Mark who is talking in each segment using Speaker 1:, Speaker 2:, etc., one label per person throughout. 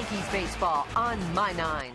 Speaker 1: Yankees baseball on My 9.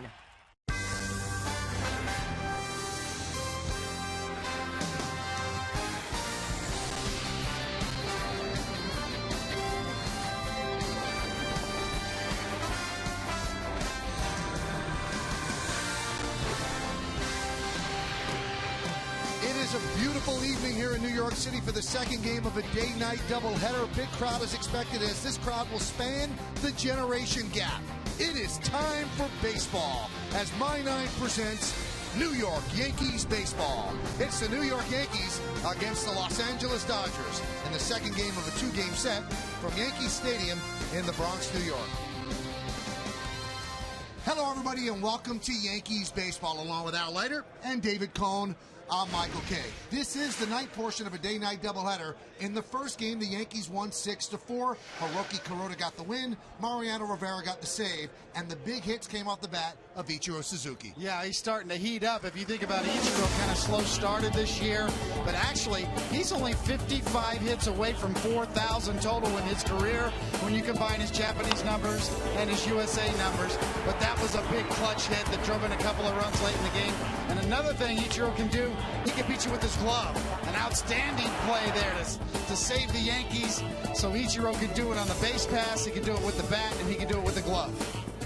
Speaker 2: It is a beautiful evening here in New York City for the second game of a day-night doubleheader. Big crowd is expected as this crowd will span the generation gap. It is time for baseball as My 9 presents New York Yankees baseball. It's the New York Yankees against the Los Angeles Dodgers in the second game of a two-game set from Yankee Stadium in the Bronx, New York. Hello, everybody, and welcome to Yankees baseball, along with Al Leiter and David Cohn. I'm Michael Kay. This is the night portion of a day-night doubleheader. In the first game, the Yankees won 6-4. Hiroki Kuroda got the win, Mariano Rivera got the save, and the big hits came off the bat of Ichiro Suzuki.
Speaker 3: Yeah, he's starting to heat up. If you think about Ichiro, kind of slow started this year, but actually, he's only 55 hits away from 4,000 total in his career when you combine his Japanese numbers and his USA numbers. But that was a big clutch hit that drove in a couple of runs late in the game. And another thing Ichiro can do, he can beat you with his glove. An outstanding play there to save the Yankees. So Ichiro can do it on the base pass, he can do it with the bat, and he can do it with the glove.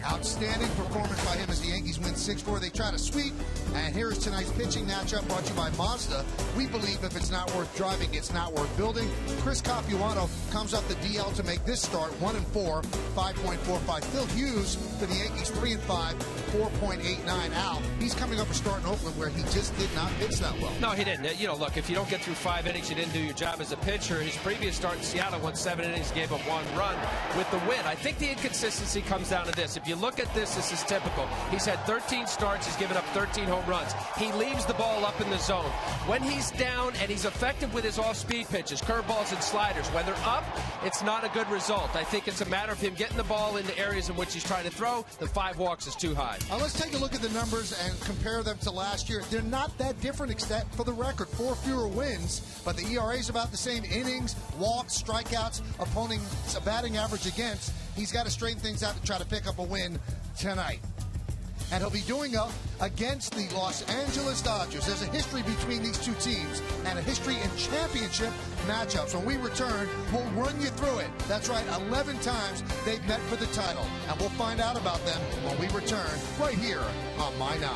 Speaker 2: Outstanding performance by him as the Yankees win 6-4. They try to sweep, and here's tonight's pitching matchup brought to you by Mazda. We believe if it's not worth driving, it's not worth building. Chris Capuano comes up the DL to make this start 1-4, 5.45. Phil Hughes for the Yankees 3-5, 4.89. Al, he's coming up a start in Oakland where he just did not pitch that well.
Speaker 4: No, he didn't. You know, look, if you don't get through 5 innings, you didn't do your job as a pitcher. His previous start in Seattle went 7 innings, gave up 1 run with the win. I think the inconsistency comes down to this. If you look at this is typical. He's had 13 starts. He's given up 13 home runs. He leaves the ball up in the zone. When he's down and he's effective with his off-speed pitches, curveballs and sliders, when they're up, it's not a good result. I think it's a matter of him getting the ball into areas in which he's trying to throw. The 5 walks is too high.
Speaker 2: Now let's take a look at the numbers and compare them to last year. They're not that different, except for the record. 4 fewer wins, but the ERA is about the same. Innings, walks, strikeouts, opponent's batting average against. He's got to straighten things out to try to pick up a win tonight. And he'll be doing up against the Los Angeles Dodgers. There's a history between these two teams and a history in championship matchups. When we return, we'll run you through it. That's right, 11 times they've met for the title. And we'll find out about them when we return right here on My 9.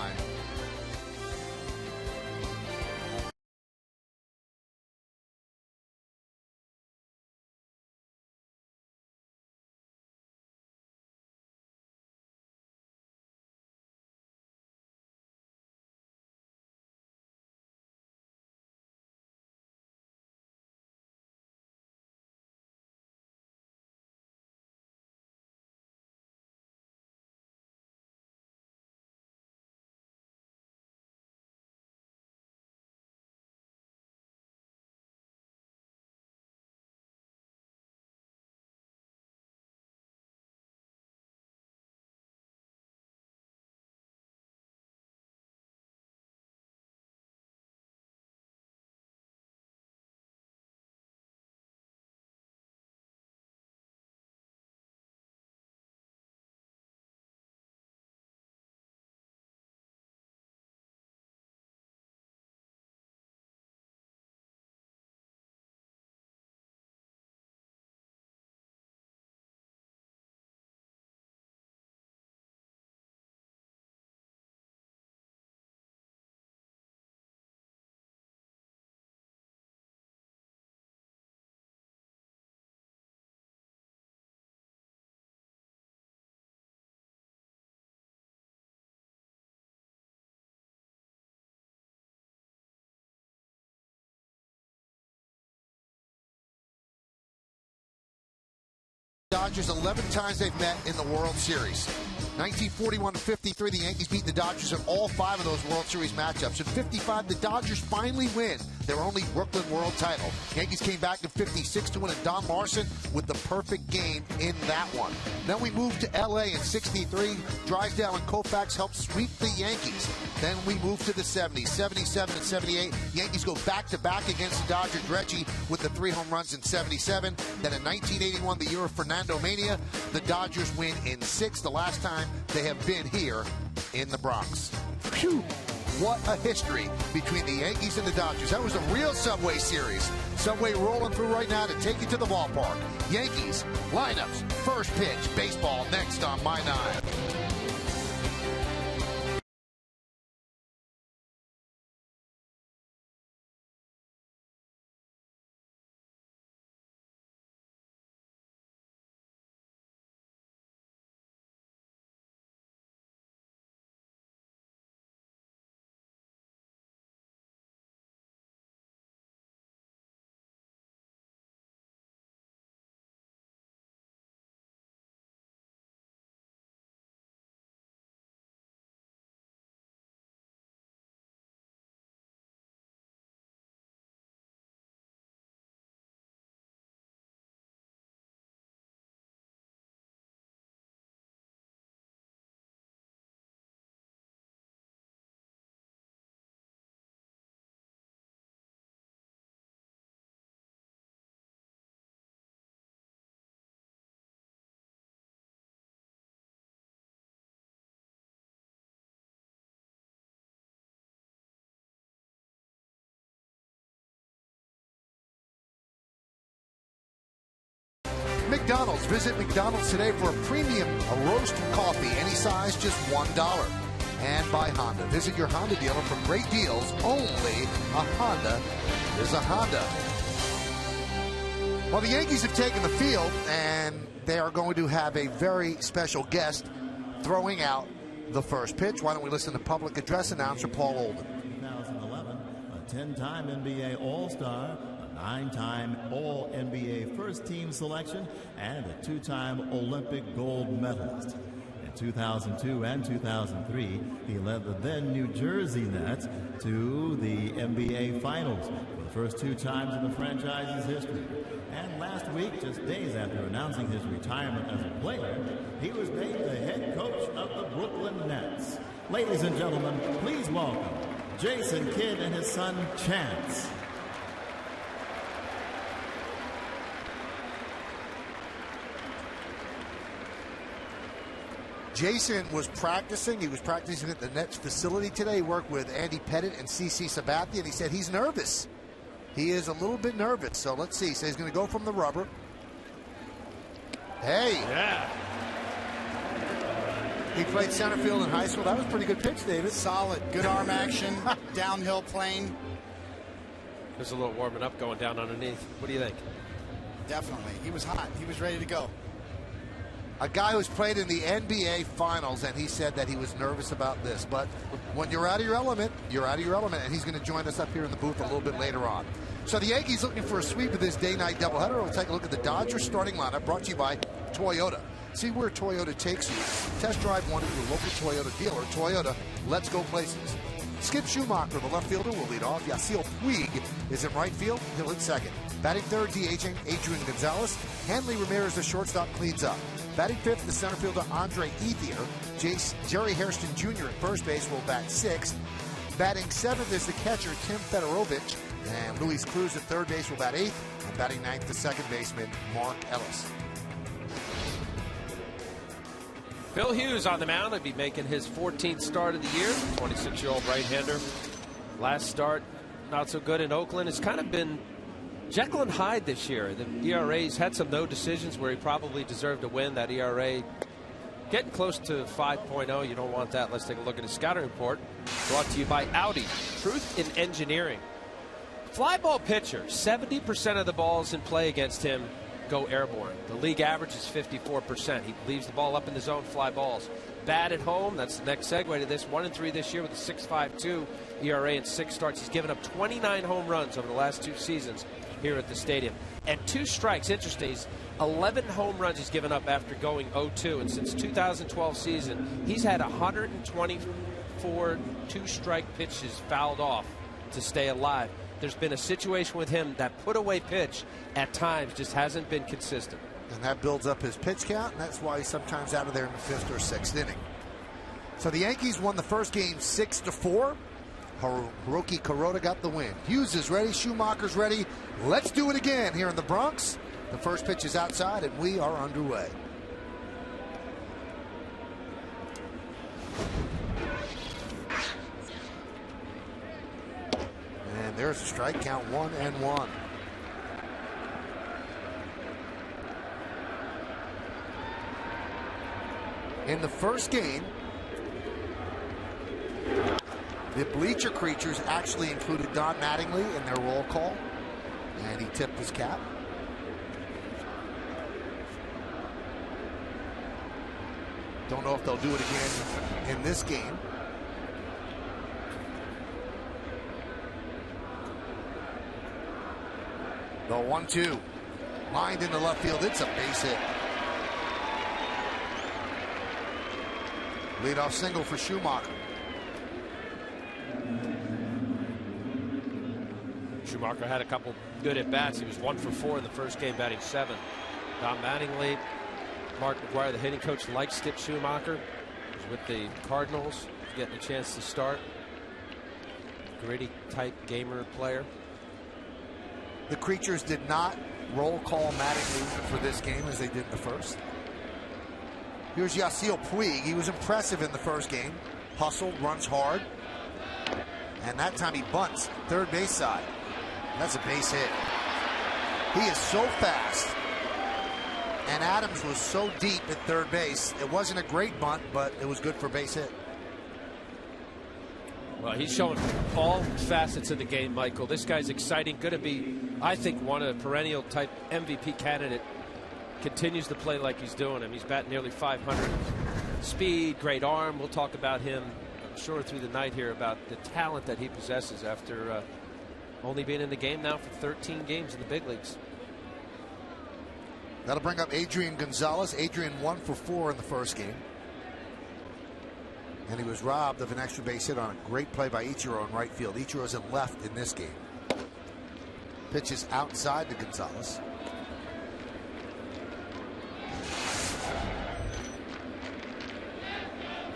Speaker 2: Dodgers 11 times they've met in the World Series. 1941-53, the Yankees beat the Dodgers in all 5 of those World Series matchups. In 55, the Dodgers finally win
Speaker 5: their only Brooklyn World title. Yankees came back in 56 to win, and Don Larson with the perfect game in that one. Then we moved to LA in 63. Drysdale and Koufax helped sweep the Yankees. Then we moved to the 70s, 77 and 78. Yankees go back-to-back against the Dodgers. Gehrig with the 3 home runs in 77. Then in 1981, the year of Fernando Mania, the Dodgers win in 6, the last time they have been here in the Bronx. Phew! What a history between the Yankees and the Dodgers. That was a real Subway Series. Subway rolling through right now to take you to the ballpark. Yankees, lineups, first pitch, baseball next on My 9. McDonald's. Visit McDonald's today for a premium roast coffee, any size, just $1. And by Honda. Visit your Honda dealer for great deals. Only a Honda is a Honda. Well, the Yankees have taken the field, and they are going to have a very special guest throwing out the first pitch. Why don't we listen to public address announcer Paul Olden.
Speaker 6: 2011, a 10-time NBA All-Star, 9-time All-NBA first-team selection, and a 2-time Olympic gold medalist. In 2002 and 2003, he led the then New Jersey Nets to the NBA Finals for the first 2 times in the franchise's history. And last week, just days after announcing his retirement as a player, he was named the head coach of the Brooklyn Nets. Ladies and gentlemen, please welcome Jason Kidd and his son, Chance.
Speaker 5: Jason was practicing. He was practicing at the Nets facility today. He worked with Andy Pettit and CC Sabathia, and he said he's nervous. He is a little bit nervous. So let's see. So he's going to go from the rubber. Hey.
Speaker 3: Yeah.
Speaker 5: He played center field in high school. That was a pretty good pitch, David.
Speaker 3: Solid. Good arm action. Downhill plane.
Speaker 4: There's a little warming up going down underneath. What do you think?
Speaker 3: Definitely. He was hot. He was ready to go.
Speaker 5: A guy who's played in the NBA Finals, and he said that he was nervous about this. But when you're out of your element, you're out of your element, and he's going to join us up here in the booth a little bit later on. So the Yankees looking for a sweep of this day-night doubleheader. We'll take a look at the Dodgers starting lineup, brought to you by Toyota. See where Toyota takes you. Test drive one at your local Toyota dealer. Toyota, let's go places. Skip Schumacher, the left fielder, will lead off. Yasiel Puig is in right field. He'll hit second. Batting third, DHing Adrian Gonzalez. Hanley Ramirez, the shortstop, cleans up. Batting fifth, the center fielder Andre Ethier. Jerry Hairston Jr. at first base will bat sixth. Batting seventh is the catcher Tim Fedorovich. And Luis Cruz at third base will bat eighth. And batting ninth, the second baseman Mark Ellis.
Speaker 4: Phil Hughes on the mound. He'll be making his 14th start of the year. 26-year-old right-hander. Last start, not so good in Oakland. It's kind of been Jekyll and Hyde this year. The ERA's had some no decisions where he probably deserved to win. That ERA getting close to 5.0. You don't want that. Let's take a look at his scouting report. Brought to you by Audi. Truth in engineering. Fly ball pitcher. 70% of the balls in play against him go airborne. The league average is 54%. He leaves the ball up in the zone, fly balls. Bad at home. That's the next segue to this. 1-3 this year with a 6.52 ERA in 6 starts. He's given up 29 home runs over the last 2 seasons here at the stadium. And 2 strikes. Interesting. He's 11 home runs he's given up after going 0-2. And since 2012 season, he's had 124 2-strike pitches fouled off to stay alive. there's been a situation with him that put away pitch at times just hasn't been consistent.
Speaker 5: And that builds up his pitch count, and that's why he's sometimes out of there in the 5th or 6th inning. So the Yankees won the first game 6-4. Hiroki Kuroda got the win. Hughes is ready. Schumacher's ready. Let's do it again here in the Bronx. The first pitch is outside, and we are underway. And there's a strike count, 1-1. In the first game, the bleacher creatures actually included Don Mattingly in their roll call, and he tipped his cap. Don't know if they'll do it again in this game. The 1-2 lined into left field. It's a base hit. Leadoff single for Schumacher.
Speaker 4: Schumacher had a couple good at-bats. He was 1 for 4 in the first game, batting 7. Don Mattingly, Mark McGuire, the hitting coach, likes Skip Schumacher. He was with the Cardinals, getting a chance to start. Gritty type gamer player.
Speaker 5: The creatures did not roll call Mattingly for this game as they did in the first. Here's Yasiel Puig. He was impressive in the first game. Hustled, runs hard. And that time he bunts third base side. That's a base hit. He is so fast. And Adams was so deep at third base. It wasn't a great bunt, but it was good for base hit.
Speaker 4: Well, he's showing all facets of the game, Michael. This guy's exciting. Going to be, I think, one of the perennial type MVP candidate. Continues to play like he's doing him. He's batting nearly 500. Speed, great arm. We'll talk about him, I'm sure, through the night here about the talent that he possesses after only being in the game now for 13 games in the big leagues.
Speaker 5: That'll bring up Adrian Gonzalez. Adrian 1 for 4 in the first game. And he was robbed of an extra base hit on a great play by Ichiro in right field. Ichiro's in left in this game. Pitch is outside to Gonzalez.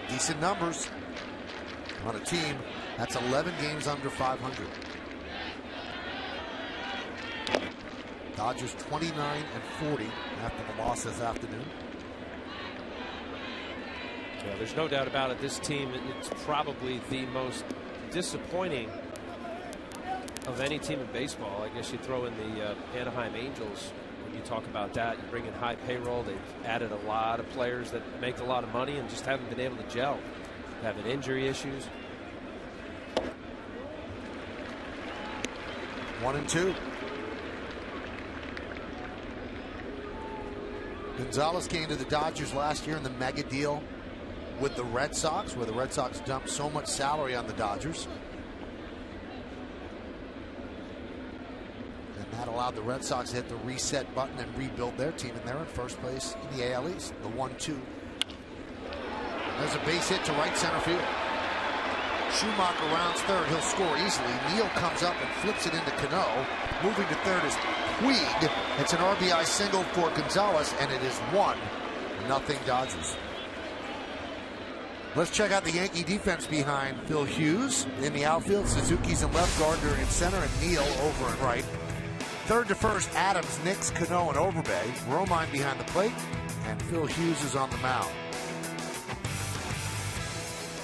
Speaker 5: Decent numbers on a team that's 11 games under 500. Dodgers 29-40 after the loss this afternoon.
Speaker 4: Yeah, there's no doubt about it. This team, it's probably the most disappointing of any team in baseball. I guess you throw in the Anaheim Angels when you talk about that. You bring in high payroll. They've added a lot of players that make a lot of money and just haven't been able to gel. Having injury issues.
Speaker 5: 1-2. Gonzalez came to the Dodgers last year in the mega deal with the Red Sox, where the Red Sox dumped so much salary on the Dodgers. And that allowed the Red Sox to hit the reset button and rebuild their team, and they're in first place in the AL East. The 1-2. There's a base hit to right center field. Schumacher rounds third. He'll score easily. Neal comes up and flips it into Cano. Moving to third is Puig. It's an RBI single for Gonzalez, and it is 1-0 Dodgers. Let's check out the Yankee defense behind Phil Hughes in the outfield. Suzuki's in left, Gardner in center, and Neal over and right. Third to first, Adams, Nix, Cano, and Overbay. Romine behind the plate, and Phil Hughes is on the mound.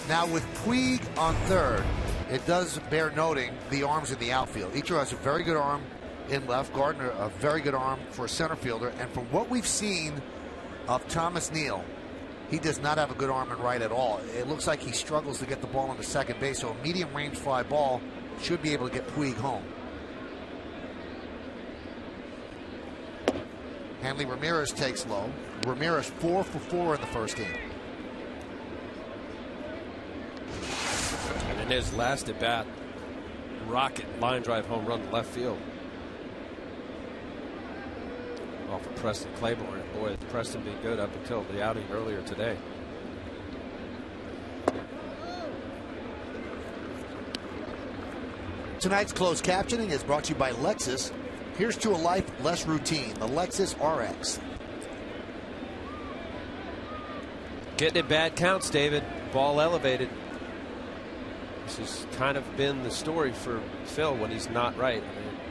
Speaker 5: Now with Puig on third, it does bear noting the arms in the outfield. Ichiro has a very good arm in left. Gardner, a very good arm for a center fielder. And from what we've seen of Thomas Neal, he does not have a good arm in right at all. It looks like he struggles to get the ball into second base. So a medium range fly ball should be able to get Puig home. Hanley Ramirez takes low. Ramirez 4 for 4 in the first game.
Speaker 4: And in his last at bat, rocket line drive home run to left field. Off of Preston Claiborne. And boy, Preston been good up until the outing earlier today.
Speaker 5: Tonight's closed captioning is brought to you by Lexus. Here's to a life less routine. The Lexus RX.
Speaker 4: Getting in bad counts, David. Ball elevated. This has kind of been the story for Phil when he's not right.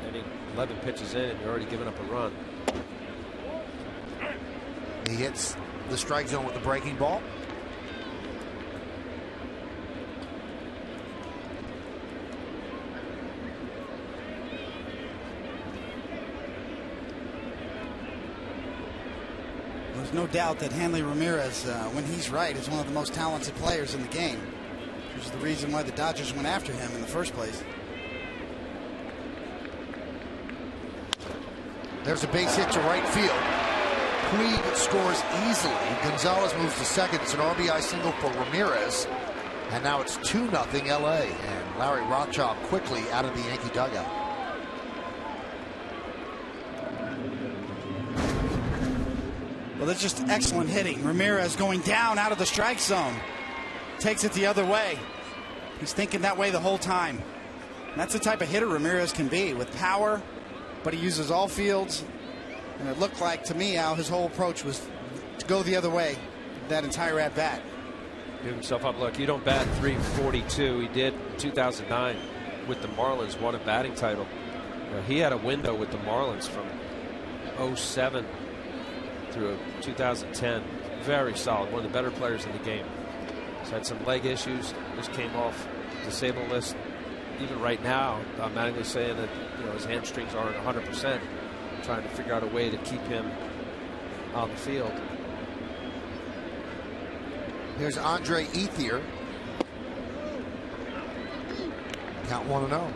Speaker 4: I mean, 11 pitches in and you're already giving up a run.
Speaker 5: He hits the strike zone with the breaking ball.
Speaker 3: There's no doubt that Hanley Ramirez, when he's right, is one of the most talented players in the game, which is the reason why the Dodgers went after him in the first place.
Speaker 5: There's a base hit to right field. Puig scores easily. Gonzalez moves to second. It's an RBI single for Ramirez. And now it's 2-0 LA. And Larry Rothschild quickly out of the Yankee dugout.
Speaker 3: Well, that's just excellent hitting. Ramirez going down out of the strike zone. Takes it the other way. He's thinking that way the whole time. And that's the type of hitter Ramirez can be, with power, but he uses all fields. And it looked like, to me, Al, his whole approach was to go the other way that entire at-bat.
Speaker 4: Give himself up. Look, you don't bat .342. He did in 2009 with the Marlins, won a batting title. He had a window with the Marlins from 07 through 2010. Very solid. One of the better players in the game. He's had some leg issues. Just came off disabled list. Even right now, automatically saying that his hamstrings aren't 100%. Trying to figure out a way to keep him on the field.
Speaker 5: Here's Andre Ethier. Count 1-0.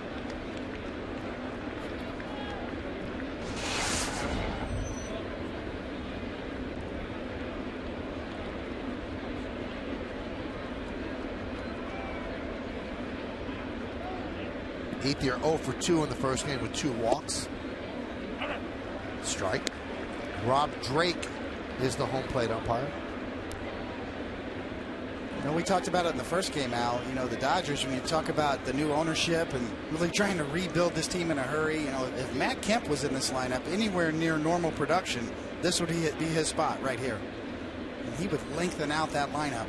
Speaker 5: Ethier 0 for 2 in the first game with 2 walks. Strike. Rob Drake is the home plate umpire.
Speaker 3: We talked about it in the first game, Al. The Dodgers, when you talk about the new ownership and really trying to rebuild this team in a hurry, if Matt Kemp was in this lineup anywhere near normal production, this would be his spot right here. And he would lengthen out that lineup.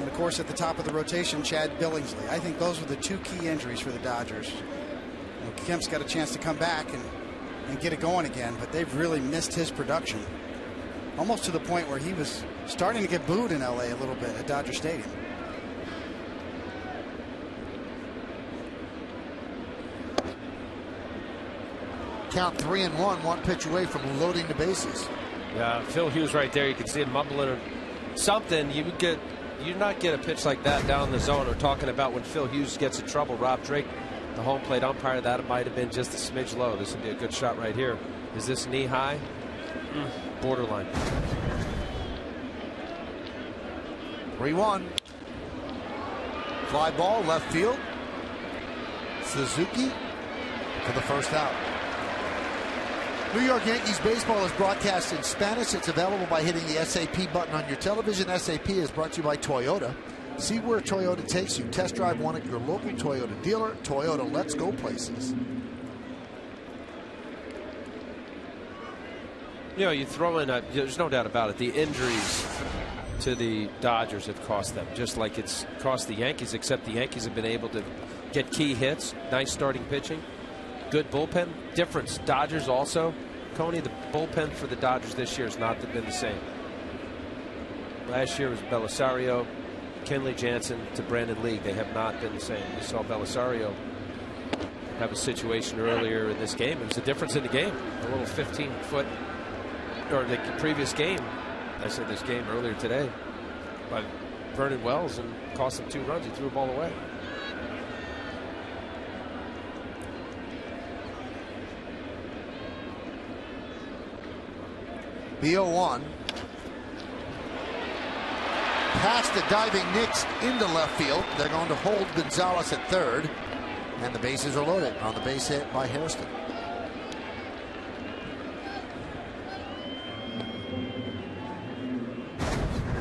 Speaker 3: And of course, at the top of the rotation, Chad Billingsley. I think those were the 2 key injuries for the Dodgers. Kemp's got a chance to come back and get it going again, but they've really missed his production. Almost to the point where he was starting to get booed in LA a little bit at Dodger Stadium.
Speaker 5: Count 3-1, 1 pitch away from loading the bases.
Speaker 4: Yeah, Phil Hughes right there. You can see him mumbling something. You not get a pitch like that down the zone. Or talking about when Phil Hughes gets in trouble. Rob Drake, the home plate umpire, that might have been just a smidge low. This would be a good shot right here. Is this knee high? Borderline.
Speaker 5: 3-1. Fly ball left field. Suzuki for the first out. New York Yankees baseball is broadcast in Spanish. It's available by hitting the SAP button on your television. SAP is brought to you by Toyota. See where Toyota takes you. Test drive one at your local Toyota dealer. Toyota, let's go places.
Speaker 4: You throw in there's no doubt about it. The injuries to the Dodgers have cost them, just like it's cost the Yankees, except the Yankees have been able to get key hits, nice starting pitching, good bullpen. Difference, Dodgers also, Coney, the bullpen for the Dodgers this year has not been the same. Last year was Belisario, Kenley Jansen to Brandon Lee. They have not been the same. We saw Belisario have a situation earlier in this game. It was a difference in the game. A little 15-foot, or the previous game. I said this game earlier today by Vernon Wells, and cost him 2 runs. He threw a ball away.
Speaker 5: The 0-1. Past the diving Knicks into left field. They're going to hold Gonzalez at third. And the bases are loaded on the base hit by Hairston.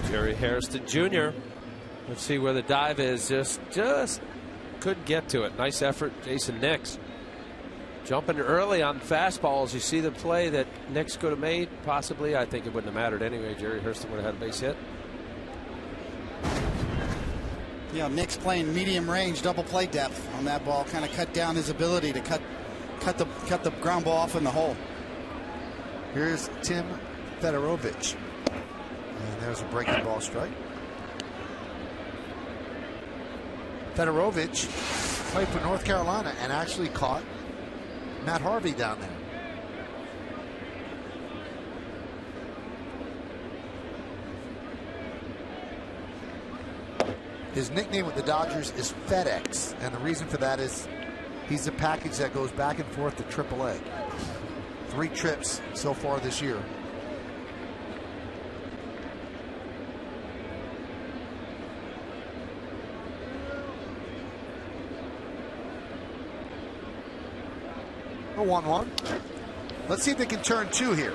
Speaker 4: Jerry Hairston Jr. Let's see where the dive is. Just couldn't get to it. Nice effort, Jason Nix. Jumping early on fastballs. You see the play that Nix could have made, possibly. I think it wouldn't have mattered anyway. Jerry Hurston would have had a base hit.
Speaker 3: Yeah, Nix playing medium range, double play depth on that ball, kind of cut down his ability to cut the ground ball off in the hole.
Speaker 5: Here's Tim Fedorovich. And there's a breaking ball strike. Fedorovich played for North Carolina and actually caught Matt Harvey down there. His nickname with the Dodgers is FedEx, and the reason for that is he's a package that goes back and forth to AAA. 3 trips so far this year. A 1-1. Let's see if they can turn 2 here.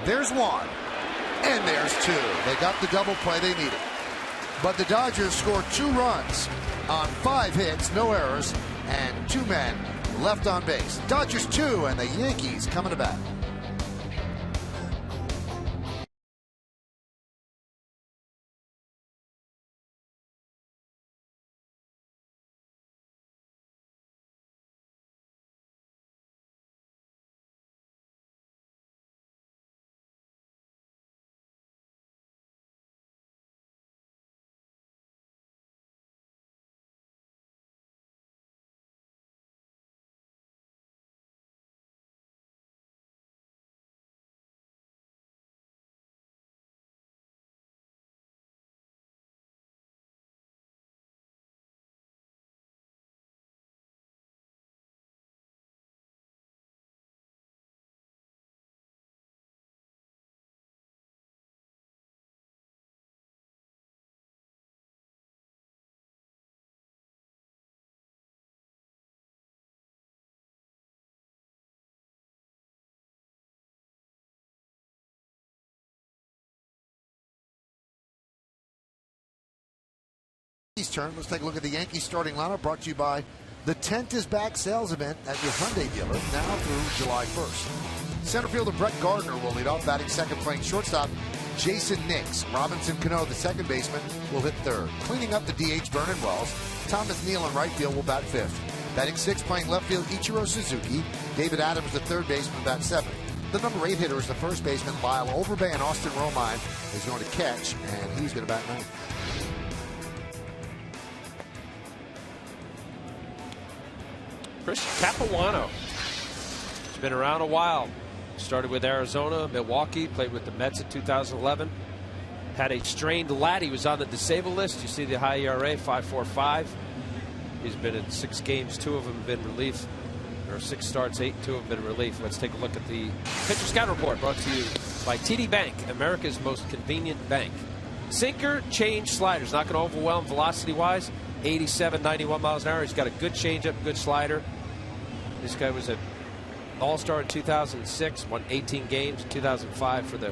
Speaker 5: There's 1, and there's 2. They got the double play they needed. But the Dodgers scored 2 runs on 5 hits, no errors, and 2 men left on base. Dodgers 2, and the Yankees coming to bat. Turn. Let's take a look at the Yankees starting lineup, brought to you by the Tent is Back sales event at your Hyundai dealer now through July 1st. Center fielder Brett Gardner will lead off, batting second, playing shortstop Jason Nix. Robinson Cano, the second baseman, will hit third. Cleaning up the DH, Vernon Wells. Thomas Neal in right field will bat fifth. Batting sixth, playing left field, Ichiro Suzuki. David Adams, the third baseman, bat seventh. The number 8 hitter is the first baseman, Lyle Overbay, and Austin Romine is going to catch, and he's going to bat ninth.
Speaker 4: Chris Capuano. He's been around a while. Started with Arizona, Milwaukee, played with the Mets in 2011. Had a strained lat. He was on the disabled list. You see the high ERA, 5.45. He's been in 6 games. 2 of them have been relief. Or 6 starts, 8, 2 have been relief. Let's take a look at the Pitcher Scout Report, brought to you by TD Bank, America's most convenient bank. Sinker, change, sliders. Not going to overwhelm velocity-wise. 87, 91 miles an hour. He's got a good changeup, good slider. This guy was an All-Star in 2006, won 18 games in 2005 for the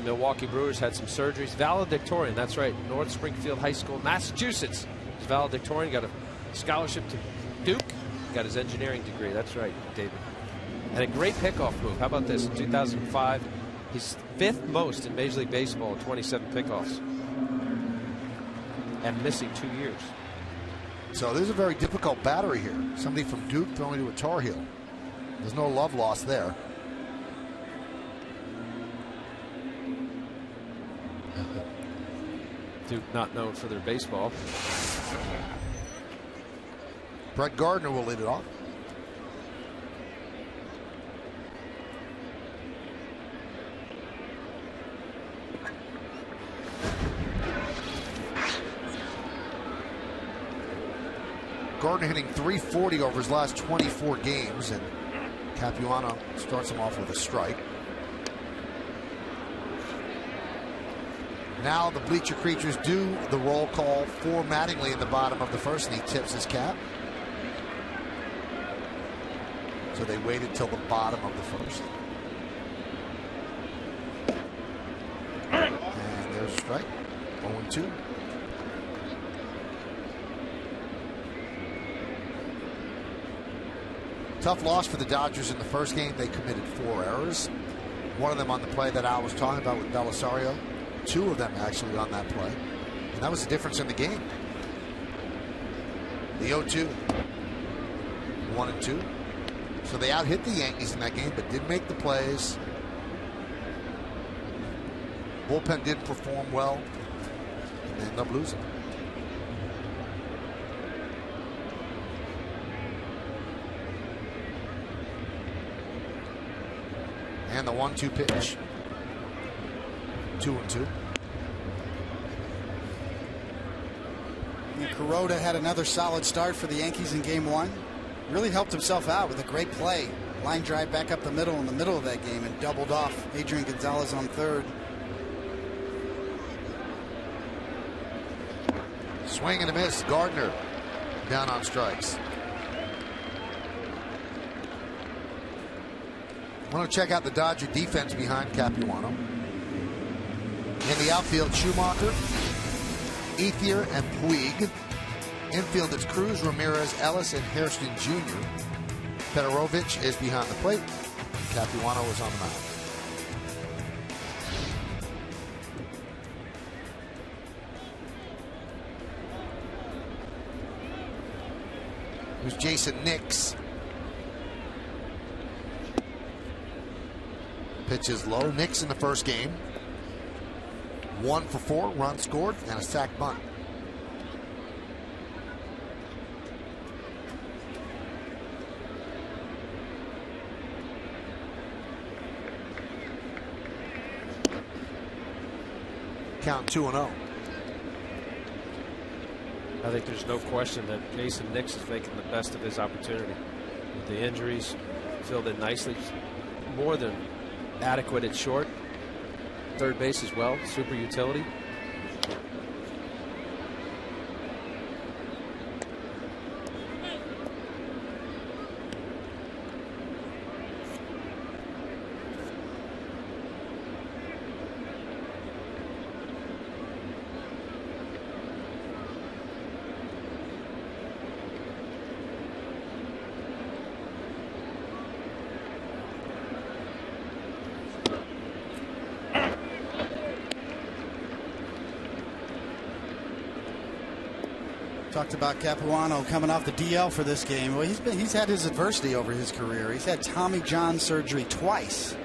Speaker 4: Milwaukee Brewers. Had some surgeries. Valedictorian, that's right, North Springfield High School, Massachusetts. He's valedictorian, got a scholarship to Duke, got his engineering degree. That's right, David. And a great pickoff move. How about this? In 2005, he's 5th most in Major League Baseball, 27 pickoffs, and missing 2 years.
Speaker 5: So there's a very difficult battery here. Somebody from Duke throwing to a Tar Heel. There's no love lost there.
Speaker 4: Duke not known for their baseball.
Speaker 5: Brett Gardner will lead it off. Gardner hitting .340 over his last 24 games, and Capuano starts him off with a strike. Now the bleacher creatures do the roll call for Mattingly in the bottom of the first, and he tips his cap. So they waited till the bottom of the first. And there's a strike. 0-2. Tough loss for the Dodgers in the first game. They committed 4 errors. One of them on the play that Al was talking about with Belisario. 2 of them actually on that play. And that was the difference in the game. The 0-2. 1-2. So they out-hit the Yankees in that game, but didn't make the plays. Bullpen didn't perform well. And they ended up losing. And the 1-2 pitch. 2-2.
Speaker 3: Kuroda had another solid start for the Yankees in game 1. Really helped himself out with a great play. Line drive back up the middle in the middle of that game and doubled off Adrian Gonzalez on third.
Speaker 5: Swing and a miss. Gardner down on strikes. I want to check out the Dodger defense behind Capuano. In the outfield, Schumacher, Ethier, and Puig. Infield, it's Cruz, Ramirez, Ellis, and Hairston Jr. Peterovich is behind the plate. Capuano is on the mound. Here's Jason Nix. Pitch is low. Nix in the first game. 1 for 4, runs scored, and a sac bunt. Count 2-0.
Speaker 4: I think there's no question that Jason Nix is making the best of his opportunity. With the injuries filled in nicely, more than adequate at short. Third base as well, super utility.
Speaker 3: Talked about Capuano coming off the DL for this game. Well, he's had his adversity over his career. He's had Tommy John surgery twice.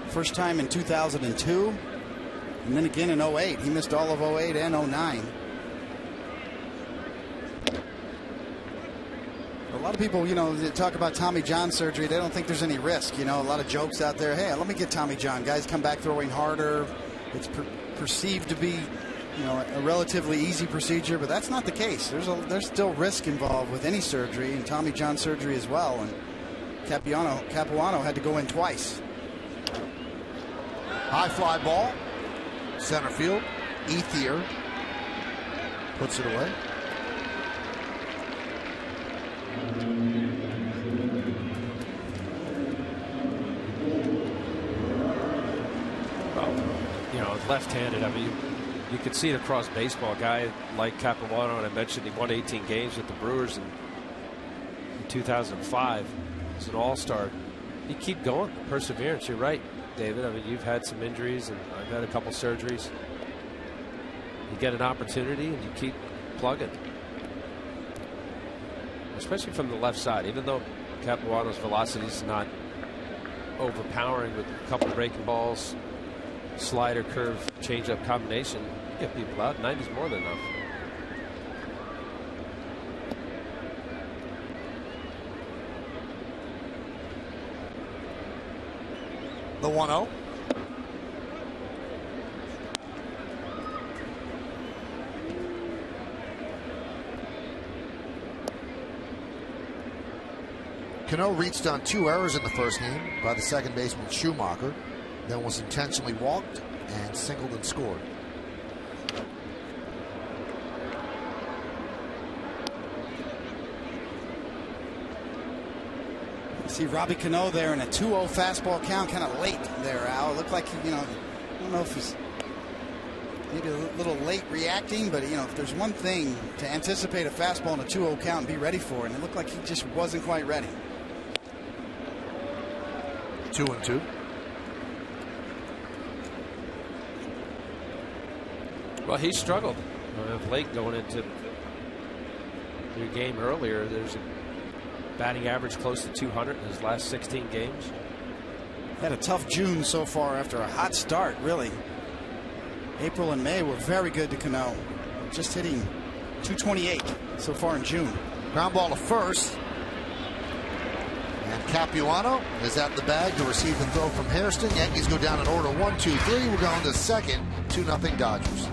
Speaker 3: First time in 2002, and then again in 08. He missed all of 08 and 09. A lot of people, they talk about Tommy John surgery. They don't think there's any risk. A lot of jokes out there. Hey, let me get Tommy John. Guys come back throwing harder. It's perceived to be a relatively easy procedure, but that's not the case. There's still risk involved with any surgery, and Tommy John surgery as well. And Capuano had to go in twice.
Speaker 5: High fly ball. Center field. Ethier puts it away.
Speaker 4: Well, left-handed. I mean, you could see it across baseball. A guy like Capuano, and I mentioned he won 18 games with the Brewers in 2005. He's an all-star. You keep going, perseverance. You're right, David. I mean, you've had some injuries, and I've had a couple surgeries. You get an opportunity, and you keep plugging. Especially from the left side. Even though Capuano's velocity is not overpowering with a couple breaking balls, slider, curve, changeup combination, get people out. 90's more than enough.
Speaker 5: The 1-0. Cano reached on 2 errors in the first game by the second baseman Schumacher, then was intentionally walked and singled and scored.
Speaker 3: See Robbie Cano there in a 2-0 fastball count, kind of late there, Al. It looked like I don't know if he's maybe a little late reacting, but if there's one thing to anticipate a fastball in a 2-0 count and be ready for it, and it looked like he just wasn't quite ready.
Speaker 5: 2-2.
Speaker 4: Well, he struggled of late going into the game earlier. There's a batting average close to 200 in his last 16 games.
Speaker 3: Had a tough June so far after a hot start, really. April and May were very good to Cano. Just hitting 228 so far in June.
Speaker 5: Ground ball to first. And Capuano is at the bag to receive the throw from Hairston. Yankees go down in order 1-2-3. We're going to second. 2-0 Dodgers.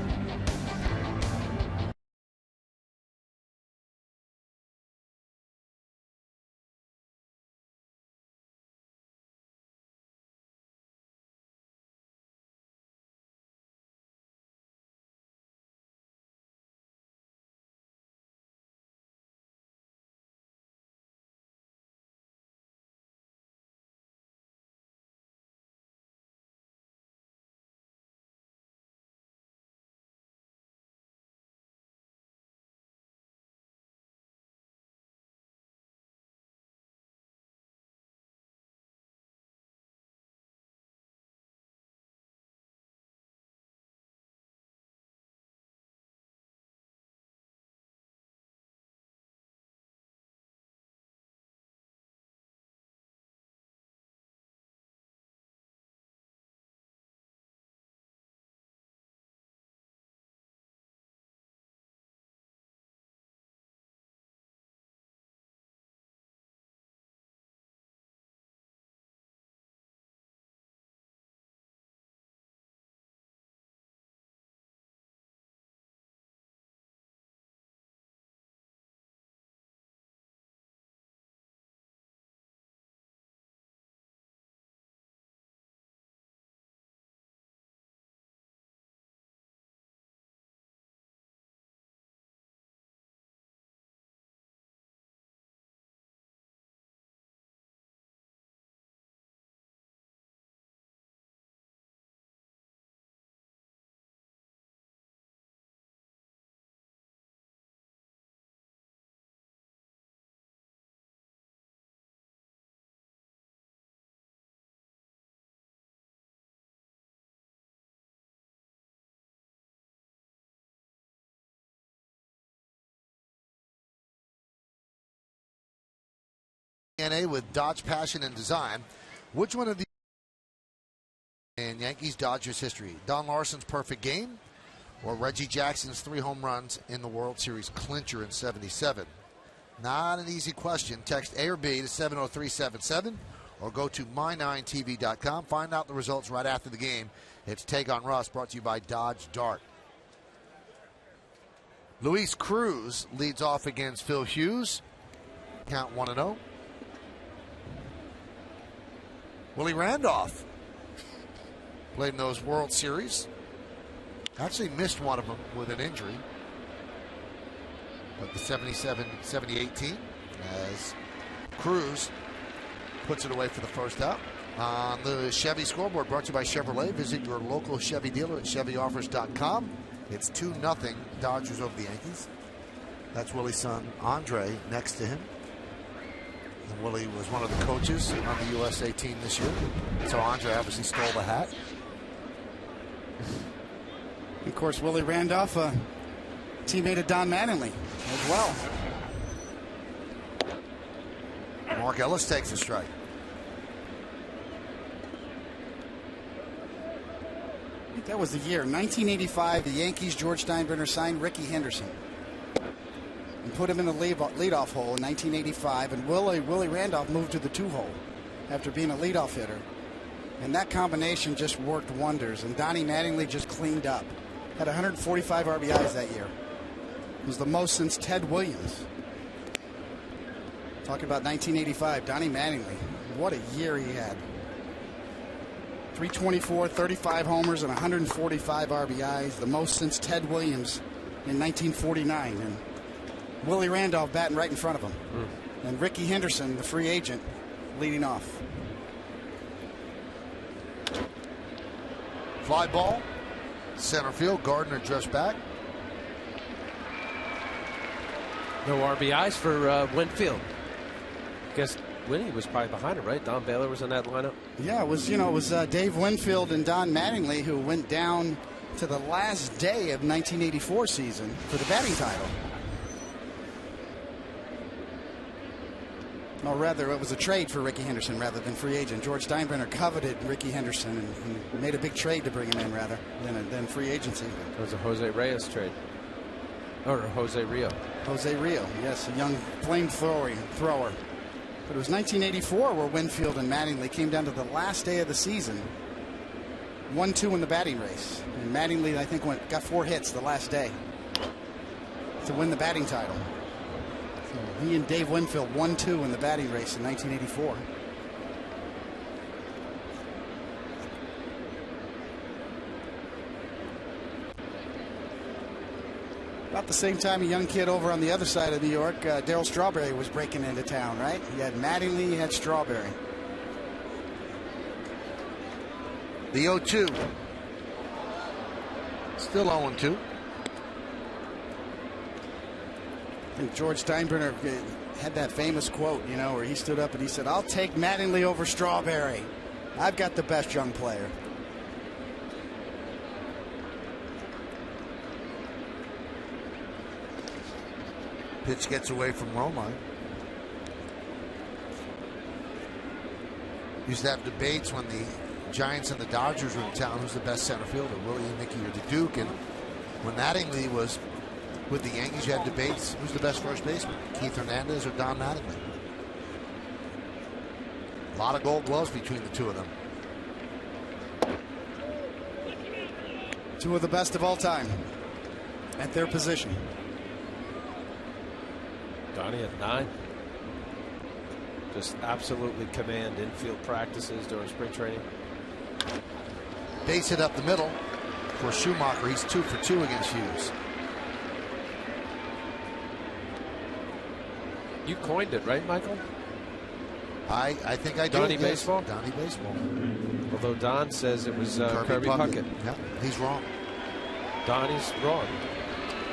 Speaker 5: NA with Dodge Passion and Design. Which one of the in Yankees Dodgers history? Don Larson's perfect game or Reggie Jackson's 3 home runs in the World Series clincher in '77? Not an easy question. Text A or B to 70377 or go to my9tv.com. Find out the results right after the game. It's Take on Russ, brought to you by Dodge Dart. Luis Cruz leads off against Phil Hughes. Count 1-0. Willie Randolph played in those World Series. Actually missed one of them with an injury. But the 77-78 team, as Cruz puts it away for the first out. On the Chevy scoreboard, brought to you by Chevrolet. Visit your local Chevy dealer at ChevyOffers.com. It's 2-0 Dodgers over the Yankees. That's Willie's son, Andre, next to him. And Willie was one of the coaches on the USA team this year. So Andre obviously stole the hat.
Speaker 3: Of course, Willie Randolph, a teammate of Don Mattingly as well.
Speaker 5: Mark Ellis takes a strike.
Speaker 3: I think that was the year, 1985, the Yankees, George Steinbrenner signed Ricky Henderson and put him in the leadoff hole in 1985, and Willie Randolph moved to the 2 hole after being a leadoff hitter. And that combination just worked wonders, and Donnie Mattingly just cleaned up. Had 145 RBIs that year. It was the most since Ted Williams. Talking about 1985, Donnie Mattingly. What a year he had. 324, 35 homers, and 145 RBIs, the most since Ted Williams in 1949. And Willie Randolph batting right in front of him. And Ricky Henderson, the free agent, leading off.
Speaker 5: Fly ball, center field. Gardner drifts back.
Speaker 4: No RBIs for Winfield. Guess Winnie was probably behind him, right? Don Baylor was in that lineup.
Speaker 7: Yeah, it was Dave Winfield and Don Mattingly who went down to the last day of 1984 season for the batting title. Or rather, it was a trade for Rickey Henderson rather than free agent. George Steinbrenner coveted Rickey Henderson and made a big trade to bring him in rather than free agency.
Speaker 4: It was a Jose Reyes trade. Or Jose Rio.
Speaker 7: Jose Rio, yes, a young flamethrower. But it was 1984 where Winfield and Mattingly came down to the last day of the season. 1-2 in the batting race. And Mattingly, I think, got 4 hits the last day to win the batting title. So he and Dave Winfield 1-2 in the batting race in 1984. About the same time, a young kid over on the other side of New York, Darryl Strawberry, was breaking into town, right? You had Mattingly, you had Strawberry.
Speaker 5: The 0-2. Still 0-2.
Speaker 7: And George Steinbrenner had that famous quote, where he stood up and he said, "I'll take Mattingly over Strawberry. I've got the best young player."
Speaker 5: Pitch gets away from Romine. Used to have debates when the Giants and the Dodgers were in town who's the best center fielder, Willie, Mickey, or the Duke. And when Mattingly was with the Yankees, you had debates who's the best first baseman, Keith Hernandez or Don Mattingly. A lot of gold gloves between the two of them.
Speaker 7: Two of the best of all time at their position.
Speaker 4: Donnie at 9. Just absolutely command infield practices during spring training.
Speaker 5: Base hit up the middle for Schumacher. He's 2 for 2 against Hughes.
Speaker 4: You coined it, right, Michael?
Speaker 5: I think I did.
Speaker 4: Donnie Baseball?
Speaker 5: Donnie Baseball.
Speaker 4: Although Don says it was Kirby Puckett.
Speaker 5: Yeah, he's wrong.
Speaker 4: Donnie's wrong.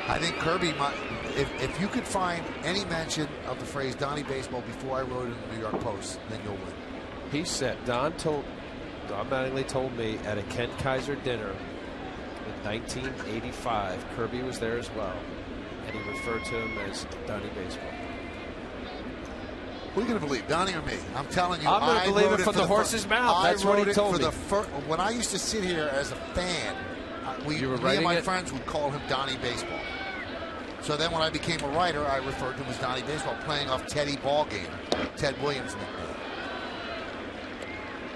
Speaker 5: I think Kirby might. If you could find any mention of the phrase Donnie Baseball before I wrote it in the New York Post, then you'll win.
Speaker 4: He said, Don Mattingly told me at a Ken Kaiser dinner in 1985, Kirby was there as well, and he referred to him as Donnie Baseball.
Speaker 5: Who are you going to believe, Donnie or me? I'm telling you,
Speaker 4: I'm going to believe it from the horse's mouth. That's what he told me.
Speaker 5: When I used to sit here as a fan, me and my friends would call him Donnie Baseball. So then when I became a writer, I referred to him as Donnie Baseball, playing off Teddy Ballgame, Ted Williams' nickname.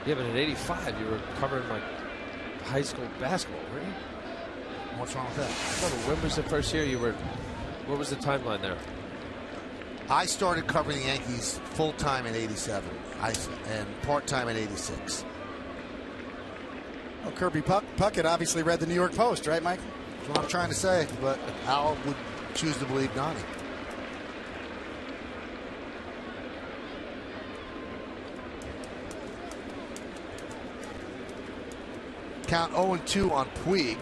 Speaker 4: Yeah, but in '85, you were covering like high school basketball, weren't you?
Speaker 5: What's wrong with that?
Speaker 4: No, when was the first year you were? What was the timeline there?
Speaker 5: I started covering the Yankees full-time in '87 and part-time in '86.
Speaker 7: Well, Kirby Puckett obviously read the New York Post, right, Mike?
Speaker 5: That's what I'm trying to say, but Al would choose to believe Donnie. Count 0-2 on Puig.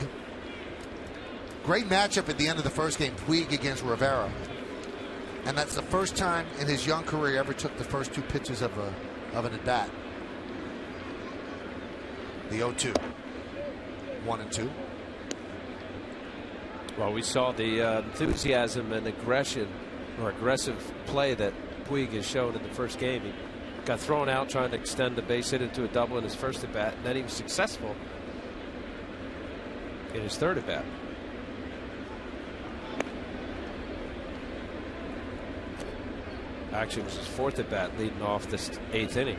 Speaker 5: Great matchup at the end of the first game, Puig against Rivera. And that's the first time in his young career he ever took the first 2 pitches of an at-bat. The 0-2. 1-2.
Speaker 4: Well, we saw the enthusiasm and aggression, or aggressive play that Puig has shown in the first game. He got thrown out trying to extend the base hit into a double in his first at bat, and then he was successful in his third at bat. Actually, it was his fourth at bat leading off this 8th inning.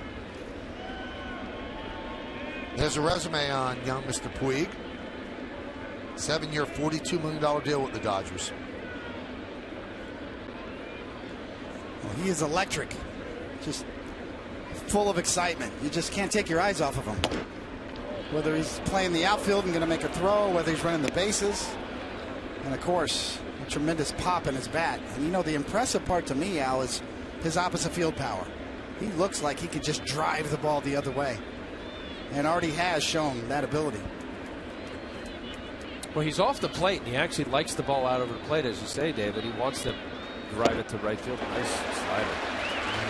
Speaker 5: There's a resume on young Mr. Puig. 7-year, $42 million deal with the Dodgers.
Speaker 7: Well, he is electric. Just full of excitement. You just can't take your eyes off of him. Whether he's playing the outfield and going to make a throw, whether he's running the bases. And, of course, a tremendous pop in his bat. And, the impressive part to me, Al, is his opposite field power. He looks like he could just drive the ball the other way. And already has shown that ability.
Speaker 4: Well, he's off the plate, and he actually likes the ball out over the plate, as you say, David. He wants to drive it to right field. Nice slider.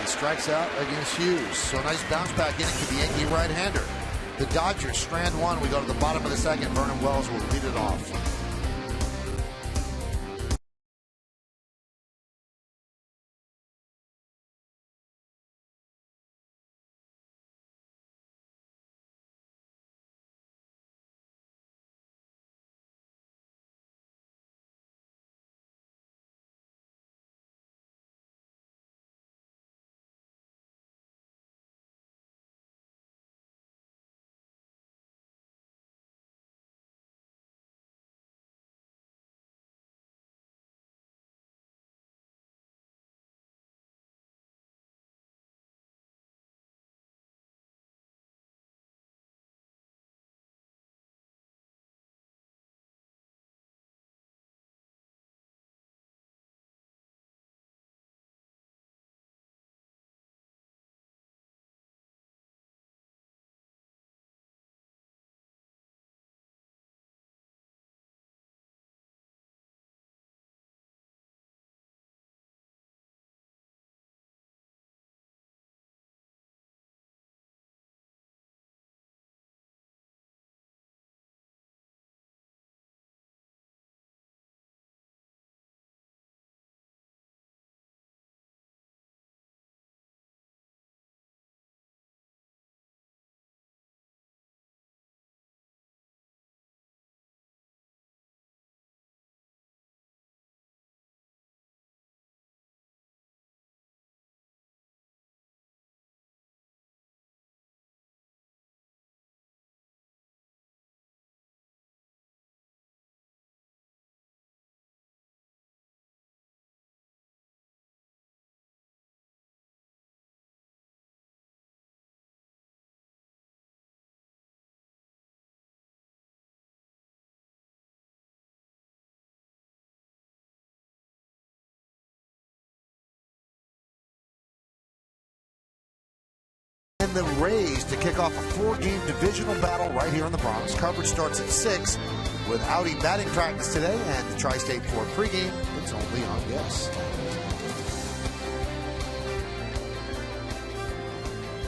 Speaker 5: He strikes out against Hughes. So nice bounce back inning for the Yankee right-hander. The Dodgers strand one. We go to the bottom of the second. Vernon Wells will lead it off. And the Rays to kick off a 4-game divisional battle right here in the Bronx. Coverage starts at 6 with Audi batting practice today, and the Tri-State 4 pregame. It's only on Yes.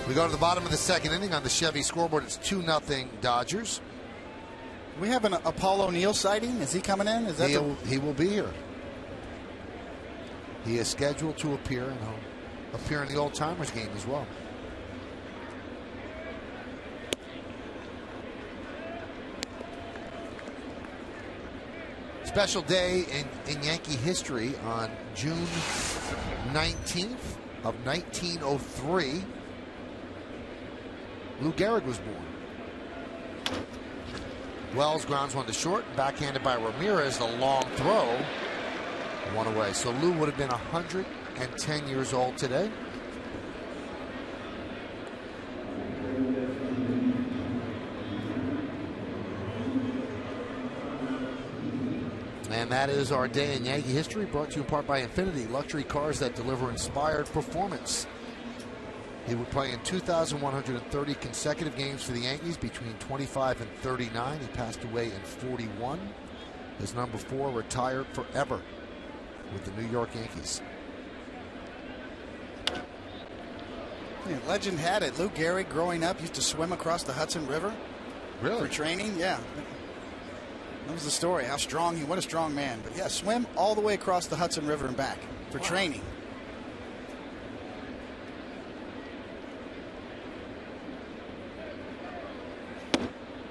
Speaker 5: We go to the bottom of the second inning on the Chevy scoreboard. It's 2-0 Dodgers.
Speaker 7: We have an Paul O'Neill sighting. Is he coming in? Is that
Speaker 5: he will be here. He is scheduled to appear, and he'll appear in the Old Timers game as well. Special day in Yankee history on June 19th of 1903. Lou Gehrig was born. Wells grounds one to short, backhanded by Ramirez. The long throw, one away. So Lou would have been 110 years old today. And that is our day in Yankee history, brought to you in part by Infinity, luxury cars that deliver inspired performance. He would play in 2,130 consecutive games for the Yankees between 25 and 39. He passed away in 41. His number 4 retired forever with the New York Yankees.
Speaker 7: Yeah, legend had it. Lou Gehrig, growing up, used to swim across the Hudson River.
Speaker 5: Really?
Speaker 7: For training, yeah. That was the story. How strong what a strong man. But yeah, swim all the way across the Hudson River and back for training.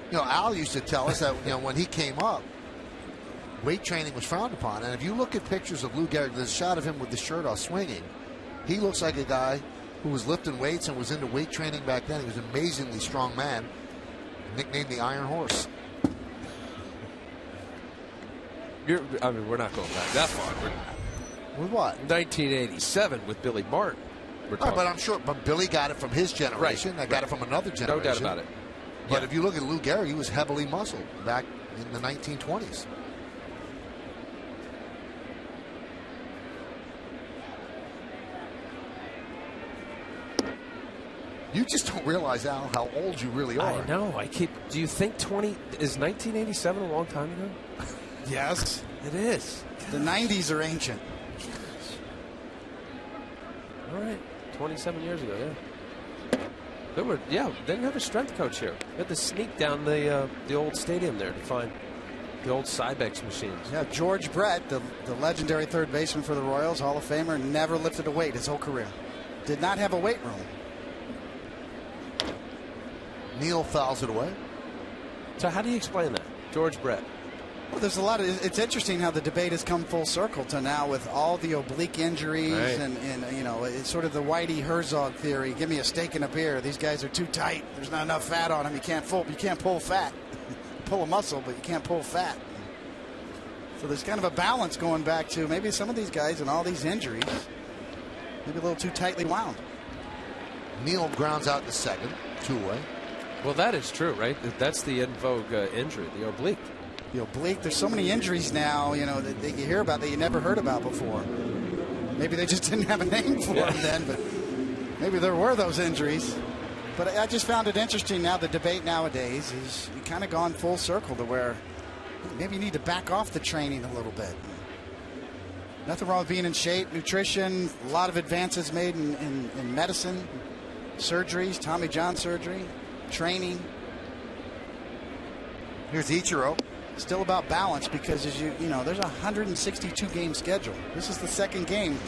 Speaker 5: You know, Al used to tell us that when he came up, weight training was frowned upon. And if you look at pictures of Lou Gehrig, there's a shot of him with the shirt off swinging. He looks like a guy who was lifting weights and was into weight training back then. He was an amazingly strong man, nicknamed the Iron Horse.
Speaker 4: I mean, we're not going back that far.
Speaker 5: With what?
Speaker 4: 1987 with Billy Martin.
Speaker 5: But I'm sure. But Billy got it from his generation. I got it from another generation.
Speaker 4: No doubt about it.
Speaker 5: But if you look at Lou Gehrig, he was heavily muscled back in the 1920s. You just don't realize, Al, how old you really are.
Speaker 4: I know. Do you think is 1987 a long time ago?
Speaker 7: Yes.
Speaker 4: It is.
Speaker 7: The 90s are ancient.
Speaker 4: All right. 27 years ago, yeah. They didn't have a strength coach here. They had to sneak down the old stadium there to find the old Cybex machines.
Speaker 7: Yeah, George Brett, the legendary third baseman for the Royals, Hall of Famer, never lifted a weight his whole career. Did not have a weight room.
Speaker 5: Neal fouls it away.
Speaker 4: So how do you explain that, George Brett?
Speaker 7: Well, there's a lot of. It's interesting how the debate has come full circle to now with all the oblique injuries and you know, it's sort of the Whitey Herzog theory. Give me a steak and a beer. These guys are too tight. There's not enough fat on them. You can't pull fat. Pull a muscle, but you can't pull fat. So there's kind of a balance going back to maybe some of these guys and all these injuries, maybe a little too tightly wound.
Speaker 5: Neal grounds out to second, 2 away.
Speaker 4: Well, that is true, right? That's the in vogue injury, the oblique.
Speaker 7: The oblique. There's so many injuries now, you know, that you hear about that you never heard about before. Maybe they just didn't have a name for them then, but maybe there were those injuries. But I just found it interesting now. The debate nowadays is you kind of gone full circle to where maybe you need to back off the training a little bit. Nothing wrong with being in shape, nutrition, a lot of advances made in medicine, surgeries, Tommy John surgery, training.
Speaker 5: Here's Ichiro.
Speaker 7: Still about balance because as you know, there's a 162 game schedule. This is the second game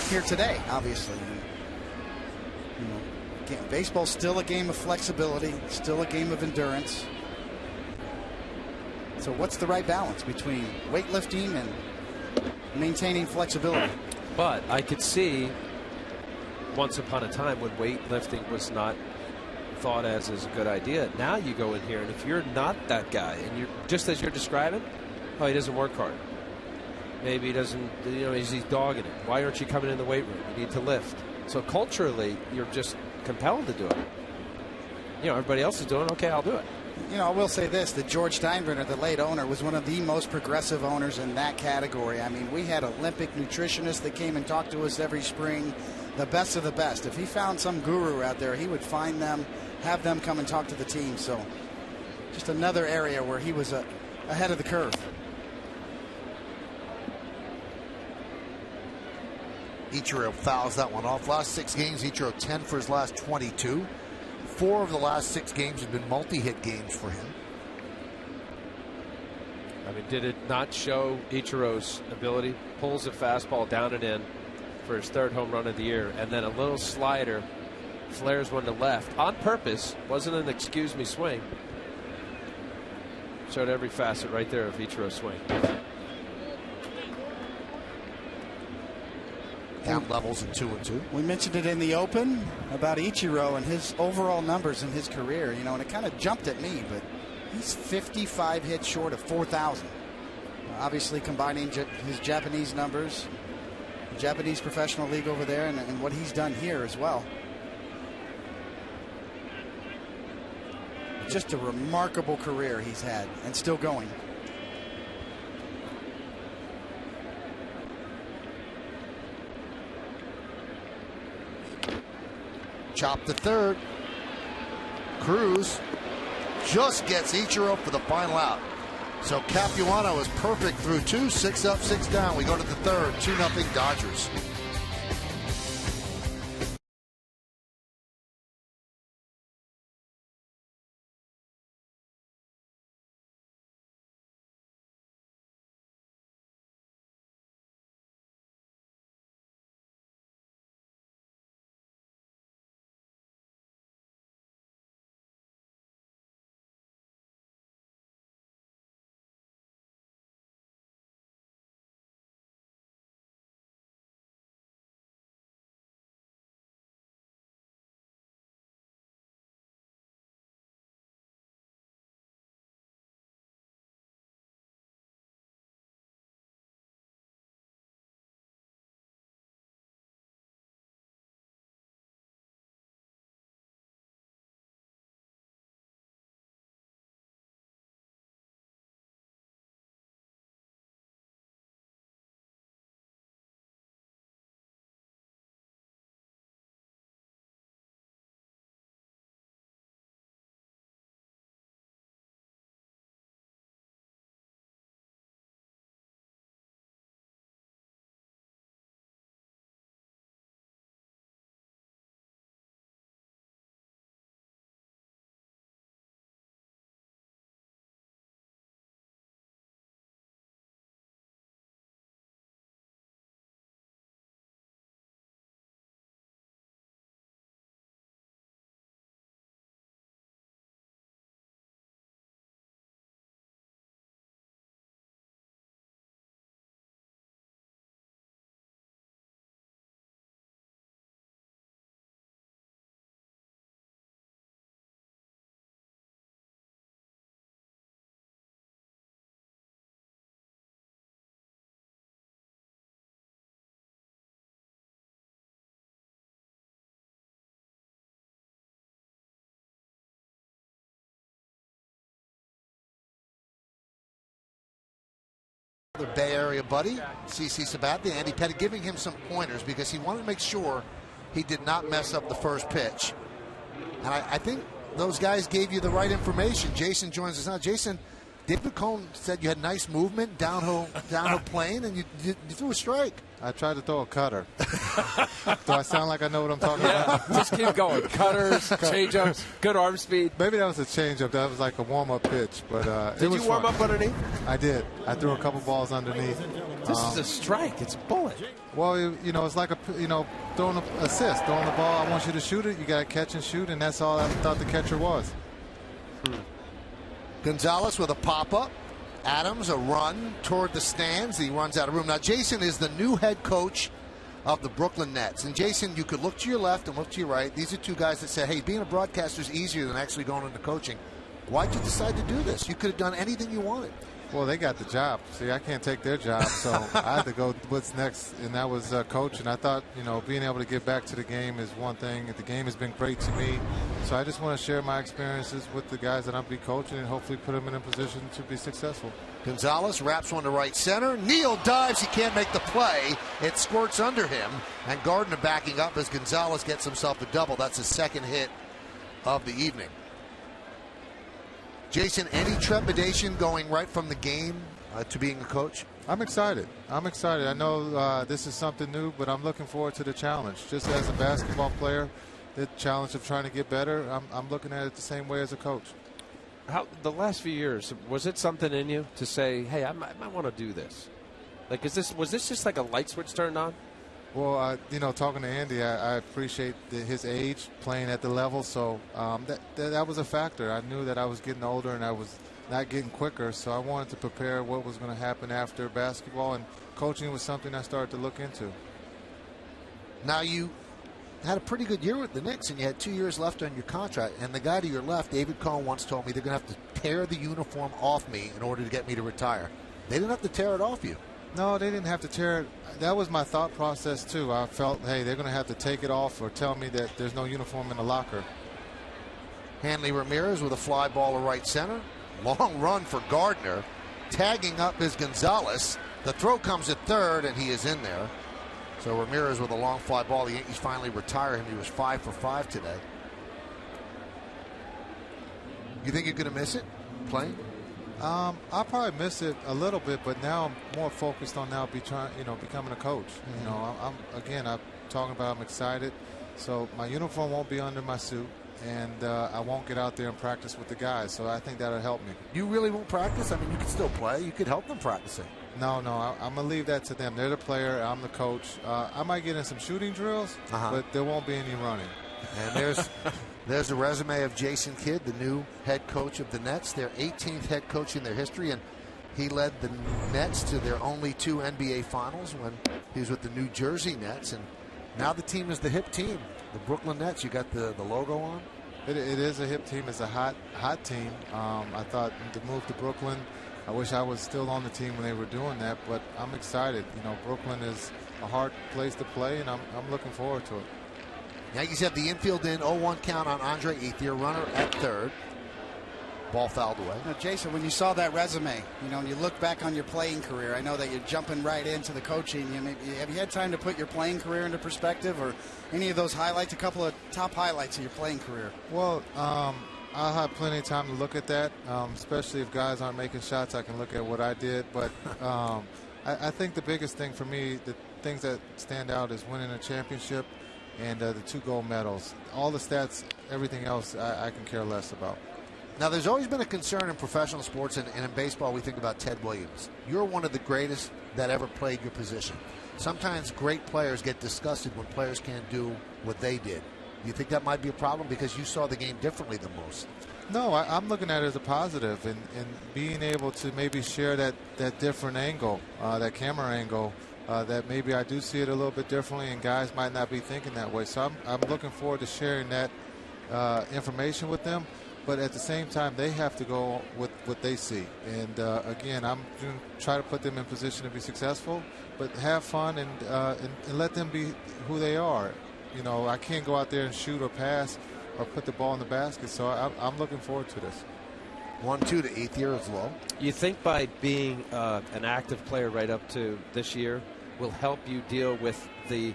Speaker 7: here today, obviously. You know, baseball's still a game of flexibility, still a game of endurance. So what's the right balance between weightlifting and maintaining flexibility?
Speaker 4: But I could see once upon a time when weightlifting was not thought as a good idea. Now you go in here, and if you're not that guy, and you're just as you're describing, oh, he doesn't work hard. Maybe he doesn't, you know, he's dogging it. Why aren't you coming in the weight room? You need to lift. So culturally, you're just compelled to do it. You know, everybody else is doing it. Okay, I'll do it.
Speaker 7: You know, I will say this, that George Steinbrenner, the late owner, was one of the most progressive owners in that category. I mean, we had Olympic nutritionists that came and talked to us every spring, the best of the best. If he found some guru out there, he would find them, have them come and talk to the team. So just another area where he was ahead of the curve.
Speaker 5: Ichiro fouls that one off. Last 6 games, Ichiro 10 for his last 22. 4 of the last 6 games have been multi-hit games for him.
Speaker 4: I mean, did it not show Ichiro's ability? Pulls a fastball down and in for his 3rd home run of the year, and then a little slider, flares one to left on purpose. Wasn't an excuse me swing. Showed every facet right there of Ichiro's swing.
Speaker 5: Count levels in 2-2.
Speaker 7: We mentioned it in the open about Ichiro and his overall numbers in his career, you know, and it kind of jumped at me, but he's 55 hits short of 4,000. Obviously combining his Japanese numbers, the Japanese professional league over there, and what he's done here as well. Just a remarkable career he's had and still going.
Speaker 5: Chop to third. Cruz just gets Ichiro for the final out. So Capuano is perfect through 2, 6 up, 6 down. We go to the 3rd, 2-0 Dodgers. Their Bay Area buddy, CC Sabathia, Andy Petty, giving him some pointers because he wanted to make sure he did not mess up the first pitch. And I think those guys gave you the right information. Jason joins us now. Jason, David Cohn said you had nice movement, downhill plane, and you threw a strike.
Speaker 8: I tried to throw a cutter. Do I sound like I know what I'm talking about?
Speaker 4: Just keep going. Cutters, change-ups, good arm speed.
Speaker 8: Maybe that was a change-up. That was like a warm-up pitch. But
Speaker 4: did you warm up underneath?
Speaker 8: I did. I threw a couple balls underneath.
Speaker 4: This is a strike. It's a bullet.
Speaker 8: Well, you know, it's like throwing an assist, throwing the ball. I want you to shoot it. You got to catch and shoot, and that's all I thought the catcher was.
Speaker 5: Gonzalez with a pop-up. Adams, a run toward the stands. He runs out of room. Now, Jason is the new head coach of the Brooklyn Nets. And, Jason, you could look to your left and look to your right. These are two guys that said, hey, being a broadcaster is easier than actually going into coaching. Why'd you decide to do this? You could have done anything you wanted.
Speaker 8: Well, they got the job. See, I can't take their job, so I had to go what's next, and that was coach. And I thought, you know, being able to get back to the game is one thing. The game has been great to me, so I just want to share my experiences with the guys that I'll be coaching and hopefully put them in a position to be successful.
Speaker 5: Gonzalez wraps one to right center. Neal dives. He can't make the play. It squirts under him, and Gardner backing up as Gonzalez gets himself a double. That's his second hit of the evening. Jason, any trepidation going right from the game to being a coach?
Speaker 8: I'm excited. I know this is something new, but I'm looking forward to the challenge. Just as a basketball player, the challenge of trying to get better, I'm looking at it the same way as a coach.
Speaker 4: How the last few years, was it something in you to say, hey, I might want to do this? Like, was this just like a light switch turned on?
Speaker 8: Well, you know, talking to Andy, I appreciate his age, playing at the level, so that was a factor. I knew that I was getting older and I was not getting quicker, so I wanted to prepare what was going to happen after basketball, and coaching was something I started to look into.
Speaker 5: Now, you had a pretty good year with the Knicks, and you had 2 years left on your contract, and the guy to your left, David Cohn, once told me they're going to have to tear the uniform off me in order to get me to retire. They didn't have to tear it off you.
Speaker 8: No, they didn't have to tear it. That was my thought process, too. I felt, hey, they're going to have to take it off or tell me that there's no uniform in the locker.
Speaker 5: Hanley Ramirez with a fly ball to right center. Long run for Gardner. Tagging up is Gonzalez. The throw comes at third, and he is in there. So Ramirez with a long fly ball. The Yankees finally retire him. He was 5 for 5 today. You think you're going to miss it, playing?
Speaker 8: I'll probably miss it a little bit, but now I'm more focused on becoming a coach.
Speaker 5: Mm-hmm.
Speaker 8: You know, I'm talking about I'm excited. So my uniform won't be under my suit, and I won't get out there and practice with the guys. So I think that'll help me.
Speaker 5: You really won't practice? I mean, you can still play. You could help them practicing.
Speaker 8: No, I'm going to leave that to them. They're the player. I'm the coach. I might get in some shooting drills, but there won't be any running.
Speaker 5: And there's the resume of Jason Kidd, the new head coach of the Nets, their 18th head coach in their history, and he led the Nets to their only 2 NBA Finals when he was with the New Jersey Nets, and now the team is the hip team, the Brooklyn Nets. You got the logo on?
Speaker 8: It is a hip team. It's a hot team. I thought the move to Brooklyn, I wish I was still on the team when they were doing that, but I'm excited. You know, Brooklyn is a hard place to play, and I'm looking forward to it.
Speaker 5: Yankees have the infield in, 0-1 count on Andre Ethier, runner at third. Ball fouled away.
Speaker 7: Now, Jason, when you saw that resume, you know, and you look back on your playing career, I know that you're jumping right into the coaching. Have you had time to put your playing career into perspective, or any of those highlights, a couple of top highlights of your playing career?
Speaker 8: Well, I'll have plenty of time to look at that, especially if guys aren't making shots. I can look at what I did. But I think the biggest thing for me, the things that stand out, is winning a championship and the 2 gold medals. All the stats, everything else, I can care less about.
Speaker 5: Now, there's always been a concern in professional sports, and in baseball, we think about Ted Williams. You're one of the greatest that ever played your position. Sometimes great players get disgusted when players can't do what they did. Do you think that might be a problem because you saw the game differently than most?
Speaker 8: No, I'm looking at it as a positive, and being able to maybe share that different angle, that camera angle, that maybe I do see it a little bit differently, and guys might not be thinking that way. So I'm looking forward to sharing that information with them. But at the same time, they have to go with what they see. And again, I'm going to try to put them in position to be successful, but have fun and let them be who they are. You know, I can't go out there and shoot or pass or put the ball in the basket. So I'm looking forward to this.
Speaker 5: 1-2 to Ethier is low.
Speaker 4: You think by being an active player right up to this year will help you deal with the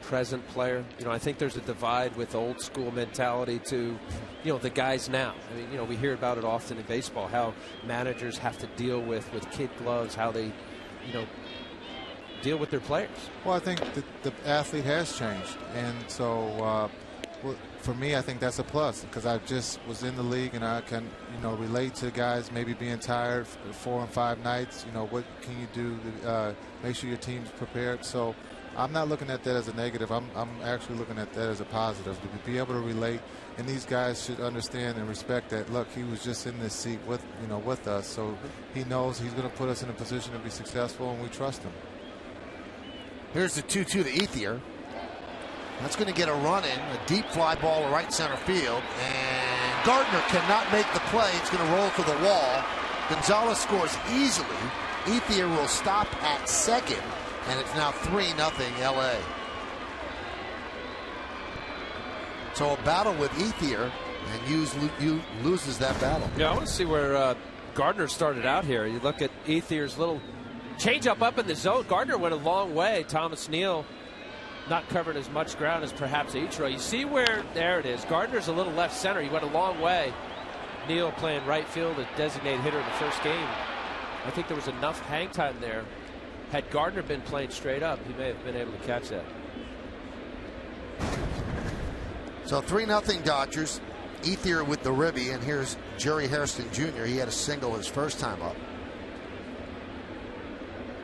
Speaker 4: present player? You know, I think there's a divide with old school mentality to, you know, the guys now. I mean, you know, we hear about it often in baseball, how managers have to deal with kid gloves, how they, you know, deal with their players.
Speaker 8: Well, I think the athlete has changed, and so for me, I think that's a plus, because I just was in the league and I can, you know, relate to guys maybe being tired for 4 and 5 nights. You know, what can you do to make sure your team's prepared? So I'm not looking at that as a negative. I'm actually looking at that as a positive, to be able to relate. And these guys should understand and respect that. Look, he was just in this seat with us, so he knows he's going to put us in a position to be successful, and we trust him.
Speaker 5: Here's the 2-2 to Ethier. That's going to get a run in, a deep fly ball to right center field, and Gardner cannot make the play. It's going to roll to the wall. Gonzalez scores easily. Ethier will stop at second, and it's now 3-0 LA. So a battle with Ethier, and Hughes loses that battle.
Speaker 4: Yeah, I want to see where Gardner started out here. You look at Ethier's little changeup up in the zone. Gardner went a long way. Thomas Neal not covering as much ground as perhaps Ichiro. You see where, there it is. Gardner's a little left center. He went a long way. Neal playing right field, a designated hitter in the first game. I think there was enough hang time there. Had Gardner been playing straight up, he may have been able to catch that.
Speaker 5: So 3-0 Dodgers. Ethier with the ribby, and here's Jerry Hairston Jr. He had a single his first time up.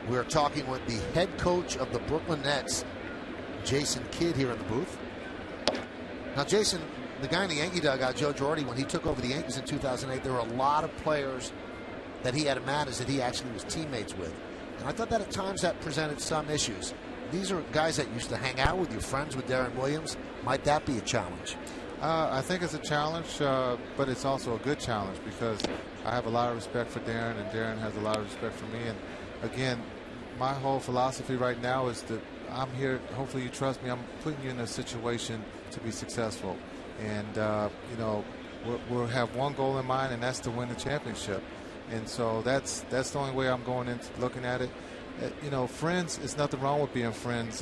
Speaker 5: We're talking with the head coach of the Brooklyn Nets, Jason Kidd, here in the booth. Now, Jason, the guy in the Yankee dugout, Joe Girardi, when he took over the Yankees in 2008, there were a lot of players that he had to manage that he actually was teammates with. And I thought that at times that presented some issues. These are guys that used to hang out with, your friends with Darren Williams. Might that be a challenge?
Speaker 8: I think it's a challenge, but it's also a good challenge, because I have a lot of respect for Darren, and Darren has a lot of respect for me. And again, my whole philosophy right now is that I'm here, hopefully you trust me, I'm putting you in a situation to be successful. And, you know, we'll have one goal in mind, and that's to win the championship. And so that's the only way I'm going into looking at it. You know, friends, there's nothing wrong with being friends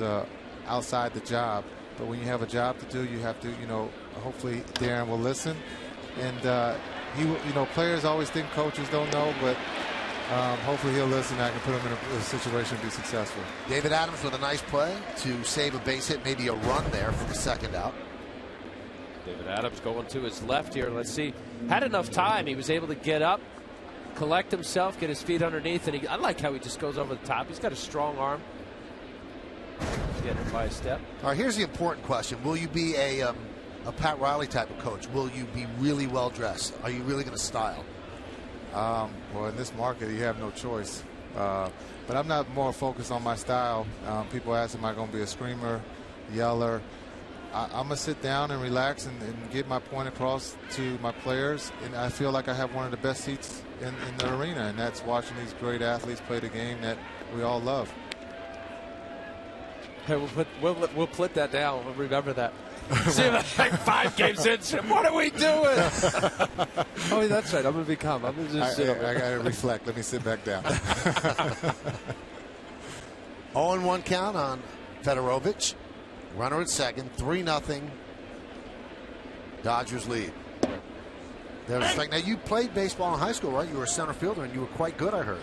Speaker 8: outside the job. But when you have a job to do, you have to, you know, hopefully Darren will listen. And, you know, players always think coaches don't know, but hopefully he'll listen. I can put him in a situation to be successful.
Speaker 5: David Adams with a nice play to save a base hit, maybe a run there for the second out.
Speaker 4: David Adams going to his left here. Let's see. Had enough time. He was able to get up, collect himself, get his feet underneath, and I like how he just goes over the top. He's got a strong arm. Getting it by a step.
Speaker 5: All right, here's the important question. Will you be a Pat Riley type of coach? Will you be really well dressed? Are you really going to style?
Speaker 8: Well, in this market, you have no choice. But I'm not more focused on my style. People ask, am I going to be a screamer, yeller? I'm going to sit down and relax and get my point across to my players. And I feel like I have one of the best seats in the arena, and that's watching these great athletes play the game that we all love.
Speaker 4: Hey, we'll put that down. We'll remember that. See if like 5 games in. What are we doing? Oh, that's right. I'm going to be calm. I'm going to just sit over.
Speaker 8: I got to reflect. Let me sit back down.
Speaker 5: 0-1 count on Fedorovich. Runner at second. 3-0. Dodgers lead. There's a strike. Now, you played baseball in high school, right? You were a center fielder, and you were quite good, I heard.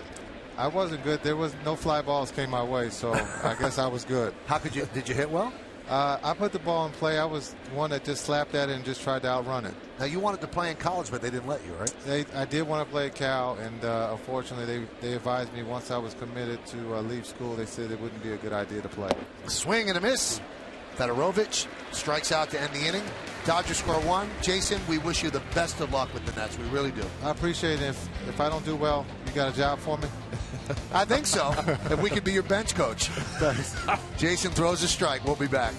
Speaker 8: I wasn't good. There was no fly balls came my way, so I guess I was good.
Speaker 5: How could you? Did you hit well?
Speaker 8: I put the ball in play. I was one that just slapped at it and just tried to outrun it.
Speaker 5: Now, you wanted to play in college, but they didn't let you, right?
Speaker 8: I did want to play at Cal, and unfortunately, they advised me once I was committed to leave school, they said it wouldn't be a good idea to play.
Speaker 5: Swing and a miss. Fedorovich strikes out to end the inning. Dodgers score 1. Jason, we wish you the best of luck with the Nets. We really do.
Speaker 8: I appreciate it. If I don't do well, you got a job for me?
Speaker 5: I think so. If we could be your bench coach. Jason throws a strike. We'll be back.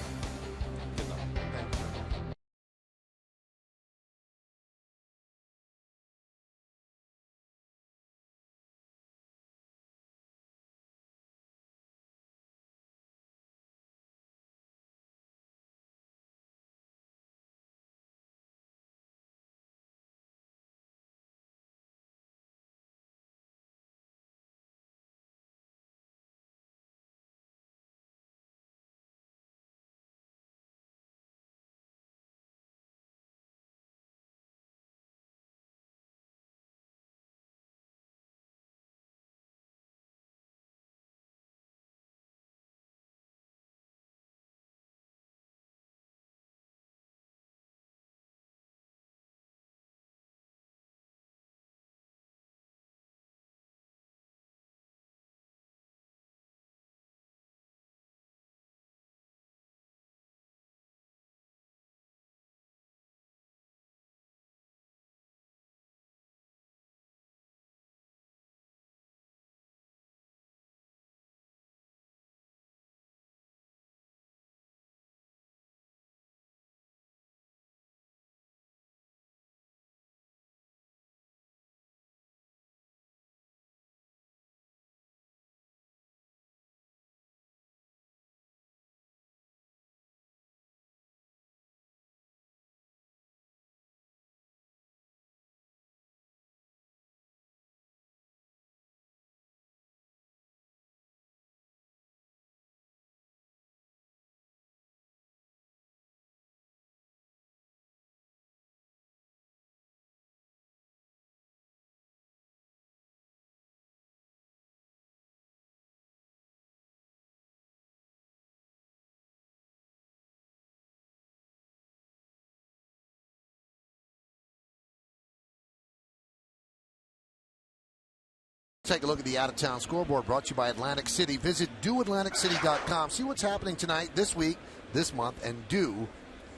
Speaker 5: Take a look at the out-of-town scoreboard brought to you by Atlantic City. Visit doatlanticcity.com. See what's happening tonight, this week, this month, and do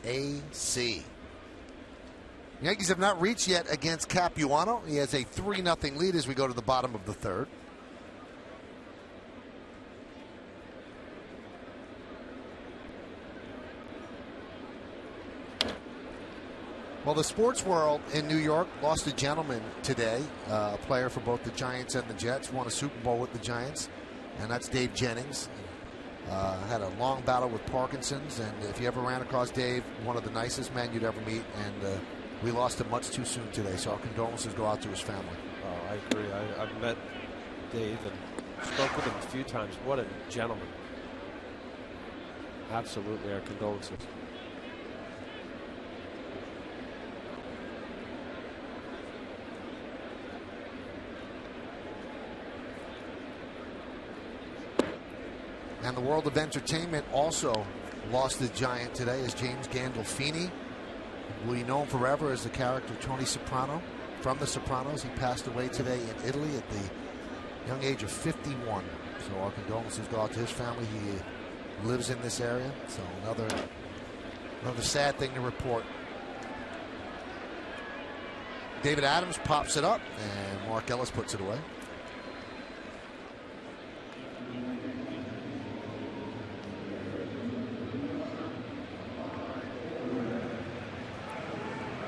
Speaker 5: AC. Yankees have not reached yet against Capuano. He has a 3-0 lead as we go to the bottom of the third. Well, the sports world in New York lost a gentleman today, a player for both the Giants and the Jets, won a Super Bowl with the Giants, and that's Dave Jennings. Had a long battle with Parkinson's, and if you ever ran across Dave, one of the nicest men you'd ever meet, and we lost him much too soon today, so our condolences go out to his family.
Speaker 4: Oh, I agree. I've met Dave and spoke with him a few times. What a gentleman. Absolutely, our condolences.
Speaker 5: And the world of entertainment also lost a giant today as James Gandolfini. We know him forever as the character Tony Soprano from The Sopranos. He passed away today in Italy at the young age of 51. So our condolences go out to his family. He lives in this area. So another sad thing to report. David Adams pops it up, and Mark Ellis puts it away.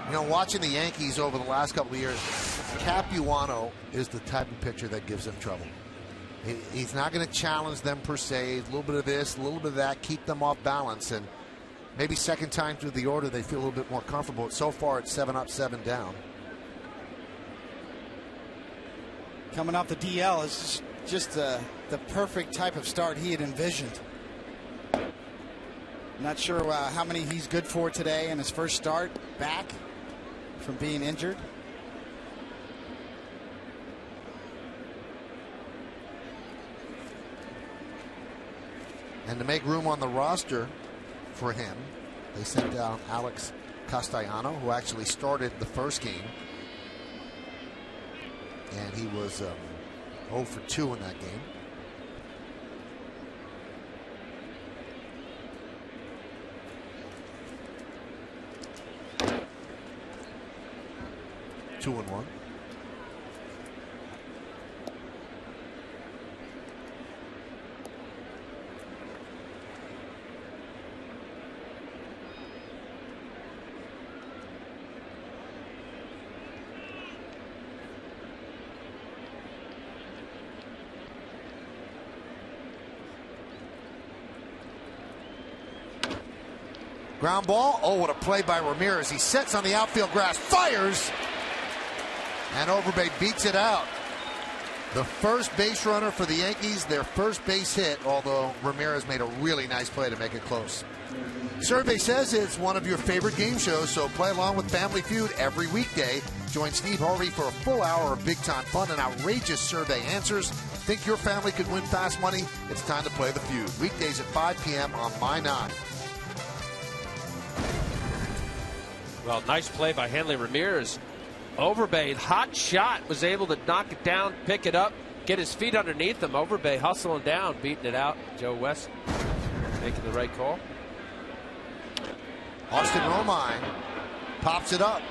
Speaker 5: You know, watching the Yankees over the last couple of years, Capuano is the type of pitcher that gives them trouble. He's not going to challenge them per se. A little bit of this, a little bit of that, keep them off balance. And maybe second time through the order, they feel a little bit more comfortable. So far, it's 7 up, 7 down.
Speaker 7: Coming off the DL is just the perfect type of start he had envisioned. Not sure how many he's good for today in his first start back from being injured.
Speaker 5: And to make room on the roster for him, they sent down Alex Castellano, who actually started the first game. And he was 0 for 2 in that game. Two and 1. Ground ball. Oh, what a play by Ramirez. He sets on the outfield grass, fires, and Overbay beats it out. The first base runner for the Yankees, their first base hit, although Ramirez made a really nice play to make it close. Survey says it's one of your favorite game shows, so play along with Family Feud every weekday. Join Steve Harvey for a full hour of big-time fun and outrageous survey answers. Think your family could win fast money? It's time to play the Feud. Weekdays at 5 p.m. on My 9.
Speaker 4: Well, nice play by Hanley Ramirez. Overbay, hot shot, was able to knock it down, pick it up, get his feet underneath him. Overbay hustling down, beating it out. Joe West making the right call.
Speaker 5: Austin Romine pops it up.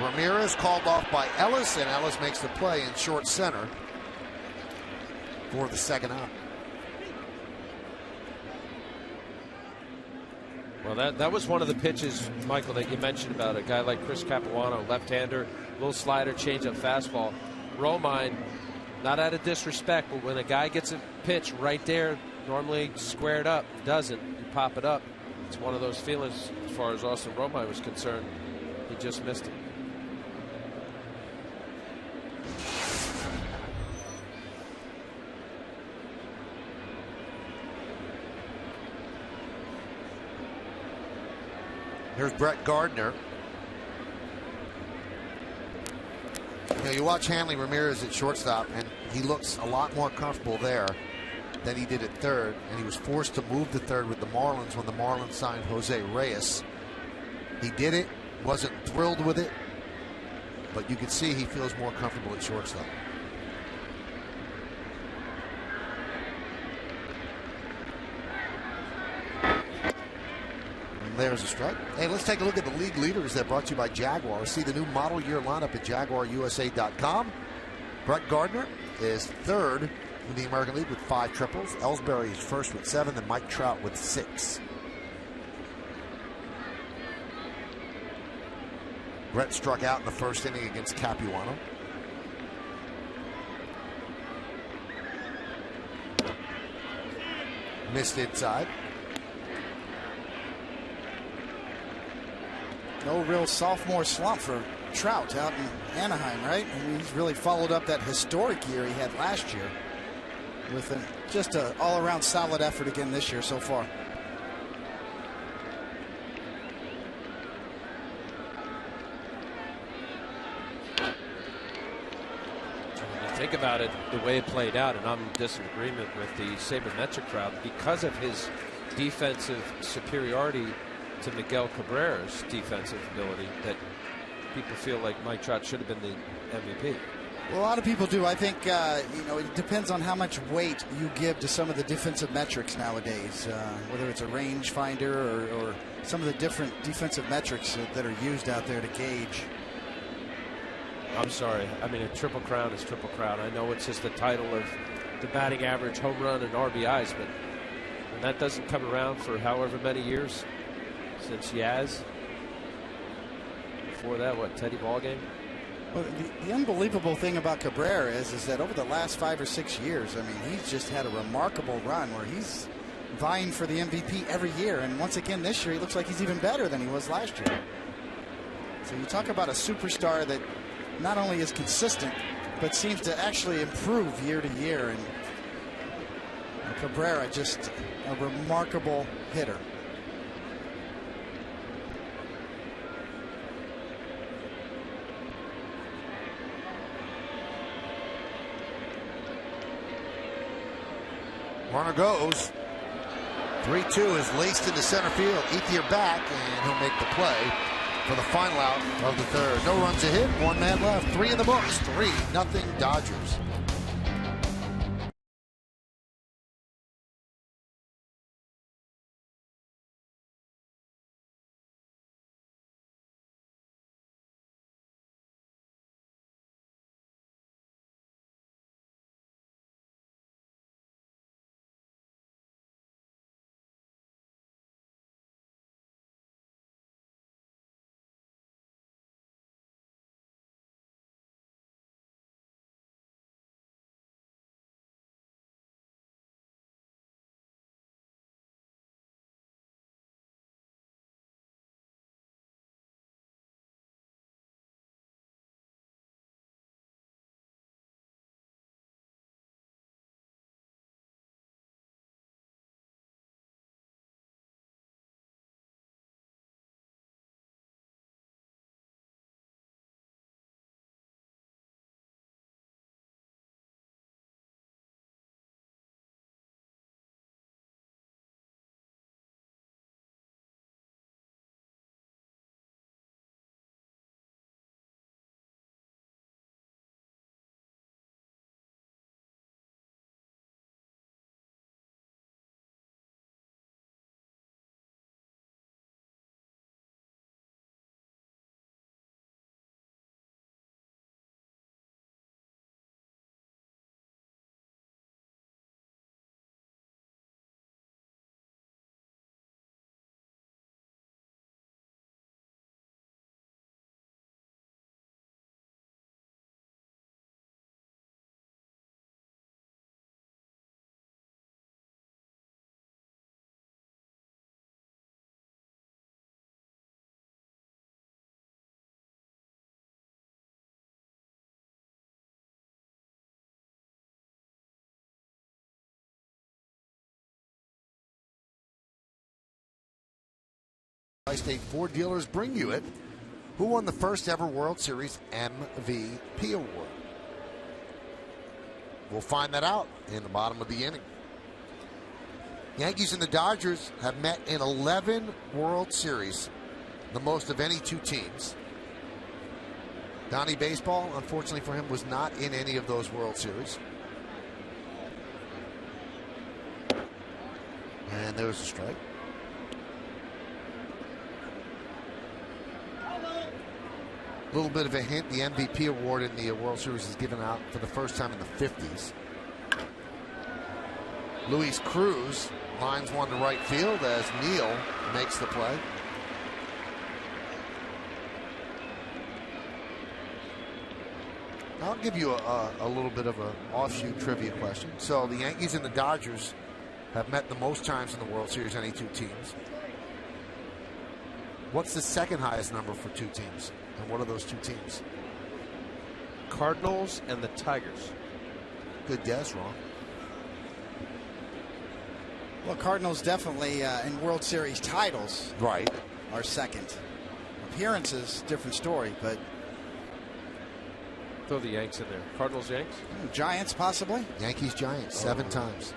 Speaker 5: Ramirez called off by Ellis, and Ellis makes the play in short center for the second out.
Speaker 4: Well, that was one of the pitches, Michael, that you mentioned about a guy like Chris Capuano, left-hander, little slider, change-up, fastball. Romine, not out of disrespect, but when a guy gets a pitch right there, normally squared up, doesn't, you pop it up. It's one of those feelings as far as Austin Romine was concerned. He just missed it.
Speaker 5: Here's Brett Gardner. You know, you watch Hanley Ramirez at shortstop, and he looks a lot more comfortable there than he did at third, and he was forced to move to third with the Marlins when the Marlins signed Jose Reyes. He did it, wasn't thrilled with it, but you could see he feels more comfortable at shortstop. There's a strike. Hey, let's take a look at the league leaders that brought to you by Jaguar. See the new model year lineup at JaguarUSA.com. Brett Gardner is third in the American League with 5 triples. Ellsbury is first with 7, then Mike Trout with 6. Brett struck out in the first inning against Capuano. Missed inside.
Speaker 7: No real sophomore slump for Trout out in Anaheim, right? I mean, he's really followed up that historic year he had last year with just an all-around solid effort again this year so far.
Speaker 4: Think about it, the way it played out, and I'm in disagreement with the sabermetric crowd because of his defensive superiority to Miguel Cabrera's defensive ability, that people feel like Mike Trout should have been the MVP.
Speaker 7: Well, a lot of people do. I think it depends on how much weight you give to some of the defensive metrics nowadays, whether it's a range finder or some of the different defensive metrics that are used out there to gauge.
Speaker 4: I'm sorry. I mean, a Triple Crown is Triple Crown. I know it's just the title of the batting average, home run, and RBIs, but when that doesn't come around for however many years since Yaz. Before that, what, Teddy Ballgame?
Speaker 7: Well, the unbelievable thing about Cabrera is that over the last 5 or 6 years, I mean, he's just had a remarkable run where he's vying for the MVP every year. And once again this year, he looks like he's even better than he was last year. So you talk about a superstar that not only is consistent, but seems to actually improve year to year. And Cabrera, just a remarkable hitter.
Speaker 5: Runner goes. 3-2 is laced into center field. Ethier back, and he'll make the play for the final out of the third. No runs a hit, 1 man left. 3 in the books. 3-0 Dodgers. State Ford dealers bring you it. Who won the first ever World Series MVP award? We'll find that out in the bottom of the inning. Yankees and the Dodgers have met in 11 World Series, the most of any 2 teams. Donnie Baseball, unfortunately for him, was not in any of those World Series. And there's a strike. little bit of a hint, the MVP award in the World Series is given out for the first time in the 50s. Luis Cruz lines one to right field as Neal makes the play. I'll give you a little bit of an offshoot trivia question. So the Yankees and the Dodgers have met the most times in the World Series, any two teams. What's the second highest number for two teams? And what are those two teams?
Speaker 4: Cardinals and the Tigers.
Speaker 5: Good guess, Ron.
Speaker 7: Well, Cardinals definitely in World Series titles
Speaker 5: right
Speaker 7: are second. Appearances, different story, but
Speaker 4: throw the Yanks in there. Cardinals, Yanks?
Speaker 7: Giants, possibly?
Speaker 5: Yankees, Giants, 7 times.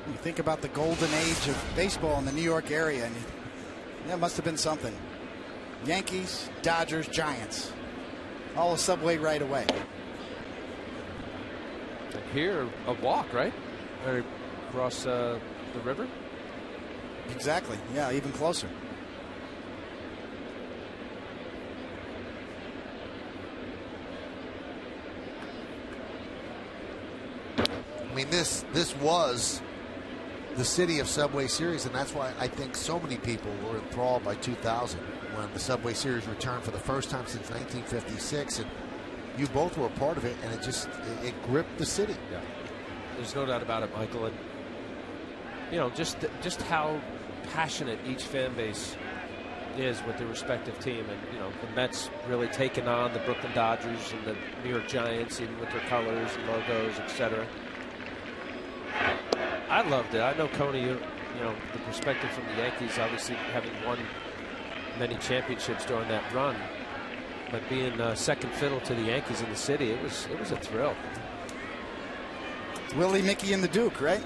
Speaker 7: You think about the golden age of baseball in the New York area, and that must have been something. Yankees, Dodgers, Giants. All a subway right away.
Speaker 4: Here, a walk, right? Or across the river?
Speaker 7: Exactly. Yeah, even closer.
Speaker 5: I mean, this was the city of Subway Series, and that's why I think so many people were enthralled by 2000 when the Subway Series returned for the first time since 1956, and you both were a part of it, and it gripped the city.
Speaker 4: Yeah, there's no doubt about it, Michael. And you know, just how passionate each fan base is with their respective team, and you know, the Mets really taking on the Brooklyn Dodgers and the New York Giants, even with their colors and logos, etc. I loved it. I know, Coney, you know, the perspective from the Yankees, obviously having won many championships during that run, but being second fiddle to the Yankees in the city, it was a thrill.
Speaker 7: Willie, Mickey, and the Duke, right?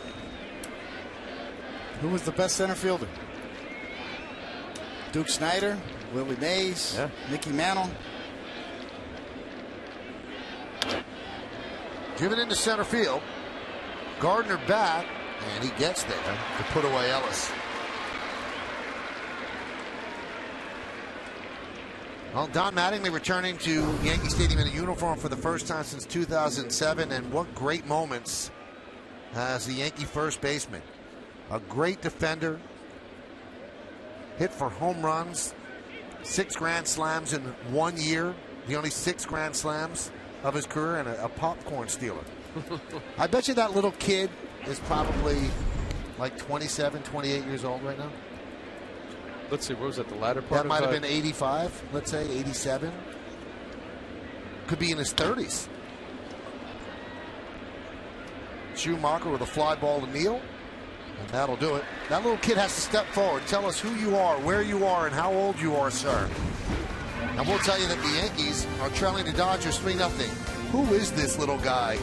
Speaker 7: Who was the best center fielder? Duke Snyder, Willie Mays,
Speaker 4: yeah.
Speaker 7: Mickey Mantle.
Speaker 5: Driven into center field. Gardner back, and he gets there to put away Ellis. Well, Don Mattingly returning to Yankee Stadium in a uniform for the first time since 2007, and what great moments as the Yankee first baseman. A great defender, hit for home runs, 6 grand slams in 1 year, the only 6 grand slams of his career, and a popcorn stealer. I bet you that little kid is probably like 27, 28 years old right now.
Speaker 4: Let's see, what was that, the latter part?
Speaker 5: That might have been 85, let's say, 87. Could be in his 30s. Schumacher with a fly ball to Neal, and that'll do it. That little kid has to step forward, tell us who you are, where you are, and how old you are, sir. And we'll tell you that the Yankees are trailing the Dodgers 3-0. Who is this little guy?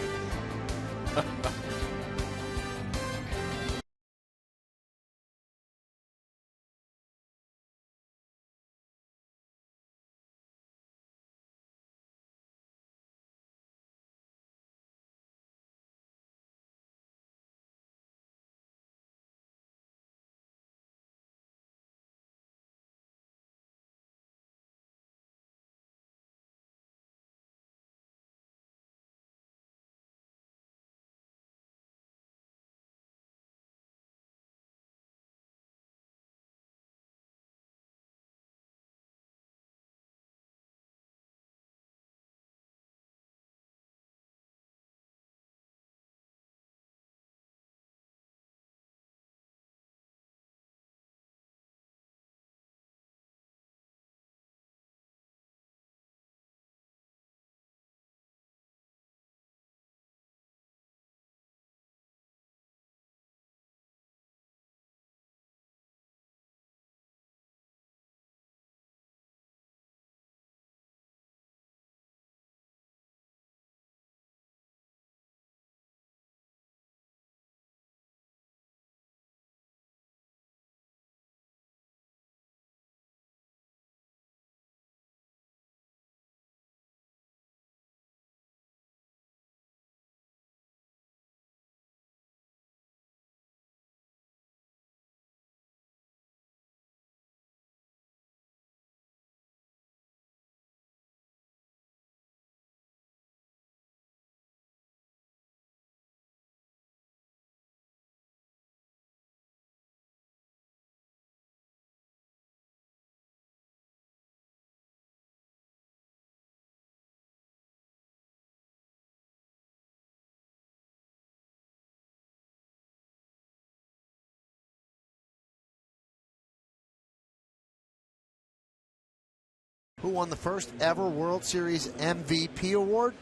Speaker 5: Who won the first ever World Series MVP award?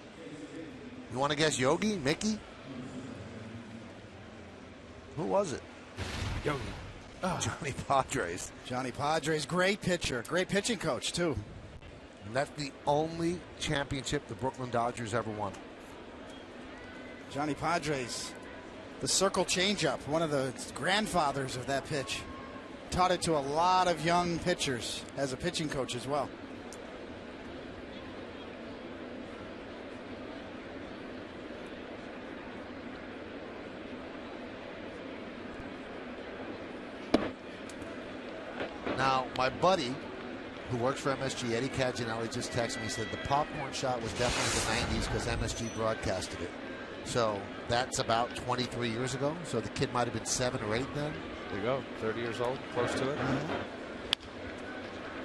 Speaker 5: You want to guess Yogi? Mickey? Who was it?
Speaker 4: Yogi.
Speaker 5: Oh. Johnny Padres.
Speaker 7: Johnny Padres, great pitcher. Great pitching coach, too.
Speaker 5: And that's the only championship the Brooklyn Dodgers ever won.
Speaker 7: Johnny Padres, the circle changeup, one of the grandfathers of that pitch. Taught it to a lot of young pitchers as a pitching coach as well.
Speaker 5: Now, my buddy who works for MSG, Eddie Caginelli, just texted me, said the popcorn shot was definitely the 90s because MSG broadcasted it. So that's about 23 years ago. So the kid might have been 7 or 8 then.
Speaker 4: There you go, 30 years old, close to it.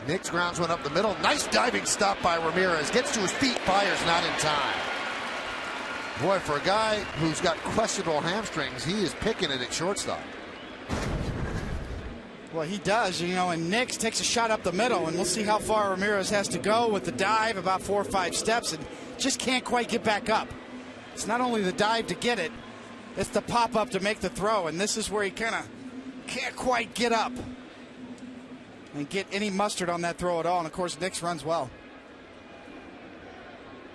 Speaker 5: Knicks grounds one up the middle. Nice diving stop by Ramirez. Gets to his feet, fires not in time. Boy, for a guy who's got questionable hamstrings, he is picking it at shortstop.
Speaker 7: Well, he does, you know, and Knicks takes a shot up the middle, and we'll see how far Ramirez has to go with the dive, about 4 or 5 steps, and just can't quite get back up. It's not only the dive to get it, it's the pop up to make the throw, and this is where he kind of can't quite get up and get any mustard on that throw at all. And of course, Knicks runs well.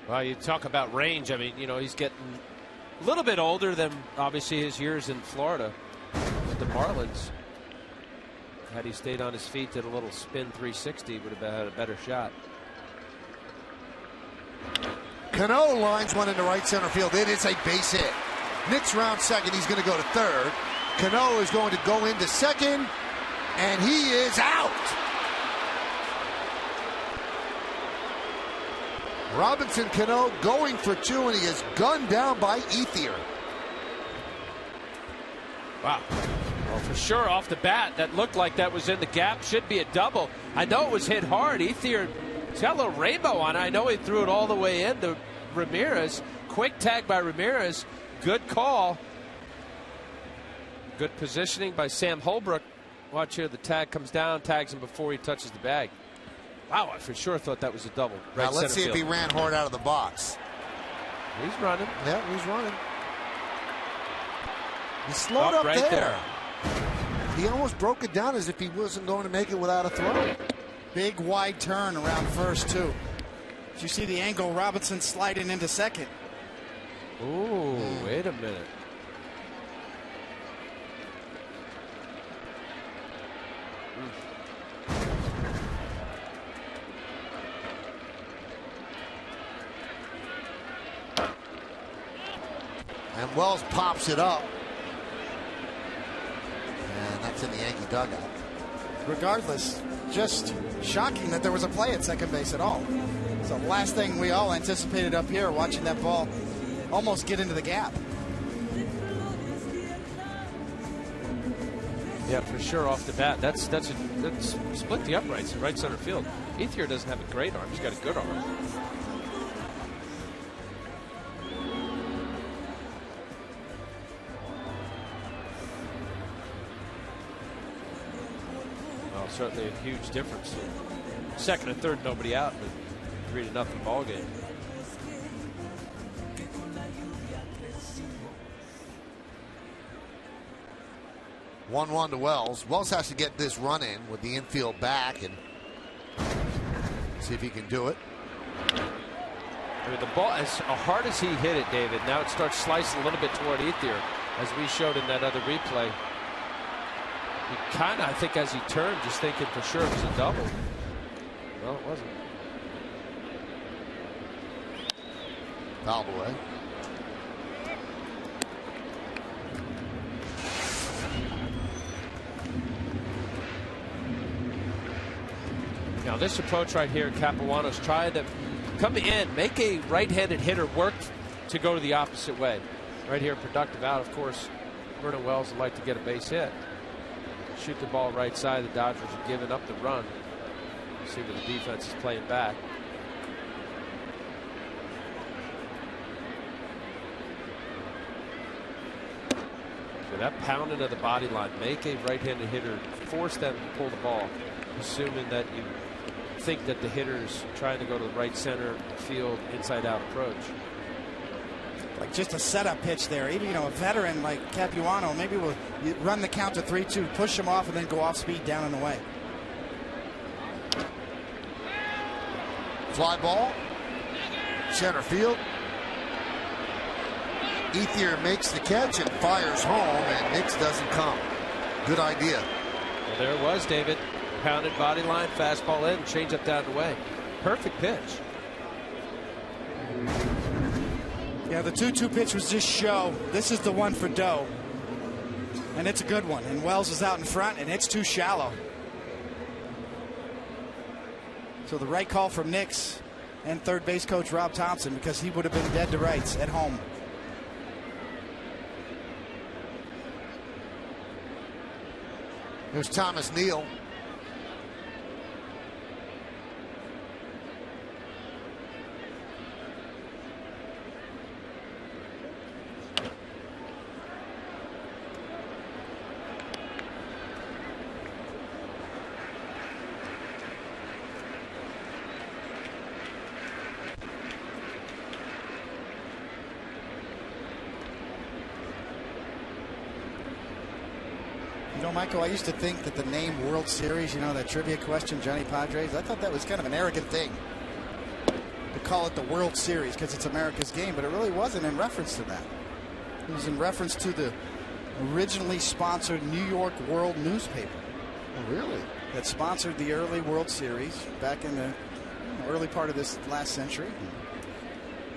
Speaker 4: Well, you talk about range. I mean, you know, he's getting a little bit older than obviously his years in Florida with the Marlins. Had he stayed on his feet, did a little spin 360, would have had a better shot.
Speaker 5: Cano lines one into right center field. It is a base hit. Knicks round second. He's going to go to third. Cano is going to go into second, and he is out. Robinson Cano going for 2, and he is gunned down by Ethier.
Speaker 4: Wow. Well, for sure, off the bat, that looked like that was in the gap. Should be a double. I know it was hit hard. Ethier, got a little rainbow on it. I know he threw it all the way into Ramirez. Quick tag by Ramirez. Good call. Good positioning by Sam Holbrook. Watch here, the tag comes down, tags him before he touches the bag. Wow, I for sure thought that was a double. Right,
Speaker 5: now let's see if he ran hard out of the box.
Speaker 4: He's running.
Speaker 5: Yeah, he's running. He slowed up
Speaker 4: right
Speaker 5: there. He almost broke it down as if he wasn't going to make it without a throw.
Speaker 7: Big wide turn around first, too. Did you see the angle? Robinson sliding into second.
Speaker 4: Ooh, wait a minute.
Speaker 5: And Wells pops it up. And that's in the Yankee dugout.
Speaker 7: Regardless, just shocking that there was a play at second base at all. It's the last thing we all anticipated up here, watching that ball almost get into the gap.
Speaker 4: Yeah, for sure off the bat. That's split the uprights in right center field. Ethier doesn't have a great arm. He's got a good arm. Well, certainly a huge difference. Second and third, nobody out. But 3-0 ball game.
Speaker 5: One to Wells. Wells has to get this run in with the infield back and see if he can do it.
Speaker 4: I mean, the ball, as hard as he hit it, David, now it starts slicing a little bit toward Ethier, as we showed in that other replay. He kind of, I think, as he turned, just thinking for sure it was a double. Well, it wasn't.
Speaker 5: Fouled away.
Speaker 4: Now this approach right here, Capuano's tried to come in, make a right-handed hitter work to go the opposite way. Right here, productive out. Of course, Vernon Wells would like to get a base hit. Shoot the ball right side. The Dodgers are giving up the run. See where the defense is playing back. So that pounding of the body line, make a right-handed hitter, force them to pull the ball, assuming that you think that the hitter's trying to go to the right center field inside out approach.
Speaker 7: Like just a setup pitch there. Even, you know, a veteran like Capuano, maybe will run the count to 3-2, push him off, and then go off speed down and away.
Speaker 5: Fly ball. Center field. Ethier makes the catch and fires home, and Nix doesn't come. Good idea.
Speaker 4: Well, there it was, David. Pounded body line, fastball in, change up down and away. Perfect pitch.
Speaker 7: Yeah, the 2-2 pitch was just show. This is the one for Doe. And it's a good one. And Wells is out in front, and it's too shallow. So the right call from Nix and third base coach Rob Thompson, because he would have been dead to rights at home.
Speaker 5: Here's Thomas Neal.
Speaker 7: You know, Michael, I used to think that the name World Series, you know, that trivia question, Johnny Padres, I thought that was kind of an arrogant thing to call it the World Series because it's America's game, but it really wasn't in reference to that. It was in reference to the originally sponsored New York World newspaper.
Speaker 5: Oh, really?
Speaker 7: That sponsored the early World Series back in the early part of this last century.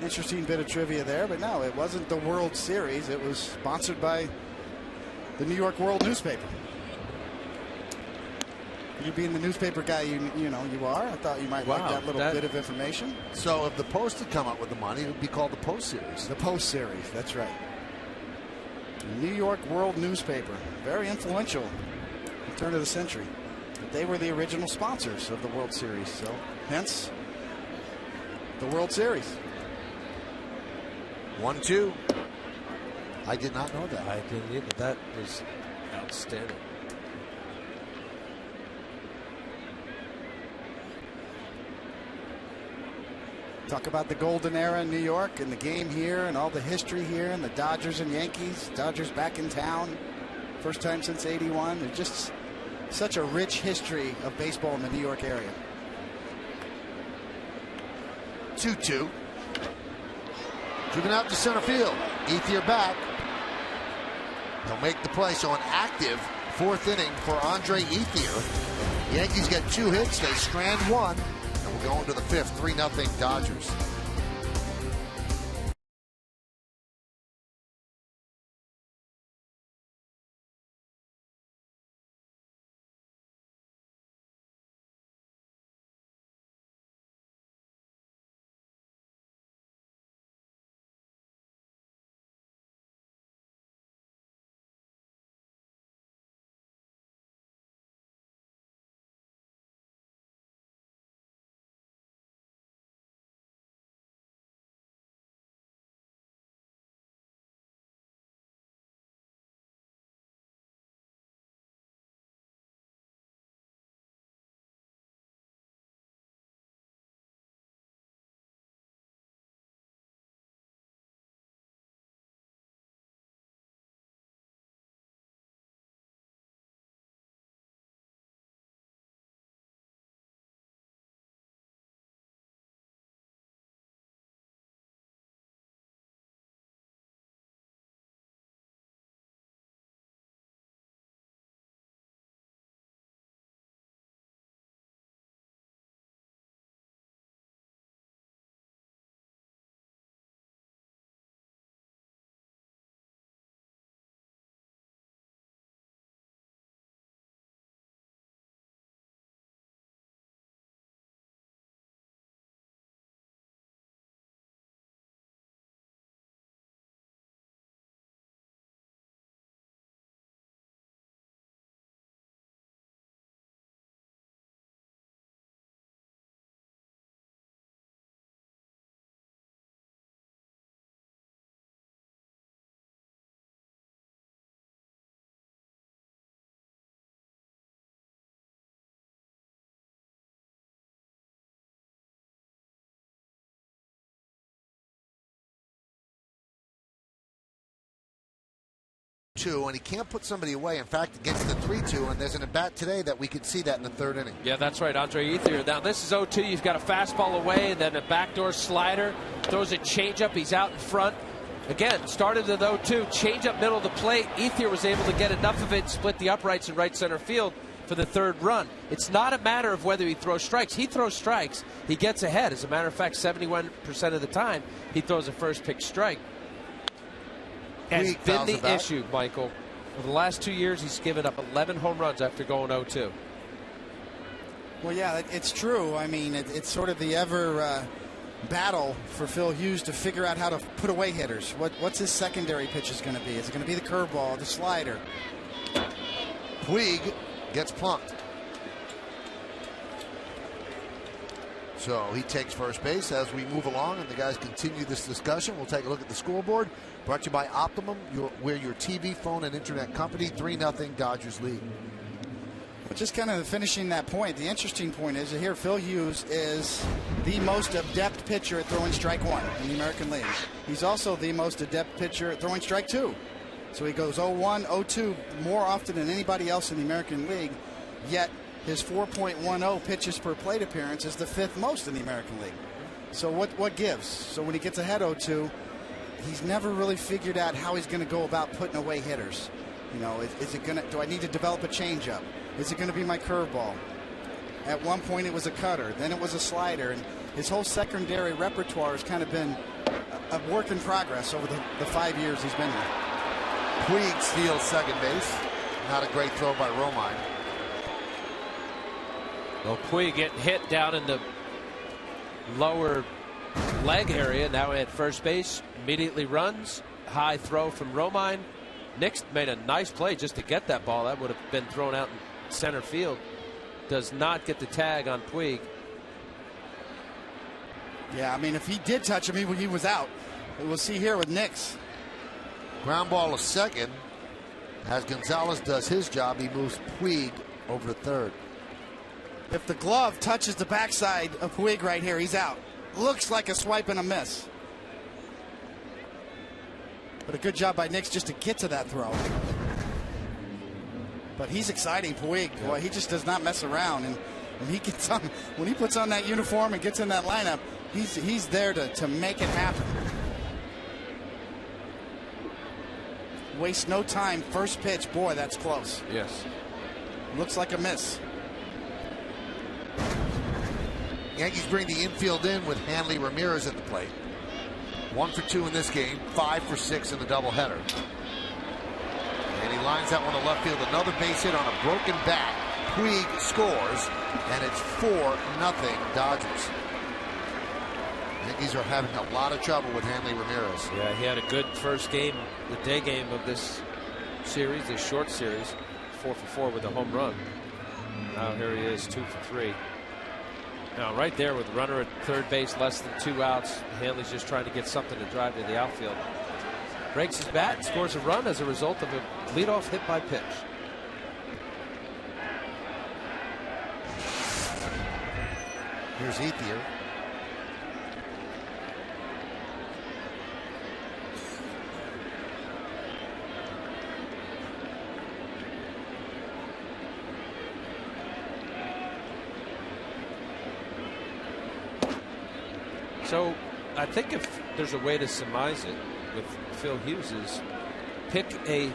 Speaker 7: Interesting bit of trivia there, but no, it wasn't the World Series. It was sponsored by the New York World newspaper. You being the newspaper guy you know you are, I thought you might like that little bit of information.
Speaker 5: So if the Post had come up with the money, it would be called the Post Series.
Speaker 7: The Post Series, that's right. New York World newspaper, very influential at the turn of the century. But they were the original sponsors of the World Series, so hence the World Series.
Speaker 5: 1-2. I did not know that.
Speaker 4: I didn't either. That was outstanding.
Speaker 7: Talk about the golden era in New York and the game here and all the history here and the Dodgers and Yankees. Dodgers back in town. First time since '81. There's just such a rich history of baseball in the New York area.
Speaker 5: 2-2. Driven out to center field. Ethier back. He'll make the play, so an active fourth inning for Andre Ethier. The Yankees get 2 hits, they strand 1, and we're going to the 5th, 3-0 Dodgers. 0-2, and he can't put somebody away. In fact, against the 3-2, and there's an at-bat today that we could see that in the third inning.
Speaker 4: Yeah, that's right, Andre Ethier. Now, this is 0-2. You've got a fastball away, and then a backdoor slider. Throws a changeup. He's out in front. Again, started with 0-2. Changeup middle of the plate. Ethier was able to get enough of it, split the uprights in right center field for the third run. It's not a matter of whether he throws strikes. He throws strikes. He gets ahead. As a matter of fact, 71% of the time, he throws a first pitch strike. Has been the issue, Michael. For the last 2 years, he's given up 11 home runs after going 0-2.
Speaker 7: Well, yeah, it's true. I mean, it's sort of the ever battle for Phil Hughes to figure out how to put away hitters. What's his secondary pitches going to be? Is it going to be the curveball, the slider?
Speaker 5: Puig gets plunked. So he takes first base as we move along, and the guys continue this discussion. We'll take a look at the scoreboard. Brought to you by Optimum. We're your TV, phone, and internet company. 3-0 Dodgers lead.
Speaker 7: But just kind of finishing that point, the interesting point is that here Phil Hughes is the most adept pitcher at throwing strike one in the American League. He's also the most adept pitcher at throwing strike two. So he goes 0-1, 0-2 more often than anybody else in the American League, yet his 4.10 pitches per plate appearance is the 5th most in the American League. So what gives? So when he gets ahead 0-2, he's never really figured out how he's going to go about putting away hitters. You know, is it going to? Do I need to develop a changeup? Is it going to be my curveball? At one point it was a cutter, then it was a slider, and his whole secondary repertoire has kind of been a work in progress over the 5 years he's been here.
Speaker 5: Puig steals second base. Not a great throw by Romine.
Speaker 4: Well, Puig getting hit down in the lower leg area. Now at first base, immediately runs. High throw from Romine. Nix made a nice play just to get that ball. That would have been thrown out in center field. Does not get the tag on Puig.
Speaker 7: Yeah, I mean, if he did touch him, he was out. We'll see here with Nix.
Speaker 5: Ground ball to second. As Gonzalez does his job, he moves Puig over to third.
Speaker 7: If the glove touches the backside of Puig right here, he's out. Looks like a swipe and a miss. But a good job by Nix just to get to that throw. But he's exciting, Puig. Boy, he just does not mess around. And when he gets on, when he puts on that uniform and gets in that lineup, he's there to make it happen. Waste no time. First pitch. Boy, that's close.
Speaker 4: Yes.
Speaker 7: Looks like a miss.
Speaker 5: Yankees bring the infield in with Hanley Ramirez at the plate. 1 for 2 in this game, 5 for 6 in the doubleheader. And he lines that one to left field. Another base hit on a broken bat. Puig scores, and it's 4-0 Dodgers. Yankees are having a lot of trouble with Hanley Ramirez.
Speaker 4: Yeah, he had a good first game, the day game of this series, this short series. 4 for 4 with a home run. Now here he is, 2 for 3. Now right there with runner at third base, less than 2 outs. Hanley's just trying to get something to drive to the outfield. Breaks his bat and scores a run as a result of a leadoff hit by pitch.
Speaker 5: Here's Ethier.
Speaker 4: So I think if there's a way to surmise it with Phil Hughes is pick a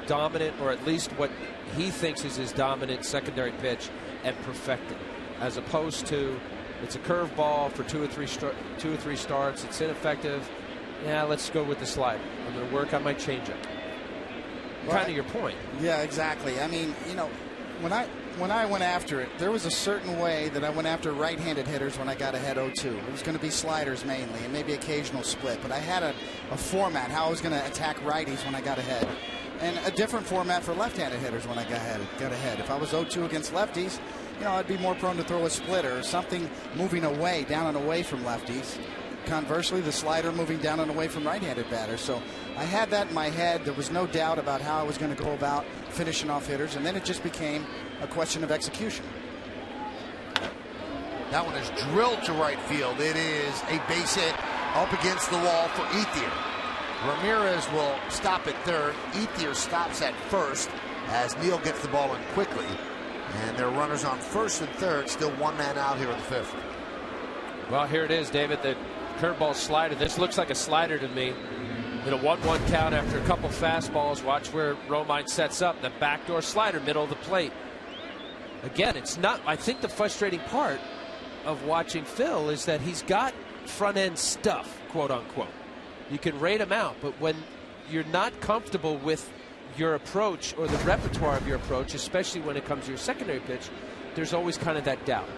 Speaker 4: dominant, or at least what he thinks is his dominant secondary pitch, and perfect it, as opposed to it's a curveball for two or three starts, it's ineffective, yeah, let's go with the slider, I'm going to work on my changeup. Well, kind of your point.
Speaker 7: Yeah, exactly. I mean, you know, when I went after it, there was a certain way that I went after right-handed hitters when I got ahead 0-2. It was going to be sliders mainly and maybe occasional split. But I had a format how I was going to attack righties when I got ahead, and a different format for left-handed hitters when I got ahead. If I was 0-2 against lefties, you know, I'd be more prone to throw a splitter or something moving away, down and away from lefties. Conversely, the slider moving down and away from right-handed batters. So I had that in my head. There was no doubt about how I was going to go about finishing off hitters, and then it just became a question of execution.
Speaker 5: That one is drilled to right field. It is a base hit up against the wall for Ethier. Ramirez will stop at third. Ethier stops at first as Neal gets the ball in quickly. And there are runners on first and third. Still one man out here in the fifth.
Speaker 4: Well, here it is, David. The curveball slider. This looks like a slider to me. In a 1-1 count after a couple fastballs. Watch where Romine sets up. The backdoor slider, middle of the plate. Again, it's not. I think the frustrating part of watching Phil is that he's got front end stuff, quote unquote. You can rate him out, but when you're not comfortable with your approach or the repertoire of your approach, especially when it comes to your secondary pitch, there's always kind of that doubt.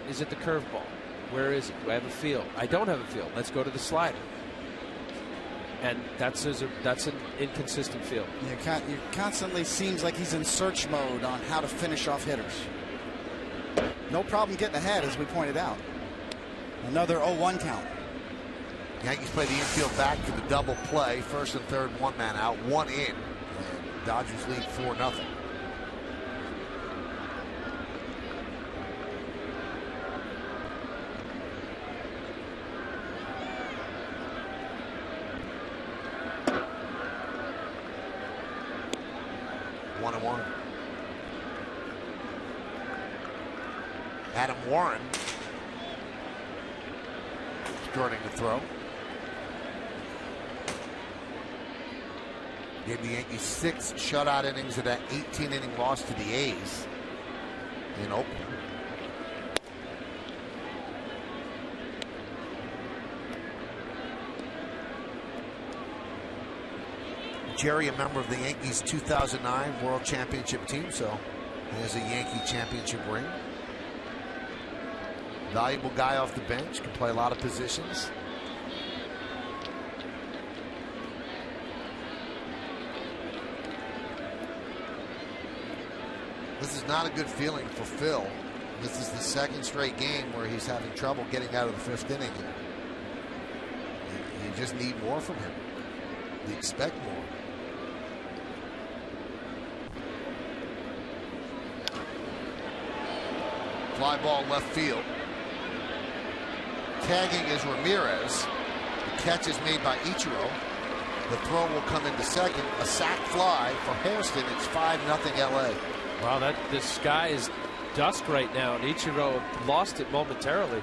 Speaker 4: Is it the curveball? Where is it? Do I have a feel? I don't have a feel. Let's go to the slider. And that's an inconsistent feel.
Speaker 7: Yeah, it constantly seems like he's in search mode on how to finish off hitters. No problem getting ahead, as we pointed out. Another 0-1 count.
Speaker 5: Yankees play the infield back to the double play. First and third, one man out, one in. And Dodgers lead 4-0. Adam Warren starting to throw. Gave the Yankees 6 shutout innings of that 18-inning loss to the A's in Oakland. Jerry, a member of the Yankees 2009 World Championship team, so he has a Yankee championship ring. Valuable guy off the bench, can play a lot of positions. This is not a good feeling for Phil. This is the second straight game where he's having trouble getting out of the fifth inning. You just need more from him. You expect more. Fly ball left field. Tagging is Ramirez. The catch is made by Ichiro. The throw will come into second. A sac fly for Hairston. It's 5-0 LA.
Speaker 4: Wow, the sky is dusk right now, and Ichiro lost it momentarily.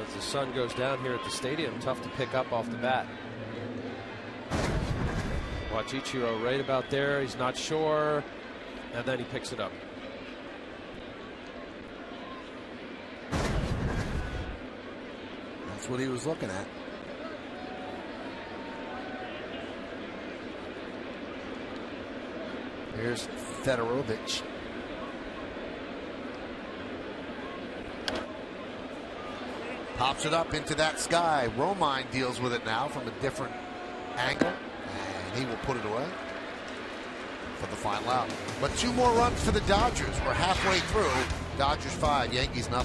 Speaker 4: As the sun goes down here at the stadium, tough to pick up off the bat. Watch Ichiro right about there. He's not sure, and then he picks it up.
Speaker 5: That's what he was looking at. Here's Fedorovich. Pops it up into that sky. Romine deals with it now from a different angle, and he will put it away for the final out. But 2 more runs for the Dodgers. We're halfway through. Dodgers 5, Yankees 0.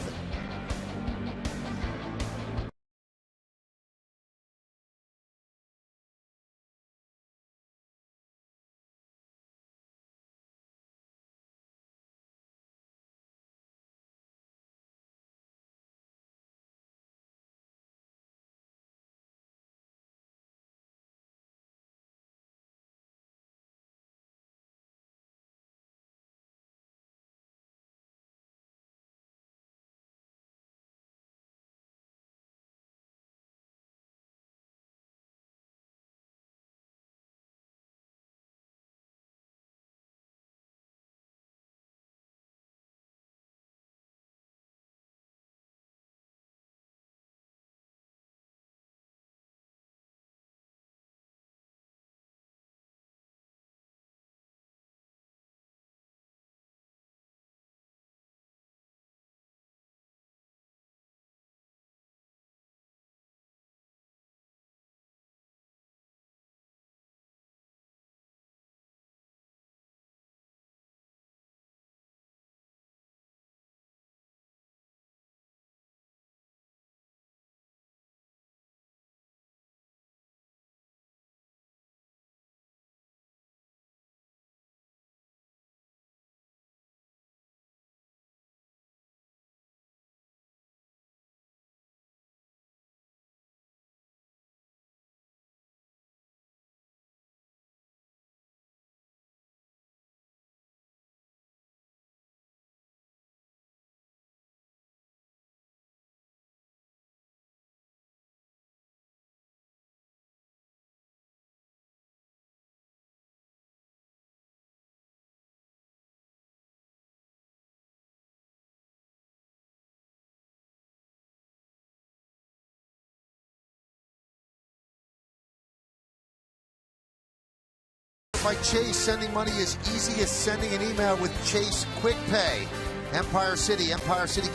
Speaker 5: by Chase. Sending money is easy as sending an email with Chase Quick Pay. Empire City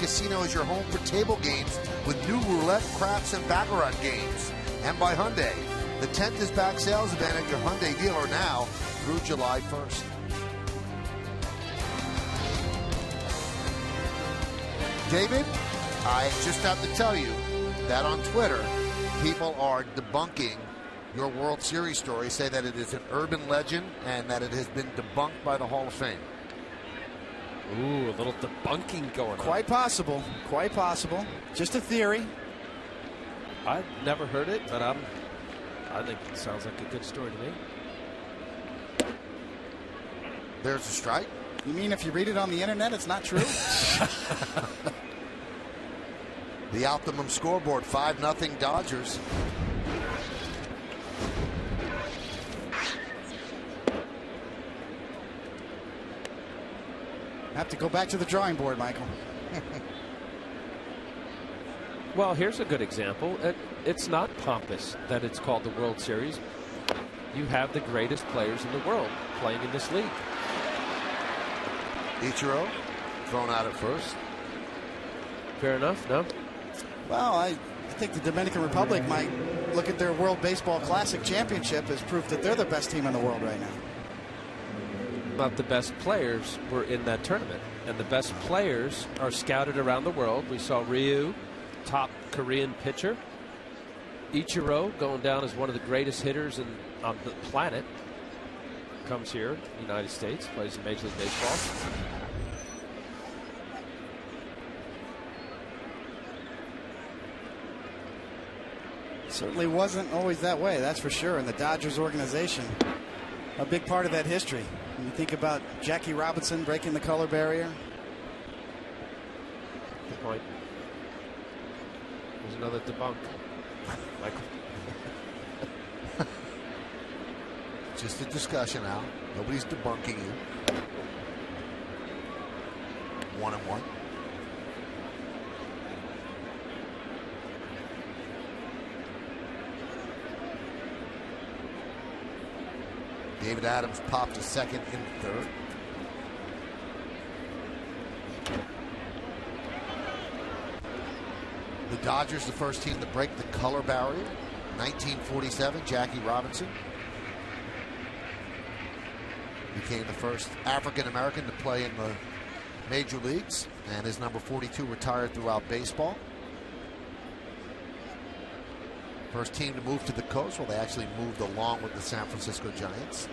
Speaker 5: Casino is your home for table games with new roulette, craps, and baccarat games. And by Hyundai, the 10th is back sales event at your Hyundai dealer now through July 1st. David, I just have to tell you that on Twitter, people are debunking your World Series story, say that it is an urban legend and that it has been debunked by the Hall of Fame.
Speaker 4: Ooh, a little debunking going on.
Speaker 7: Quite possible. Quite possible. Just a theory.
Speaker 4: I've never heard it, but I think it sounds like a good story to me.
Speaker 5: There's a strike.
Speaker 7: You mean if you read it on the internet, it's not true?
Speaker 5: The Optimum scoreboard, 5-0 Dodgers.
Speaker 7: Have to go back to the drawing board, Michael.
Speaker 4: Well, here's a good example. It's not pompous that it's called the World Series. You have the greatest players in the world playing in this league.
Speaker 5: Ichiro thrown out at first.
Speaker 4: Fair enough, no?
Speaker 7: Well, I think the Dominican Republic might look at their World Baseball Classic Championship as proof that they're the best team in the world right now.
Speaker 4: But the best players were in that tournament, and the best players are scouted around the world. We saw Ryu, top Korean pitcher. Ichiro going down as one of the greatest hitters on the planet. Comes here, United States, plays in Major League Baseball.
Speaker 7: Certainly wasn't always that way, that's for sure. And the Dodgers organization, a big part of that history. When you think about Jackie Robinson breaking the color barrier.
Speaker 4: Good point. There's another debunk. Michael.
Speaker 5: Just a discussion, Al. Nobody's debunking you. 1-1. David Adams popped to second in third. The Dodgers, the first team to break the color barrier. 1947, Jackie Robinson became the first African-American to play in the major leagues, and his number 42 retired throughout baseball. First team to move to the coast. Well, they actually moved along with the San Francisco Giants.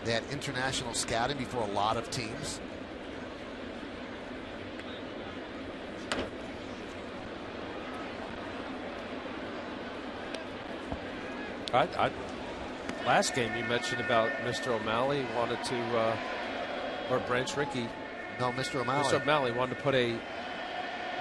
Speaker 5: They had international scouting before a lot of teams.
Speaker 4: Last game you mentioned about Mr. O'Malley wanted to, or Branch Rickey.
Speaker 5: No, Mr. O'Malley.
Speaker 4: Mr. O'Malley wanted to put a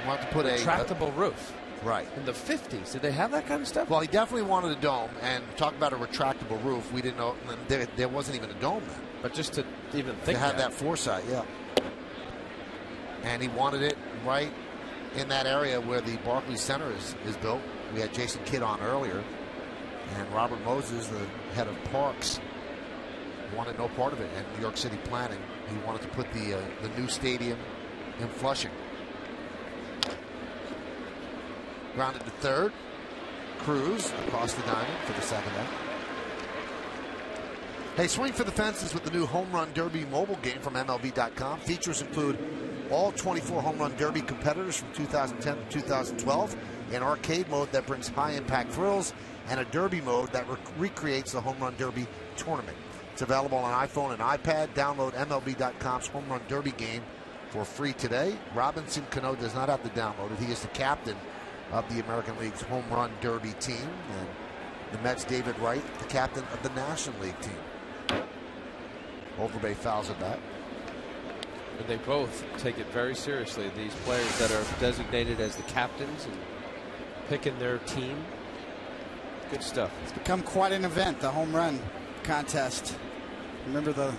Speaker 4: retractable roof.
Speaker 5: Right.
Speaker 4: In the 50s. Did they have that kind of stuff?
Speaker 5: Well, he definitely wanted a dome, and talk about a retractable roof. We didn't know there wasn't even a dome then.
Speaker 4: But just to even think
Speaker 5: to have that foresight, yeah. And he wanted it right in that area where the Barclays Center is built. We had Jason Kidd on earlier, and Robert Moses, the head of Parks, wanted no part of it. And New York City planning, he wanted to put the new stadium in Flushing. Grounded to third. Cruz across the diamond for the second out. Hey, swing for the fences with the new Home Run Derby mobile game from MLB.com. Features include all 24 Home Run Derby competitors from 2010 to 2012, an arcade mode that brings high-impact thrills, and a derby mode that recreates the Home Run Derby tournament. It's available on iPhone and iPad. Download MLB.com's Home Run Derby game for free today. Robinson Cano does not have to download it. He is the captain of the American League's Home Run Derby team, and the Mets' David Wright, the captain of the National League team. Overbay fouls it back.
Speaker 4: And they both take it very seriously, these players that are designated as the captains and picking their team. Good stuff.
Speaker 7: It's become quite an event, the home run contest. Remember the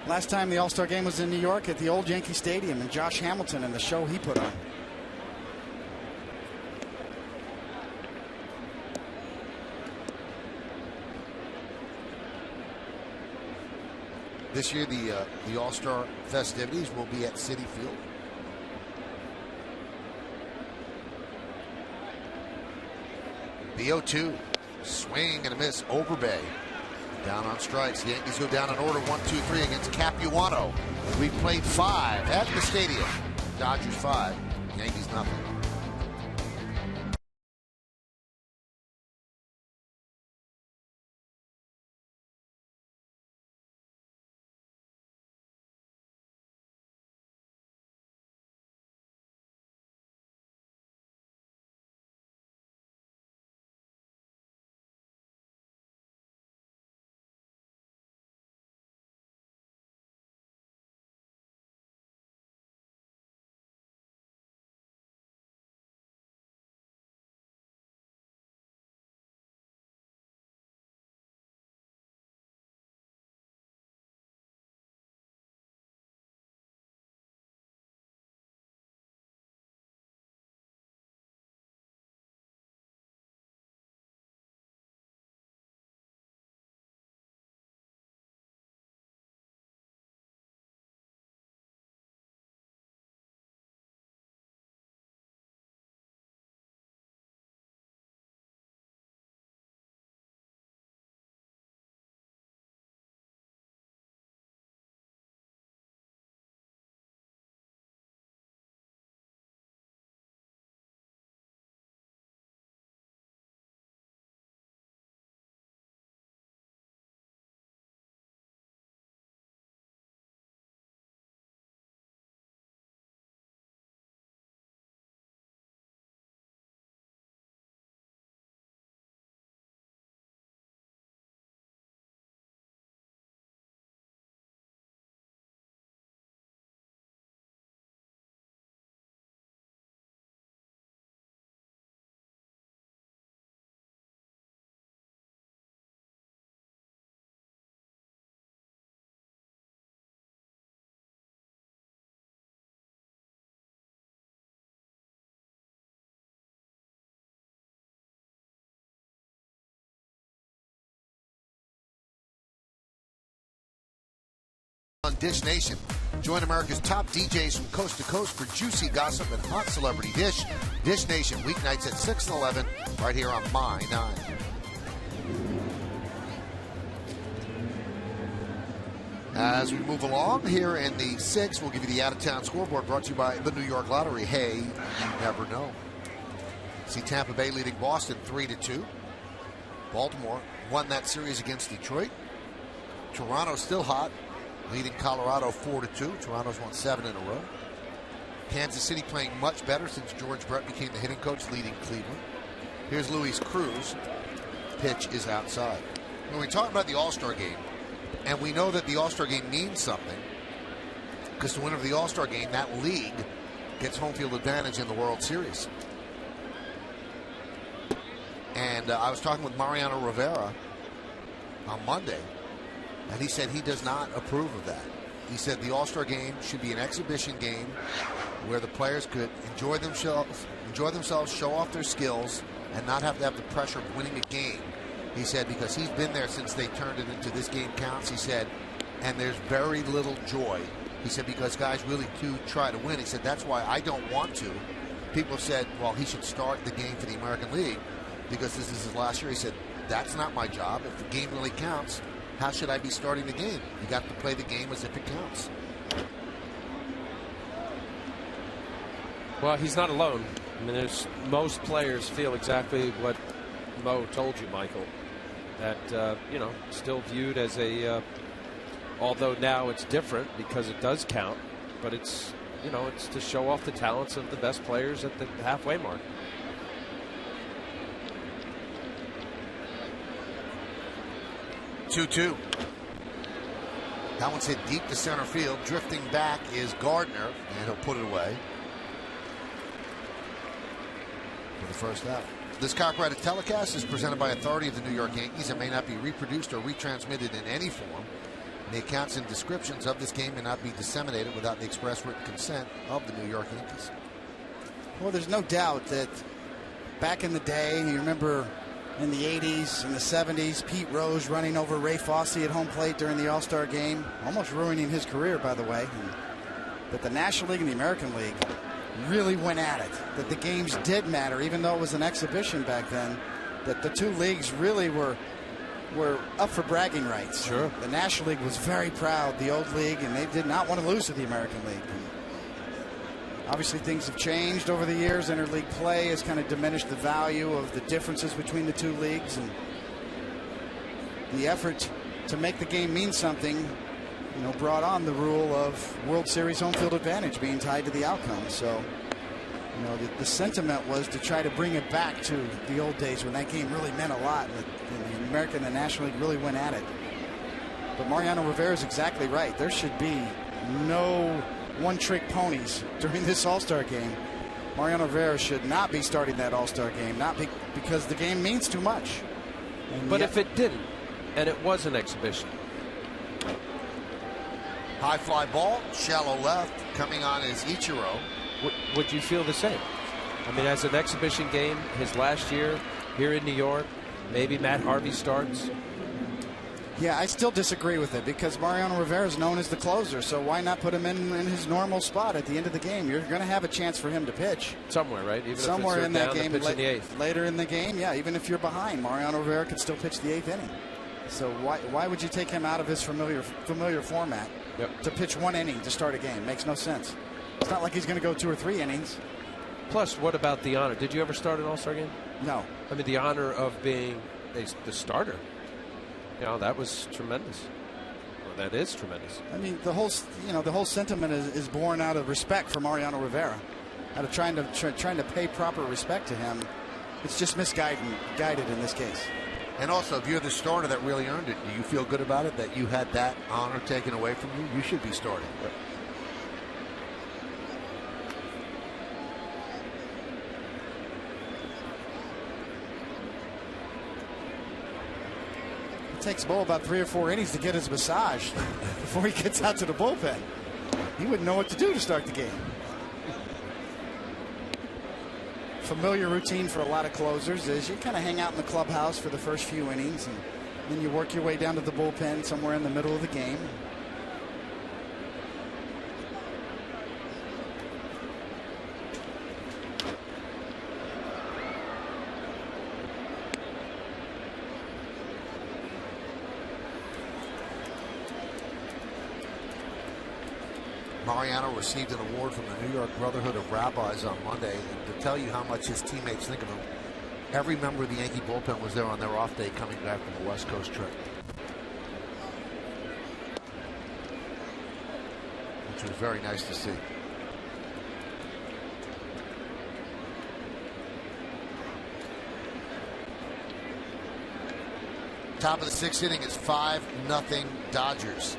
Speaker 7: last time the All-Star game was in New York at the old Yankee Stadium, and Josh Hamilton and the show he put on.
Speaker 5: This year, the All-Star festivities will be at Citi Field. The 0-2, swing and a miss over Bay. Down on strikes. The Yankees go down in order 1-2-3 against Capuano. We've played 5 at the stadium. Dodgers 5, Yankees nothing. On Dish Nation. Join America's top DJs from coast to coast for juicy gossip and hot celebrity dish. Dish Nation, weeknights at 6 and 11, right here on My 9. As we move along here in the 6th, we'll give you the out-of-town scoreboard brought to you by the New York Lottery. Hey, you never know. See Tampa Bay leading Boston 3-2. Baltimore won that series against Detroit. Toronto still hot, leading Colorado 4-2. Toronto's won 7 in a row. Kansas City playing much better since George Brett became the hitting coach, leading Cleveland. Here's Luis Cruz. Pitch is outside. When we talk about the All-Star game, and we know that the All-Star game means something, because the winner of the All-Star game, that league, gets home field advantage in the World Series. And I was talking with Mariano Rivera on Monday, and he said he does not approve of that. He said the All-Star game should be an exhibition game where the players could enjoy themselves, show off their skills, and not have to have the pressure of winning a game. He said because he's been there since they turned it into this game counts, he said, and there's very little joy. He said because guys really do try to win. He said that's why I don't want to. People said, well, he should start the game for the American League because this is his last year. He said, that's not my job. If the game really counts, how should I be starting the game? You got to play the game as if it counts.
Speaker 4: Well, he's not alone. I mean, most players feel exactly what Mo told you, Michael. That still viewed as a. Although now it's different because it does count, but it's it's to show off the talents of the best players at the halfway mark.
Speaker 5: Two. That one's hit deep to center field. Drifting back is Gardner, and he'll put it away for the first out. This copyrighted telecast is presented by authority of the New York Yankees and may not be reproduced or retransmitted in any form. The accounts and descriptions of this game may not be disseminated without the express written consent of the New York Yankees.
Speaker 7: Well, there's no doubt that back in the day, you remember in the 80s and the 70s. Pete Rose running over Ray Fosse at home plate during the All-Star game, almost ruining his career, by the way. But the National League and the American League really went at it. That the games did matter, even though it was an exhibition back then. That the two leagues really were up for bragging rights.
Speaker 4: Sure.
Speaker 7: The National League was very proud, the old league, and they did not want to lose to the American League. Obviously, things have changed over the years. Interleague play has kind of diminished the value of the differences between the two leagues, and the effort to make the game mean something, brought on the rule of World Series home field advantage being tied to the outcome. So, the sentiment was to try to bring it back to the old days when that game really meant a lot, and the American and the National League really went at it. But Mariano Rivera is exactly right. There should be no one-trick ponies during this All-Star game. Mariano Rivera should not be starting that All-Star game, because the game means too much.
Speaker 4: But if it didn't, and it was an exhibition.
Speaker 5: High fly ball, shallow left, coming on is Ichiro.
Speaker 4: Would you feel the same? I mean, as an exhibition game, his last year here in New York, maybe Matt Harvey starts.
Speaker 7: Yeah, I still disagree with it, because Mariano Rivera is known as the closer, so why not put him in his normal spot at the end of the game? You're going to have a chance for him to pitch.
Speaker 4: Somewhere, right? Even
Speaker 7: somewhere
Speaker 4: if it's
Speaker 7: in that
Speaker 4: down,
Speaker 7: game,
Speaker 4: pitch in the eighth.
Speaker 7: Later in the game, yeah, even if you're behind, Mariano Rivera could still pitch the eighth inning. So why would you take him out of his familiar format to pitch one inning to start a game? Makes no sense. It's not like he's going to go 2 or 3 innings.
Speaker 4: Plus, what about the honor? Did you ever start an All-Star game?
Speaker 7: No.
Speaker 4: I mean, the honor of being the starter. That was tremendous. Well, that is tremendous.
Speaker 7: I mean, the whole sentiment is born out of respect for Mariano Rivera, out of trying to pay proper respect to him. It's just guided in this case.
Speaker 5: And also, if you're the starter that really earned it, do you feel good about it that you had that honor taken away from you? You should be starting.
Speaker 7: It takes Bo about 3 or 4 innings to get his massage before he gets out to the bullpen. He wouldn't know what to do to start the game. Familiar routine for a lot of closers is you kind of hang out in the clubhouse for the first few innings, and then you work your way down to the bullpen somewhere in the middle of the game.
Speaker 5: Mariano received an award from the New York Brotherhood of Rabbis on Monday, and to tell you how much his teammates think of him, every member of the Yankee bullpen was there on their off day coming back from the West Coast trip, which was very nice to see. Top of the 6th inning is 5-0 Dodgers.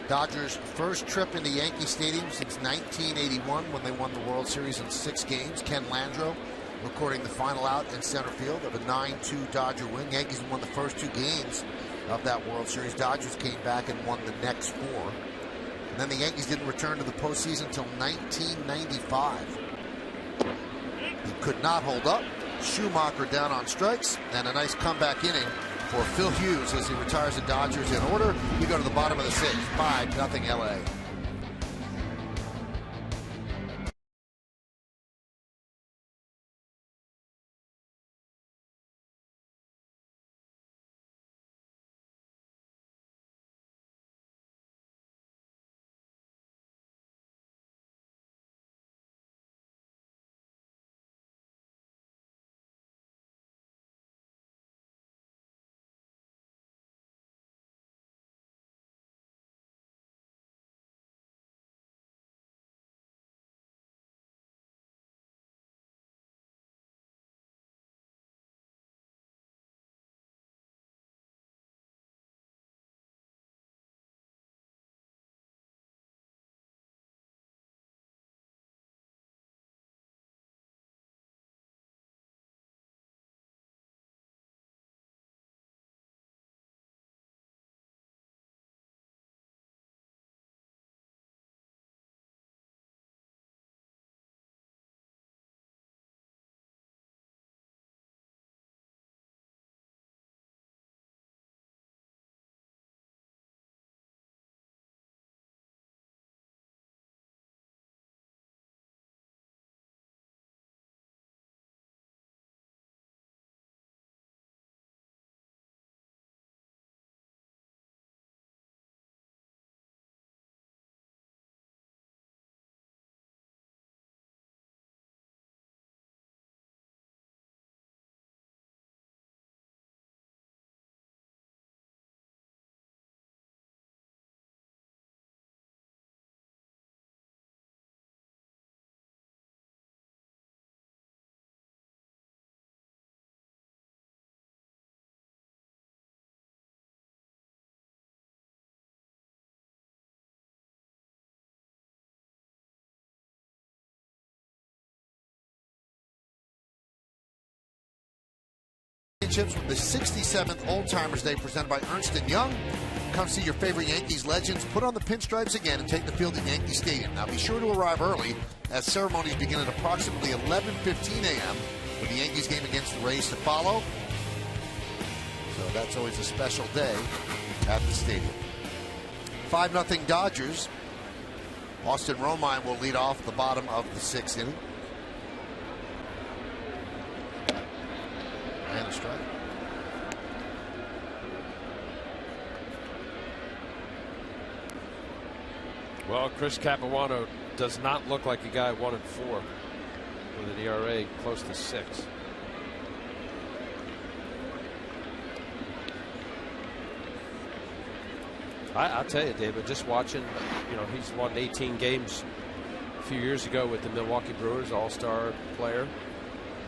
Speaker 5: Dodgers' first trip into Yankee Stadium since 1981 when they won the World Series in 6 games. Ken Landreau recording the final out in center field of a 9-2 Dodger win. Yankees won the first 2 games of that World Series. Dodgers came back and won the next 4. And then the Yankees didn't return to the postseason until 1995. He could not hold up. Schumacher down on strikes, and a nice comeback inning for Phil Hughes as he retires the Dodgers in order. We go to the bottom of the 6th, 5-0 LA. championships with the 67th Old Timers Day presented by Ernst & Young. Come see your favorite Yankees legends put on the pinstripes again and take the field at Yankee Stadium. Now be sure to arrive early as ceremonies begin at approximately 11:15 a.m. with the Yankees game against the Rays to follow. So that's always a special day at the stadium. 5-0 Dodgers. Austin Romine will lead off the bottom of the 6th inning. And a strike.
Speaker 4: Well, Chris Capuano does not look like a guy 1-4 with an ERA close to 6. I'll tell you, David, just watching, he's won 18 games a few years ago with the Milwaukee Brewers, all-star player,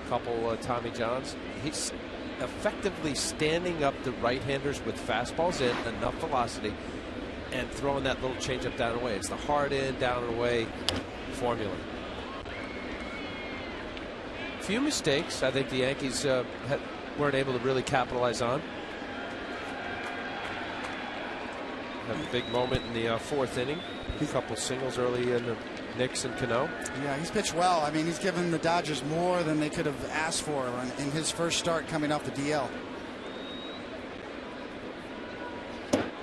Speaker 4: a couple Tommy Johns. He's effectively standing up the right-handers with fastballs in, enough velocity, and throwing that little changeup down and away. It's the hard in, down and away formula. Few mistakes I think the Yankees weren't able to really capitalize on. Had a big moment in the 4th inning. A couple singles early in the Knicks and Cano.
Speaker 7: Yeah, he's pitched well. I mean, he's given the Dodgers more than they could have asked for in his first start coming off the DL.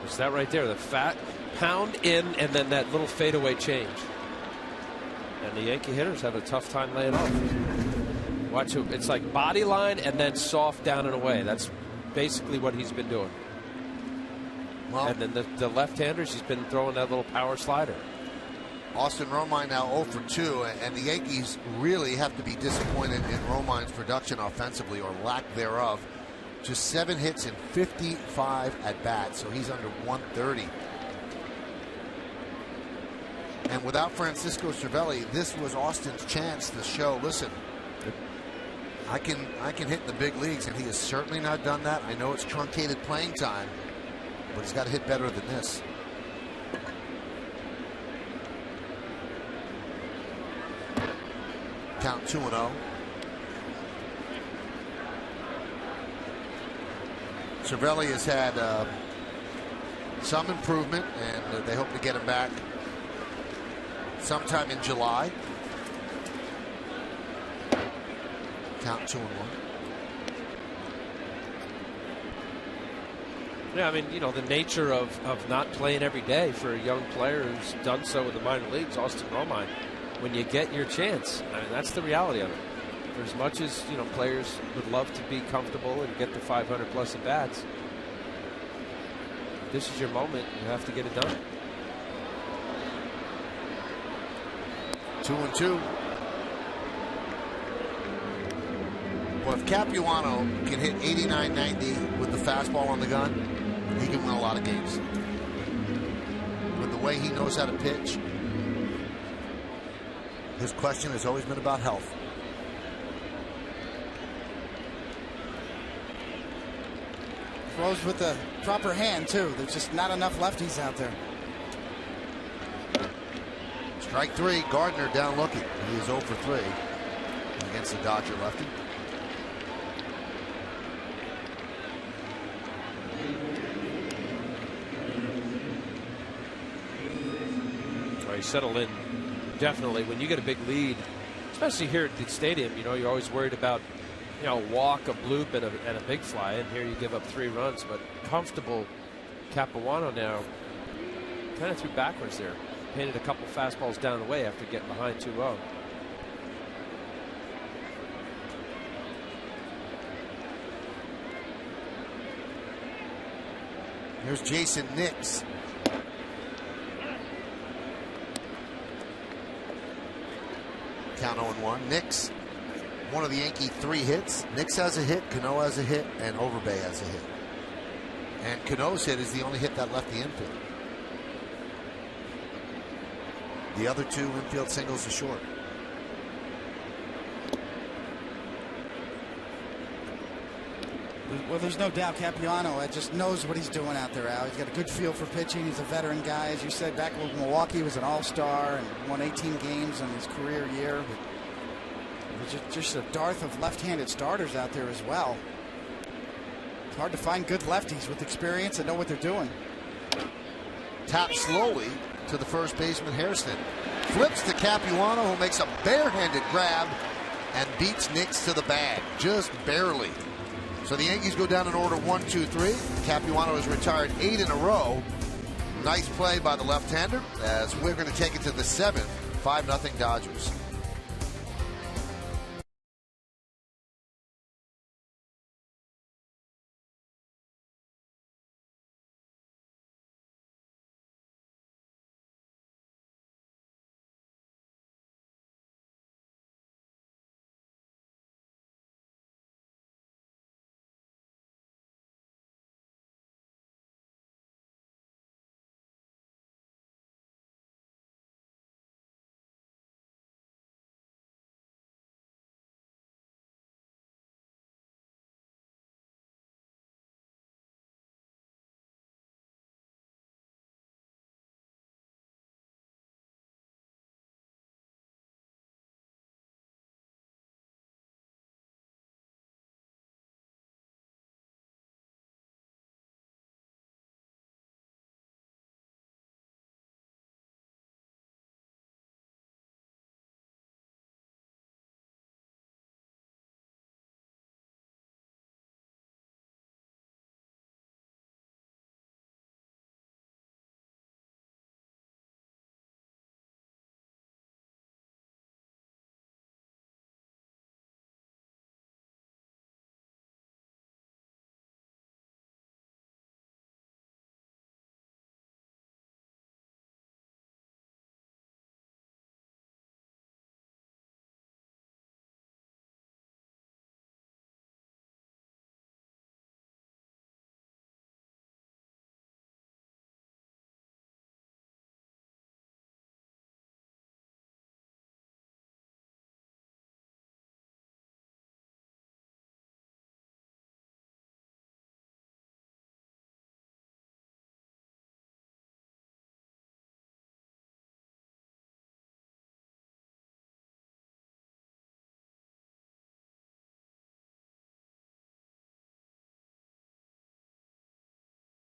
Speaker 4: It's that right there, the fat pound in and then that little fadeaway change. And the Yankee hitters have a tough time laying off. Watch it. It's like body line and then soft down and away. That's basically what he's been doing. Well, and then the left-handers, he's been throwing that little power slider.
Speaker 5: Austin Romine now 0 for 2, and the Yankees really have to be disappointed in Romine's production offensively, or lack thereof. Just 7 hits and 55 at bats, so he's under 130. And without Francisco Cervelli, this was Austin's chance to show, listen, I can hit in the big leagues, and he has certainly not done that. I know it's truncated playing time, but he's got to hit better than this. Count 2-0. Cervelli has had some improvement, and they hope to get him back sometime in July. Count 2-1.
Speaker 4: Yeah, I mean, the nature of not playing every day for a young player who's done so with the minor leagues, Austin Romine, when you get your chance, I mean, that's the reality of it. For as much as, players would love to be comfortable and get the 500 plus at bats, this is your moment. You have to get it done.
Speaker 5: 2-2. Well, if Capuano can hit 89-90 with the fastball on the gun, he can win a lot of games. With the way he knows how to pitch, his question has always been about health.
Speaker 7: Throws with the proper hand, too. There's just not enough lefties out there.
Speaker 5: Strike 3, Gardner down looking. He is 0 for 3 against the Dodger lefty.
Speaker 4: He settled in definitely. When you get a big lead, especially here at the stadium, you're always worried about a walk, a bloop, and a big fly, and here you give up 3 runs. But comfortable Capuano now kind of threw backwards there. Painted a couple fastballs down the way after getting behind 2-0.
Speaker 5: Here's Jason Nix. Count 0-1. Nix, one of the Yankee 3 hits. Nix has a hit, Cano has a hit, and Overbay has a hit. And Cano's hit is the only hit that left the infield. The other 2 infield singles are short.
Speaker 7: Well, there's no doubt Capuano just knows what he's doing out there, Al. He's got a good feel for pitching. He's a veteran guy. As you said, back with Milwaukee, he was an all-star and won 18 games in his career year. But just a dearth of left-handed starters out there as well. Hard to find good lefties with experience and know what they're doing.
Speaker 5: Tap slowly to the first baseman, Hairston. Flips to Capuano, who makes a barehanded grab and beats Nix to the bag, just barely. So the Yankees go down in order 1, 2, 3. Capuano has retired 8 in a row. Nice play by the left-hander as we're going to take it to the 7th. 5-0 Dodgers.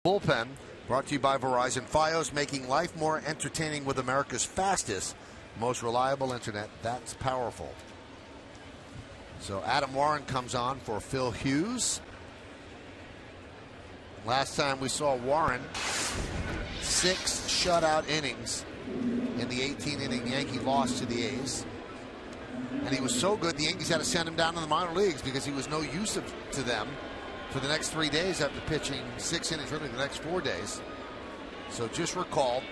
Speaker 5: Bullpen brought to you by Verizon. Fios, making life more entertaining with America's fastest, most reliable internet. That's powerful. So Adam Warren comes on for Phil Hughes. Last time we saw Warren, 6 shutout innings in the 18-inning Yankee loss to the A's. And he was so good, the Yankees had to send him down to the minor leagues because he was no use to them for the next 3 days after pitching 6 innings, really the next 4 days. So just recalled,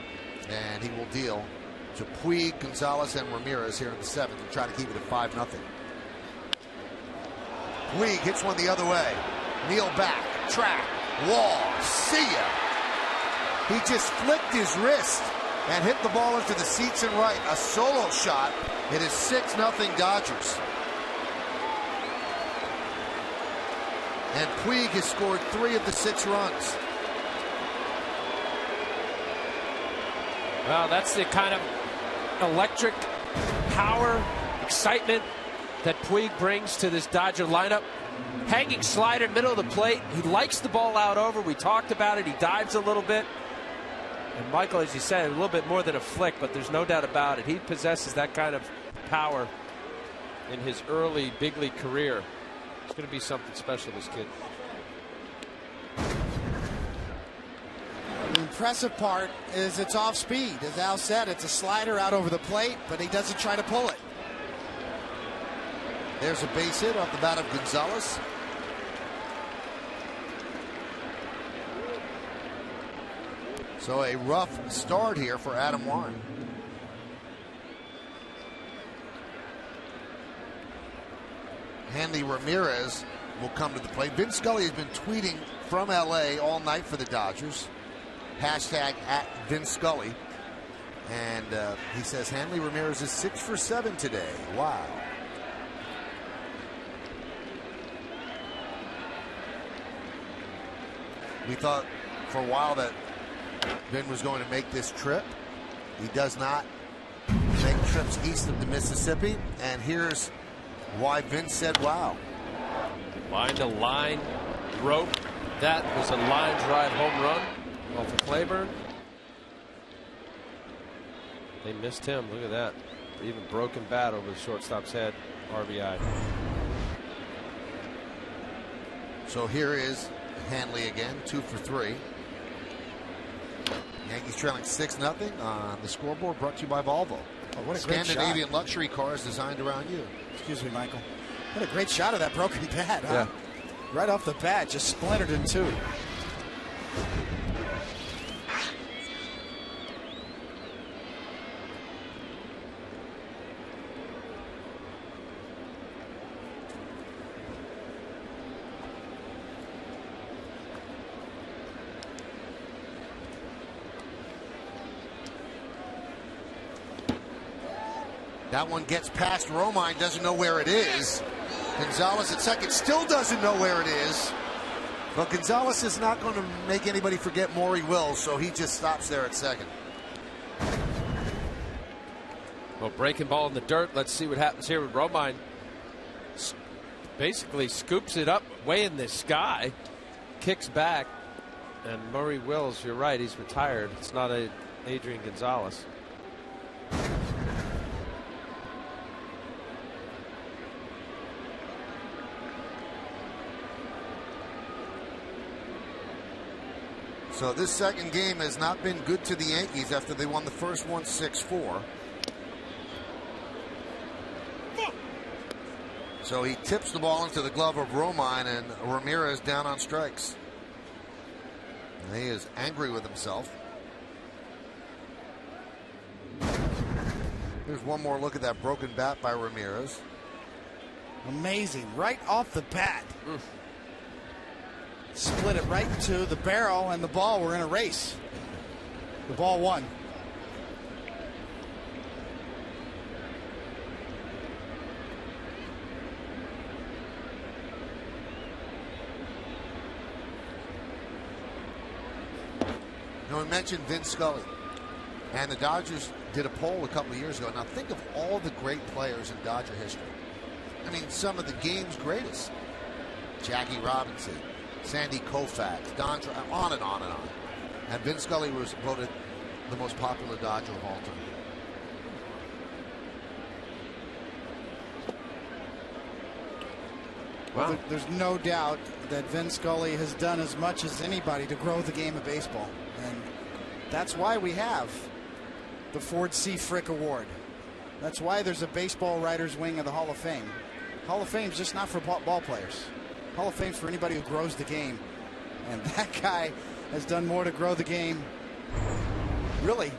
Speaker 5: and he will deal to Puig, Gonzalez, and Ramirez here in the 7th to try to keep it at 5-0. Puig hits one the other way. Neal back, track, wall, see ya. He just flicked his wrist and hit the ball into the seats and right. A solo shot. It is 6-0 Dodgers. And Puig has scored 3 of the 6 runs.
Speaker 4: Well, that's the kind of electric power, excitement that Puig brings to this Dodger lineup. Hanging slider, middle of the plate. He likes the ball out over. We talked about it. He dives a little bit. And Michael, as you said, a little bit more than a flick, but there's no doubt about it. He possesses that kind of power in his early big league career. It's going to be something special, this kid.
Speaker 7: The impressive part is it's off speed. As Al said, it's a slider out over the plate, but he doesn't try to pull it.
Speaker 5: There's a base hit off the bat of Gonzalez. So a rough start here for Adam Warren. Hanley Ramirez will come to the plate. Vin Scully has been tweeting from LA all night for the Dodgers. Hashtag at Vin Scully. And he says Hanley Ramirez is 6 for 7 today. Wow. We thought for a while that Vin was going to make this trip. He does not make trips east of the Mississippi. And here's why Vin said wow.
Speaker 4: Line to line, rope, That was a line drive home run off of Claiborne. They missed him. Look at that. Even broken bat over the shortstop's head. RBI.
Speaker 5: So here is Hanley again, 2 for 3. Yankees trailing 6-0 on the scoreboard, brought to you by Volvo.
Speaker 7: Oh, what a great
Speaker 5: Scandinavian
Speaker 7: shot.
Speaker 5: luxury cars designed around you.
Speaker 7: Excuse me, Michael. What a great shot of that broken bat, huh?
Speaker 4: Yeah.
Speaker 7: Right off the bat, just splintered in two.
Speaker 5: That one gets past Romine, doesn't know where it is. Gonzalez at second still doesn't know where it is. But Gonzalez is not going to make anybody forget Maury Wills, so he just stops there at second.
Speaker 4: Well, breaking ball in the dirt. Let's see what happens here with Romine. Basically scoops it up way in the sky, kicks back, and Maury Wills, you're right, he's retired. It's not Adrian Gonzalez.
Speaker 5: So this second game has not been good to the Yankees after they won the first one 6-4. So he tips the ball into the glove of Romine, and Ramirez down on strikes. And he is angry with himself. Here's one more look at that broken bat by Ramirez.
Speaker 7: Amazing. Right off the bat. Split it right into the barrel, and the ball were in a race. The ball won.
Speaker 5: You know, we mentioned Vince Scully, and the Dodgers did a poll a couple of years ago. Now think of all the great players in Dodger history. I mean, some of the game's greatest. Jackie Robinson, Sandy Koufax, Don, on and on and on. And Vince Scully was voted the most popular Dodger of all time.
Speaker 7: Wow. Well, there's no doubt that Vince Scully has done as much as anybody to grow the game of baseball. And that's why we have the Ford C. Frick Award. That's why there's a baseball writers wing of the Hall of Fame. Hall of Fame's just not for ball players. Hall of Fame's for anybody who grows the game. And that guy has done more to grow the game, really,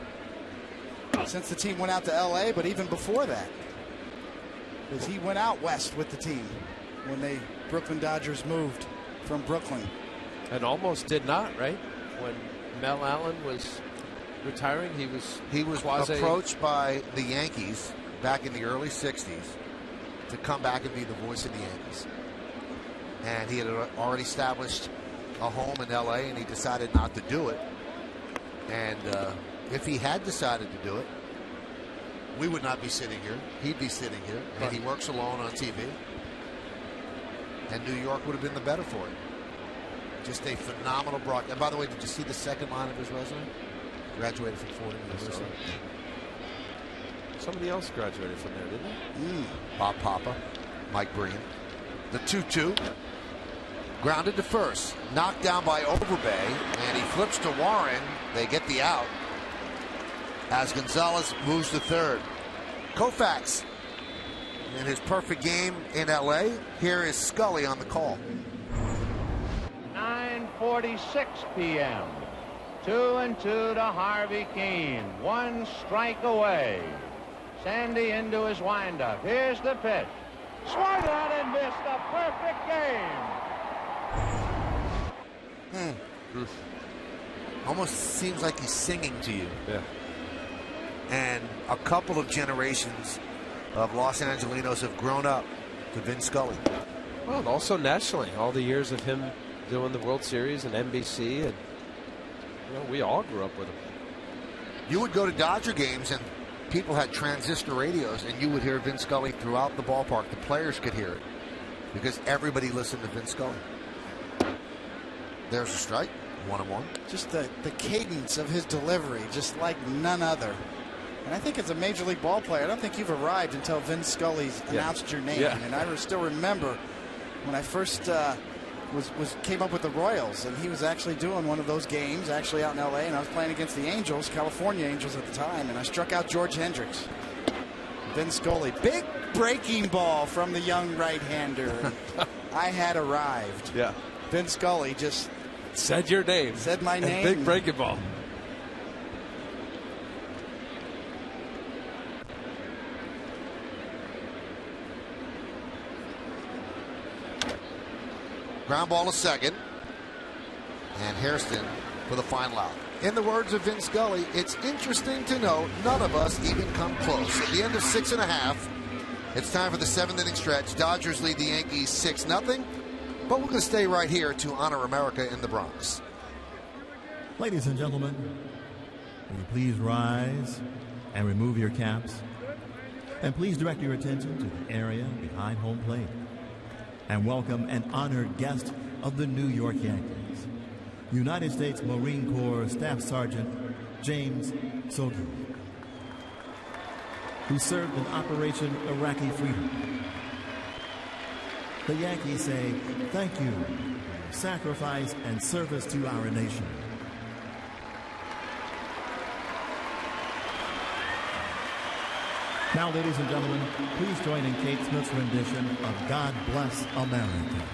Speaker 7: since the team went out to LA, but even before that. Because he went out west with the team when the Brooklyn Dodgers moved from Brooklyn.
Speaker 4: And almost did not, right? When Mel Allen was retiring, he was
Speaker 5: approached by the Yankees back in the early 60s to come back and be the voice of the Yankees. And he had already established a home in LA, and he decided not to do it. And if he had decided to do it, we would not be sitting here. He'd be sitting here, and he works alone on TV. And New York would have been the better for it. Just a phenomenal broadcast. And by the way, did you see the second line of his resume? Graduated from Fordham University.
Speaker 4: Somebody else graduated from there, didn't he?
Speaker 5: Bob Papa, Mike Breen. The 2-2. Grounded to first. Knocked down by Overbay. And he flips to Warren. They get the out as Gonzalez moves to third. Koufax in his perfect game in LA. Here is Scully on the call.
Speaker 9: 9:46 p.m. 2-2 to Harvey Keene. One strike away. Sandy into his windup. Here's the pitch. Swung on and missed. A perfect game.
Speaker 5: Almost seems like he's singing to you.
Speaker 4: Yeah.
Speaker 5: And a couple of generations of Los Angelinos have grown up to Vince Scully.
Speaker 4: Well, and also nationally, all the years of him doing the World Series and NBC, and we all grew up with him.
Speaker 5: You would go to Dodger games and people had transistor radios, and you would hear Vince Scully throughout the ballpark. The players could hear it because everybody listened to Vince Scully. There's a strike. 1-1.
Speaker 7: Just the cadence of his delivery, just like none other. And I think as a major league ball player, I don't think you've arrived until Vin Scully's announced your name.
Speaker 4: Yeah.
Speaker 7: And I still remember when I first came up with the Royals, and he was actually doing one of those games, actually out in L.A., and I was playing against the Angels, California Angels at the time, and I struck out George Hendricks. Vin Scully, big breaking ball from the young right-hander. I had arrived.
Speaker 4: Yeah.
Speaker 7: Vin Scully just
Speaker 4: said your name.
Speaker 7: Said my name.
Speaker 4: Big breaking ball.
Speaker 5: Ground ball to second. And Hairston for the final out. In the words of Vin Scully, it's interesting to note none of us even come close. At the end of 6.5, it's time for the 7th inning stretch. Dodgers lead the Yankees 6-0. But we're going to stay right here to honor America in the Bronx.
Speaker 6: Ladies and gentlemen, will you please rise and remove your caps? And please direct your attention to the area behind home plate. And welcome an honored guest of the New York Yankees, United States Marine Corps Staff Sergeant James Scully, who served in Operation Iraqi Freedom. The Yankees say thank you for your sacrifice and service to our nation. Now, ladies and gentlemen, please join in Kate Smith's rendition of God Bless America.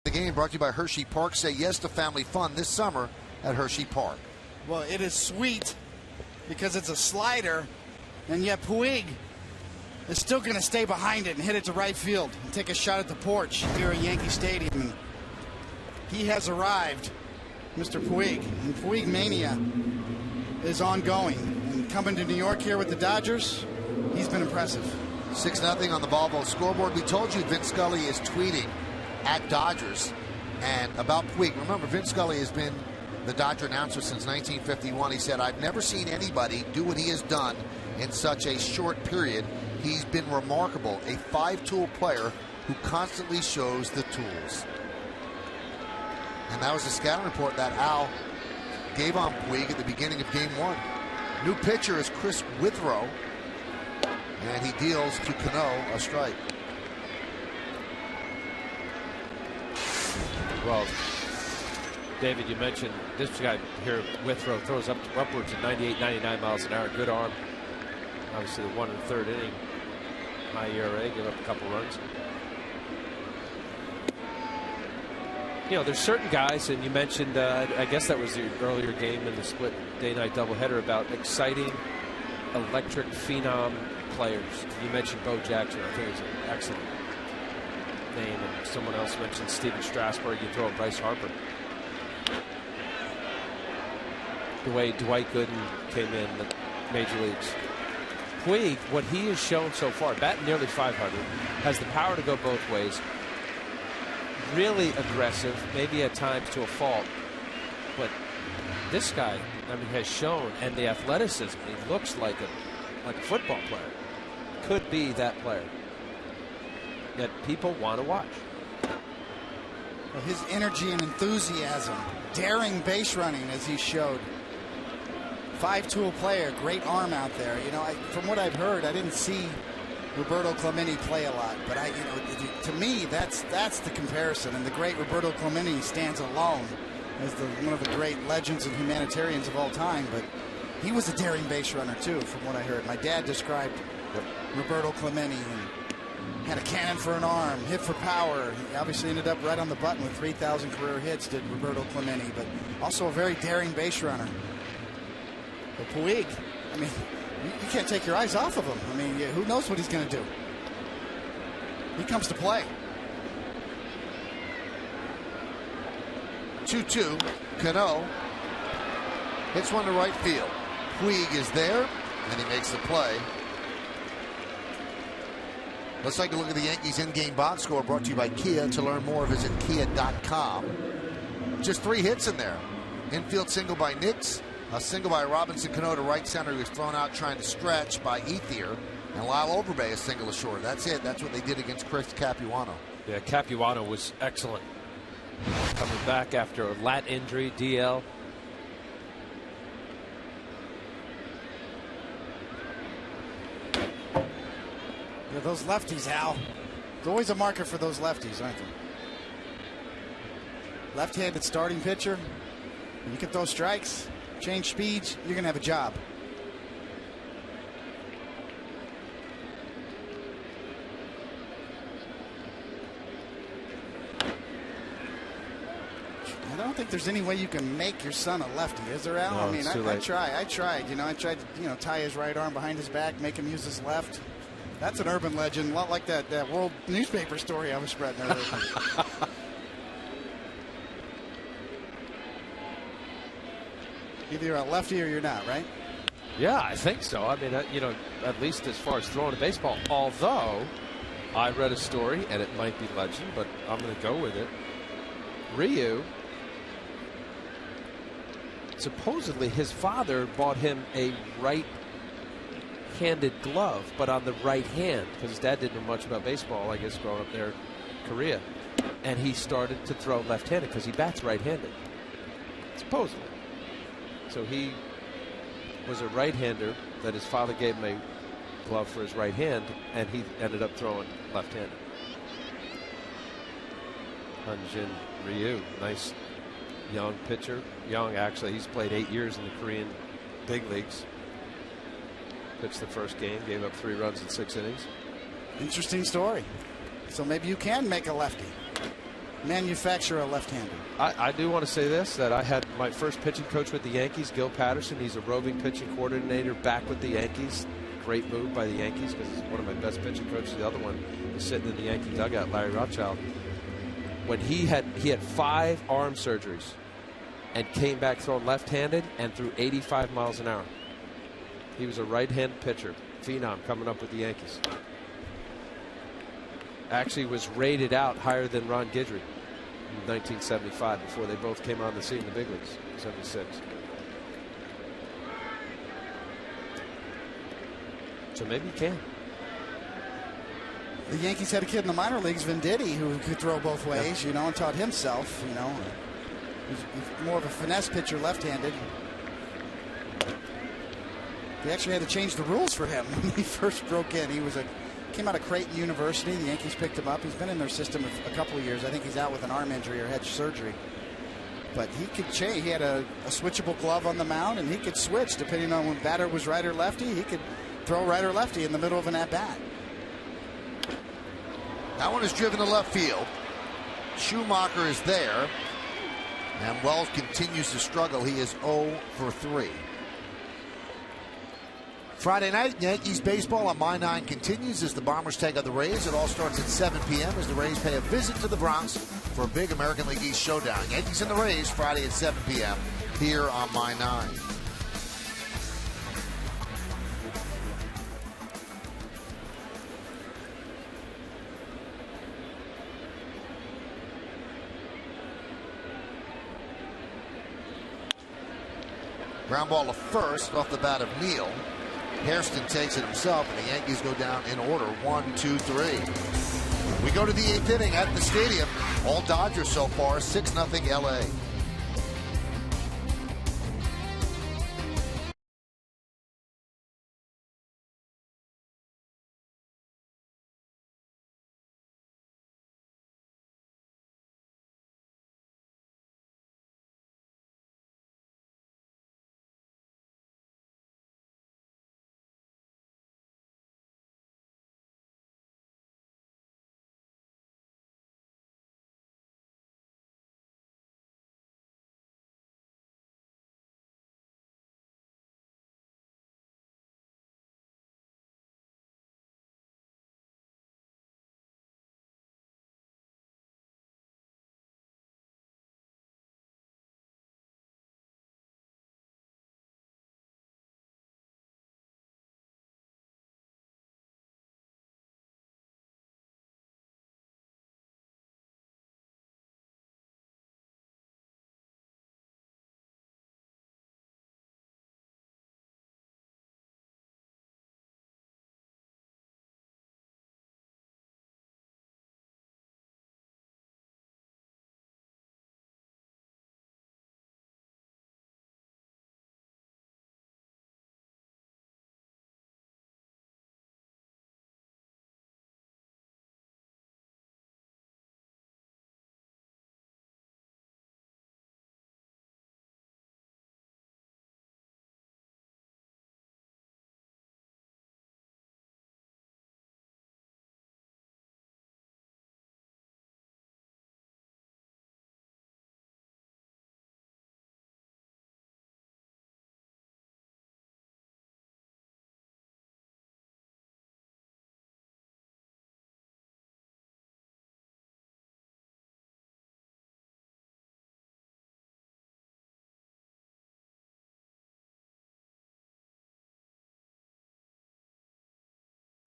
Speaker 5: The game brought to you by Hershey Park. Say yes to family fun this summer at Hershey Park.
Speaker 7: Well, it is sweet because it's a slider, and yet Puig is still going to stay behind it and hit it to right field and take a shot at the porch here at Yankee Stadium. And he has arrived, Mr. Puig. And Puig mania is ongoing. And coming to New York here with the Dodgers, he's been impressive.
Speaker 5: 6-0 on the Volvo scoreboard. We told you Vince Scully is tweeting at Dodgers and about Puig. Remember, Vince Scully has been the Dodger announcer since 1951. He said, I've never seen anybody do what he has done in such a short period. He's been remarkable, a 5-tool player who constantly shows the tools. And that was the scouting report that Al gave on Puig at the beginning of Game 1. New pitcher is Chris Withrow, and he deals to Cano a strike.
Speaker 4: Well, David, you mentioned this guy here, Withrow, throws upwards of 98, 99 miles an hour. Good arm. Obviously, the 1 1/3 inning. High ERA, give up a couple runs. You know, there's certain guys, and you mentioned, I guess that was the earlier game in the split day-night doubleheader, about exciting, electric phenom players. You mentioned Bo Jackson. I think it's an excellent name. And someone else mentioned Steven Strasburg. You throw Bryce Harper. The way Dwight Gooden came in the major leagues. Puig, what he has shown so far, batting nearly 500, has the power to go both ways. Really aggressive, maybe at times to a fault. But this guy, I mean, has shown, and the athleticism, he looks like a football player. Could be that player that people want to watch.
Speaker 7: Well, his energy and enthusiasm, daring base running as he showed. 5-tool player, great arm out there. You know, from what I've heard, I didn't see Roberto Clemente play a lot, but to me, that's the comparison. And the great Roberto Clemente stands alone as one of the great legends and humanitarians of all time. But he was a daring base runner too, from what I heard. My dad described Roberto Clemente and had a cannon for an arm, hit for power. He obviously ended up right on the button with 3,000 career hits. Did Roberto Clemente, but also a very daring base runner. But Puig, I mean, you can't take your eyes off of him. I mean, who knows what he's going to do? He comes to play.
Speaker 5: 2-2. Cano hits one to right field. Puig is there, and he makes the play. Let's take a look at the Yankees in-game box score, brought to you by Kia. To learn more, visit kia.com. Just 3 hits in there. Infield single by Nix. A single by Robinson Cano to right center. He was thrown out trying to stretch by Ethier. And Lyle Overbay a single ashore. That's it. That's what they did against Chris Capuano.
Speaker 4: Yeah, Capuano was excellent. Coming back after a lat injury, DL.
Speaker 7: Yeah, those lefties, Al. There's always a market for those lefties, aren't there? Left-handed starting pitcher. When you get those strikes, change speeds, you're going to have a job. I don't think there's any way you can make your son a lefty, is there, Al?
Speaker 4: No,
Speaker 7: I mean, I tried. You know, I tried to tie his right arm behind his back, make him use his left. That's an urban legend, a lot like that world newspaper story I was spreading earlier. Either you're a lefty or you're not, right?
Speaker 4: Yeah, I think so. I mean, you know, at least as far as throwing a baseball. Although, I read a story, and it might be legend, but I'm going to go with it. Ryu, supposedly his father bought him a right-handed glove, but on the right hand, because his dad didn't know much about baseball, I guess, growing up there in Korea. And he started to throw left-handed because he bats right-handed, supposedly. So he was a right-hander that his father gave him a glove for his right hand, and he ended up throwing left-handed. Hyunjin Ryu, nice young pitcher. Young, actually. He's played 8 years in the Korean big leagues. Pitched the first game, gave up 3 runs in 6 innings.
Speaker 7: Interesting story. So maybe you can make a lefty. Manufacture a left-hander.
Speaker 4: I do want to say this, that I had my first pitching coach with the Yankees, Gil Patterson. He's a roving pitching coordinator back with the Yankees. Great move by the Yankees because he's one of my best pitching coaches. The other one is sitting in the Yankee dugout, Larry Rothschild. When he had 5 arm surgeries and came back throwing left-handed and threw 85 miles an hour. He was a right-hand pitcher, phenom, coming up with the Yankees. Actually was rated out higher than Ron Gehrig in 1975 before they both came on the scene in the big leagues, 76. So maybe he can.
Speaker 7: The Yankees had a kid in the minor leagues, Venditti, who could throw both ways, you know, and taught himself, you know. He's more of a finesse pitcher, left-handed. They actually had to change the rules for him when he first broke in. He came out of Creighton University. The Yankees picked him up. He's been in their system a couple of years. I think he's out with an arm injury or had surgery. But he could change. He had a switchable glove on the mound, and he could switch depending on when batter was right or lefty. He could throw right or lefty in the middle of an at-bat.
Speaker 5: That one is driven to left field. Schumacher is there. And Wells continues to struggle. He is 0 for 3. Friday night, Yankees baseball on My 9 continues as the Bombers take on the Rays. It all starts at 7 p.m. as the Rays pay a visit to the Bronx for a big American League East showdown. Yankees and the Rays Friday at 7 p.m. here on My 9. Ground ball to first off the bat of Neal. Hairston takes it himself, and the Yankees go down in order 1, 2, 3. We go to the 8th inning at the stadium. All Dodgers so far, 6-0 LA.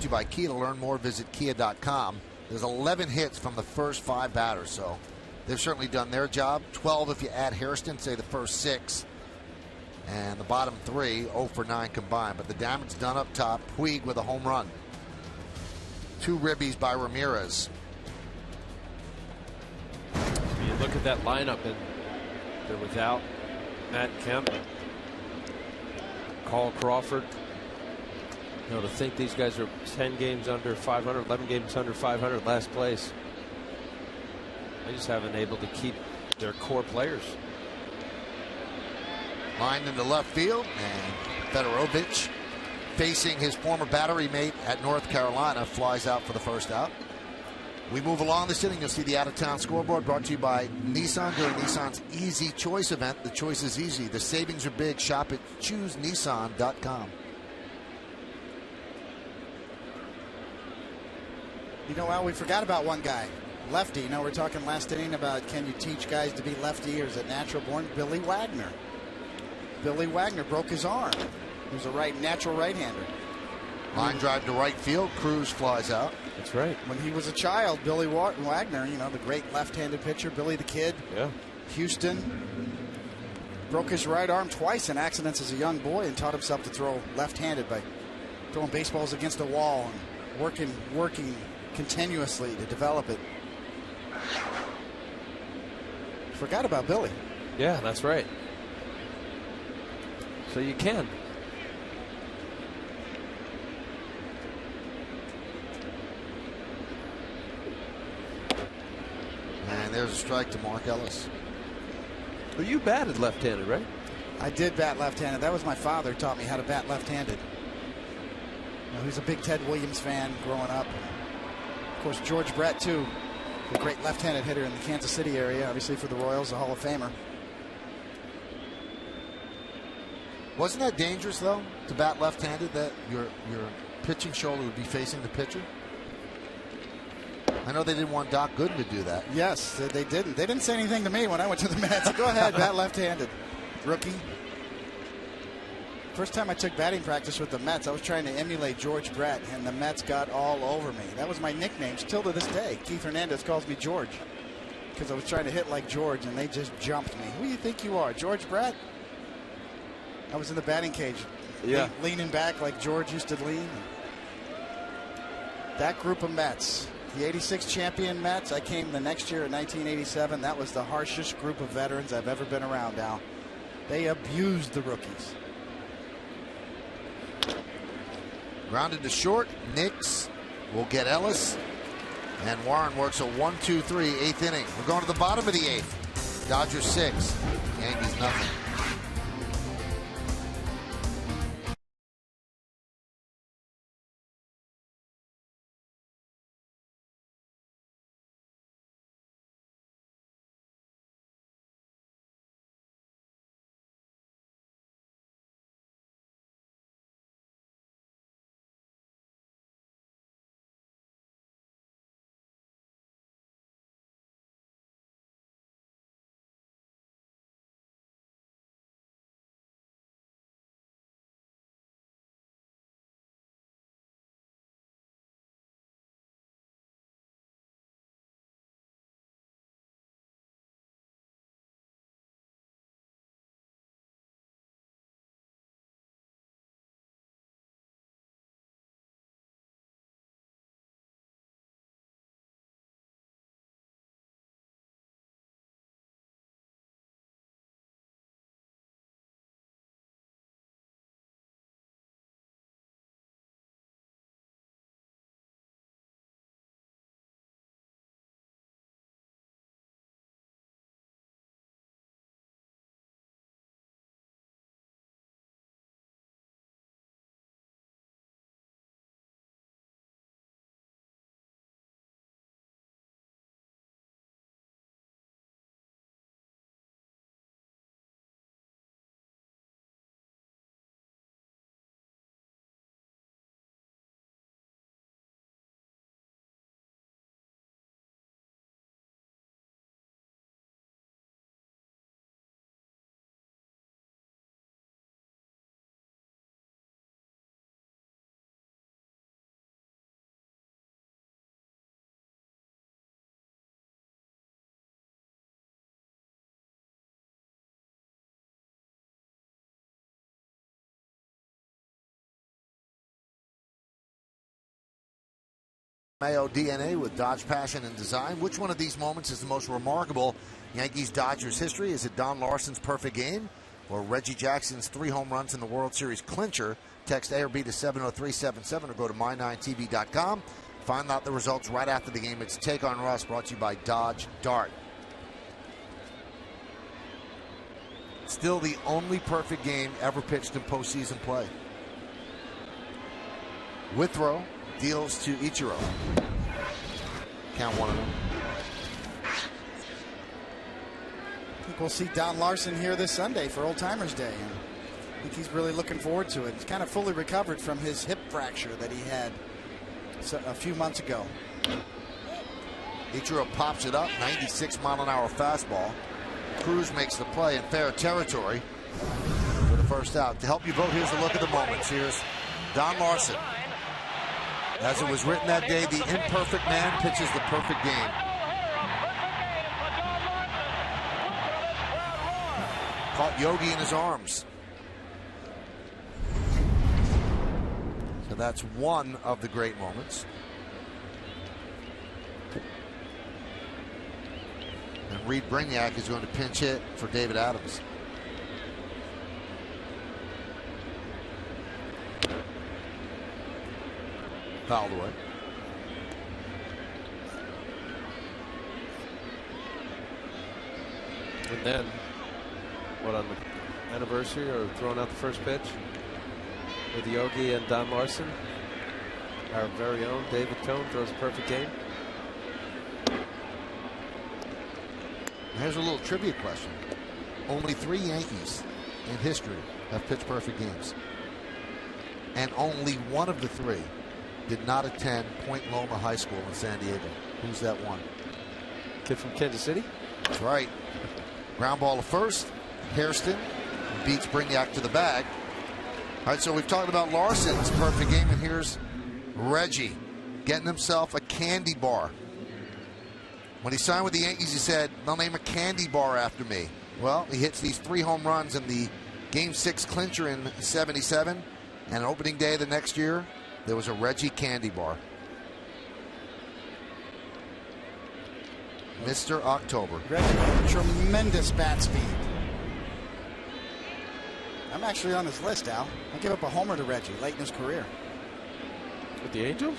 Speaker 5: By Kia. To learn more, visit kia.com. There's 11 hits from the first 5 batters, so they've certainly done their job. 12 if you add Hairston, say the first 6, and the bottom 3, 0 for 9 combined. But the damage done up top. Puig with a home run. 2 ribbies by Ramirez.
Speaker 4: You look at that lineup, and they're without Matt Kemp, Carl Crawford. You know, to think these guys are 10 games under 500, 11 games under 500 last place. They just haven't been able to keep their core players.
Speaker 5: Lined into left field, and Fedorovich, facing his former battery mate at North Carolina, flies out for the first out. We move along this inning. You'll see the out-of-town scoreboard brought to you by Nissan during Nissan's Easy Choice event. The choice is easy. The savings are big. Shop at ChooseNissan.com.
Speaker 7: You know, Al, we forgot about one guy, lefty. You know, we're talking last inning about can you teach guys to be lefty or is it natural born? Billy Wagner. Billy Wagner broke his arm. who's a natural right-hander.
Speaker 5: Line drive to right field. Cruz flies out.
Speaker 4: That's right.
Speaker 7: When he was a child, Billy Wagner, you know, the great left-handed pitcher, Billy the Kid.
Speaker 4: Yeah.
Speaker 7: Houston. Broke his right arm twice in accidents as a young boy and taught himself to throw left-handed by throwing baseballs against a wall and working continuously to develop it. Forgot about Billy.
Speaker 4: Yeah, that's right. So you can.
Speaker 5: And there's a strike to Mark Ellis.
Speaker 4: Well, you batted left-handed, right?
Speaker 7: I did bat left-handed. That was my father taught me how to bat left-handed. You know, he's a big Ted Williams fan growing up. Of course, George Brett, too. A great left-handed hitter in the Kansas City area, obviously for the Royals, a Hall of Famer.
Speaker 5: Wasn't that dangerous, though, to bat left-handed, that your pitching shoulder would be facing the pitcher? I know they didn't want Doc Gooden to do that.
Speaker 7: Yes, they didn't. They didn't say anything to me when I went to the Mets. Go ahead, bat left-handed. Rookie. First time I took batting practice with the Mets, I was trying to emulate George Brett, and the Mets got all over me. That was my nickname still to this day. Keith Hernandez calls me George because I was trying to hit like George, and they just jumped me. Who do you think you are, George Brett? I was in the batting cage, leaning back like George used to lean. That group of Mets, the '86 champion Mets, I came the next year in 1987. That was the harshest group of veterans I've ever been around, Al. They abused the rookies.
Speaker 5: Grounded to short. Nix will get Ellis. And Warren works a 1-2-3 8th inning. We're going to the bottom of the 8th. Dodgers 6, Yankees nothing. Mayo DNA with Dodge Passion and Design. Which one of these moments is the most remarkable Yankees-Dodgers history? Is it Don Larsen's perfect game or Reggie Jackson's 3 home runs in the World Series clincher? Text A or B to 70377 or go to my9tv.com. Find out the results right after the game. It's Take on Russ, brought to you by Dodge Dart. Still the only perfect game ever pitched in postseason play. Withrow deals to Ichiro. Count 1-0.
Speaker 7: I think we'll see Don Larsen here this Sunday for Old Timers Day. And I think he's really looking forward to it. He's kind of fully recovered from his hip fracture that he had a few months ago.
Speaker 5: Ichiro pops it up, 96-mile-an-hour fastball. Cruz makes the play in fair territory for the first out. To help you vote, here's a look at the moments. Here's Don Larson. As it was written that day, the imperfect man pitches the perfect game. Caught Yogi in his arms. So that's one of the great moments. And Reed Brignac is going to pinch hit for David Adams. Fouled away.
Speaker 4: And then, what, on the anniversary or throwing out the first pitch with Yogi and Don Larson, our very own David Cone throws a perfect game.
Speaker 5: Here's a little trivia question. Only 3 Yankees in history have pitched perfect games. And only one of the 3 did not attend Point Loma High School in San Diego. Who's that one?
Speaker 4: Kid from Kansas City?
Speaker 5: That's right. Ground ball to first. Hairston beats Brignac to the bag. All right, so we've talked about Larson's perfect game, and here's Reggie getting himself a candy bar. When he signed with the Yankees, he said, they'll name a candy bar after me. Well, he hits these 3 home runs in the Game 6 clincher in '77, and opening day the next year, there was a Reggie candy bar. Mr. October.
Speaker 7: Reggie had tremendous bat speed. I'm actually on his list, Al. I give up a homer to Reggie late in his career.
Speaker 4: With the Angels?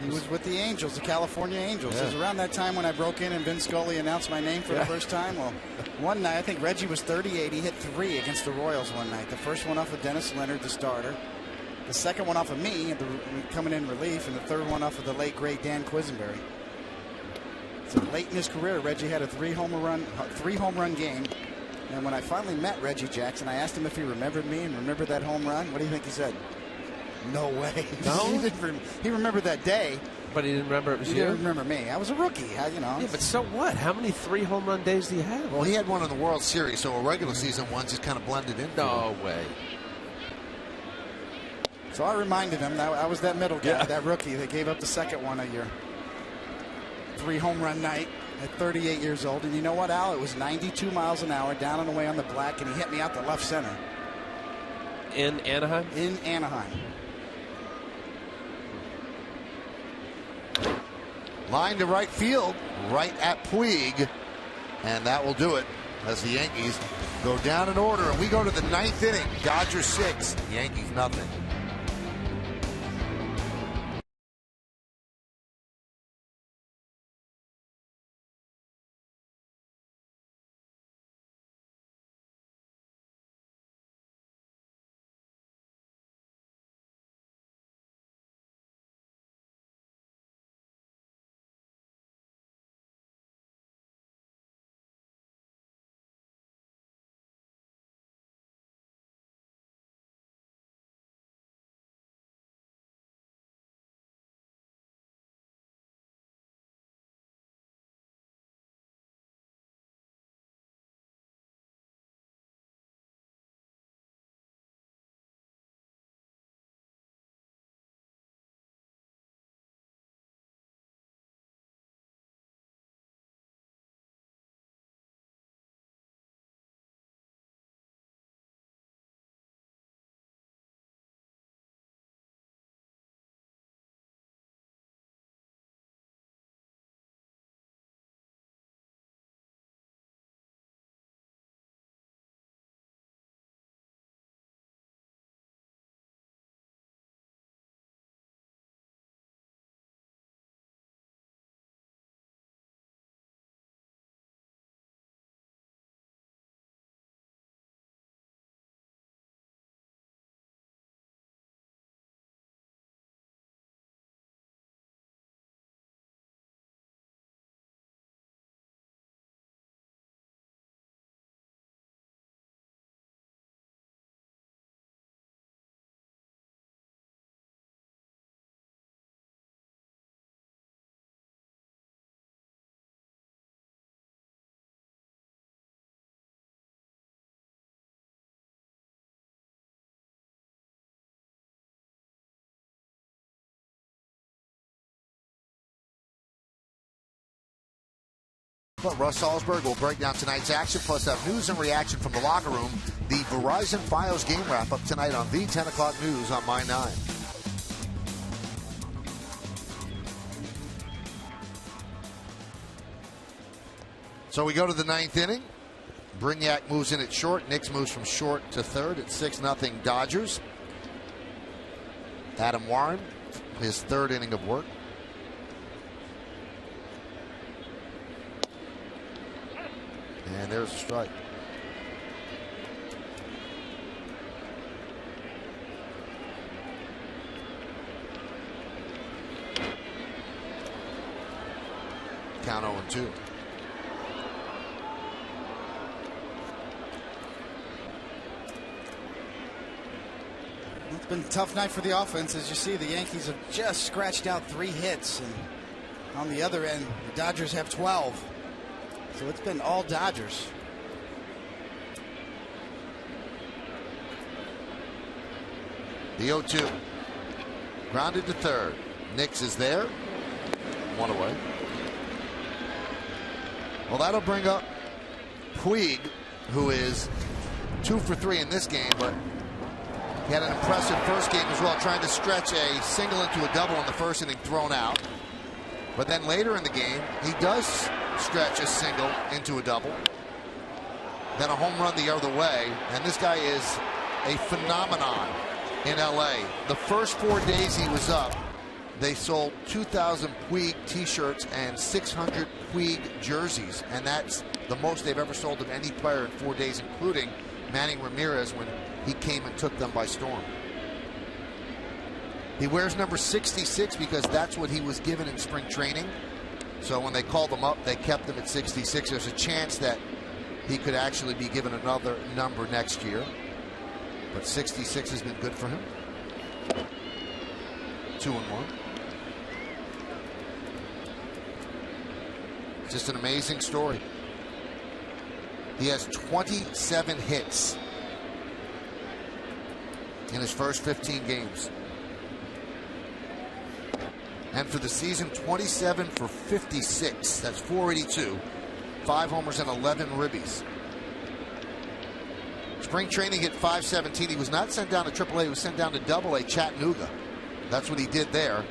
Speaker 7: He was with the Angels, the California Angels. It was around that time when I broke in and Vin Scully announced my name for the first time. Well, one night, I think Reggie was 38. He hit 3 against the Royals one night. The first one off of Dennis Leonard, the starter. The second one off of me, coming in relief. And the third one off of the late, great Dan Quisenberry. So late in his career, Reggie had a 3 home run game. And when I finally met Reggie Jackson, I asked him if he remembered me and remembered that home run. What do you think he said? No way.
Speaker 4: No?
Speaker 7: He remembered that day.
Speaker 4: But he didn't remember it was
Speaker 7: He
Speaker 4: you?
Speaker 7: didn't remember me. I was a rookie. You know.
Speaker 4: Yeah, but so what? How many 3 home run days do you have?
Speaker 5: Well, he had one in the World Series, so a regular season one just kind of blended in.
Speaker 4: No way.
Speaker 7: So I reminded him that I was that middle guy, that rookie that gave up the second one of your 3 home run night at 38 years old. And you know what, Al? It was 92 miles an hour down and away on the black, and he hit me out the left center.
Speaker 4: In Anaheim?
Speaker 7: In Anaheim.
Speaker 5: Line to right field, right at Puig. And that will do it as the Yankees go down in order. And we go to the 9th inning. Dodgers 6, Yankees nothing. But Russ Salzberg will break down tonight's action, plus have news and reaction from the locker room. The Verizon Fios game wrap-up tonight on the 10 o'clock news on My 9. So we go to the 9th inning. Brignac moves in at short. Nix moves from short to third at 6-0 Dodgers. Adam Warren, his 3rd inning of work. And there's a strike. Count 0-2.
Speaker 7: It's been a tough night for the offense. As you see, the Yankees have just scratched out 3 hits. And on the other end, the Dodgers have 12. So it's been all Dodgers.
Speaker 5: The 0-2. Grounded to third. Nix is there. 1 away. Well, that'll bring up Puig, who is 2 for 3 in this game, but he had an impressive first game as well, trying to stretch a single into a double in the first inning, thrown out. But then later in the game, he does stretch a single into a double. Then a home run the other way. And this guy is a phenomenon in LA. The first 4 days he was up, they sold 2,000 Puig t-shirts and 600 Puig jerseys. And that's the most they've ever sold of any player in 4 days, including Manny Ramirez when he came and took them by storm. He wears number 66 because that's what he was given in spring training. So when they called him up, they kept him at 66. There's a chance that he could actually be given another number next year. But 66 has been good for him. 2-1. Just an amazing story. He has 27 hits in his first 15 games. And for the season, 27 for 56. That's 482. 5 homers and 11 ribbies. Spring training hit 517. He was not sent down to AAA. He was sent down to AA Chattanooga. That's what he did there.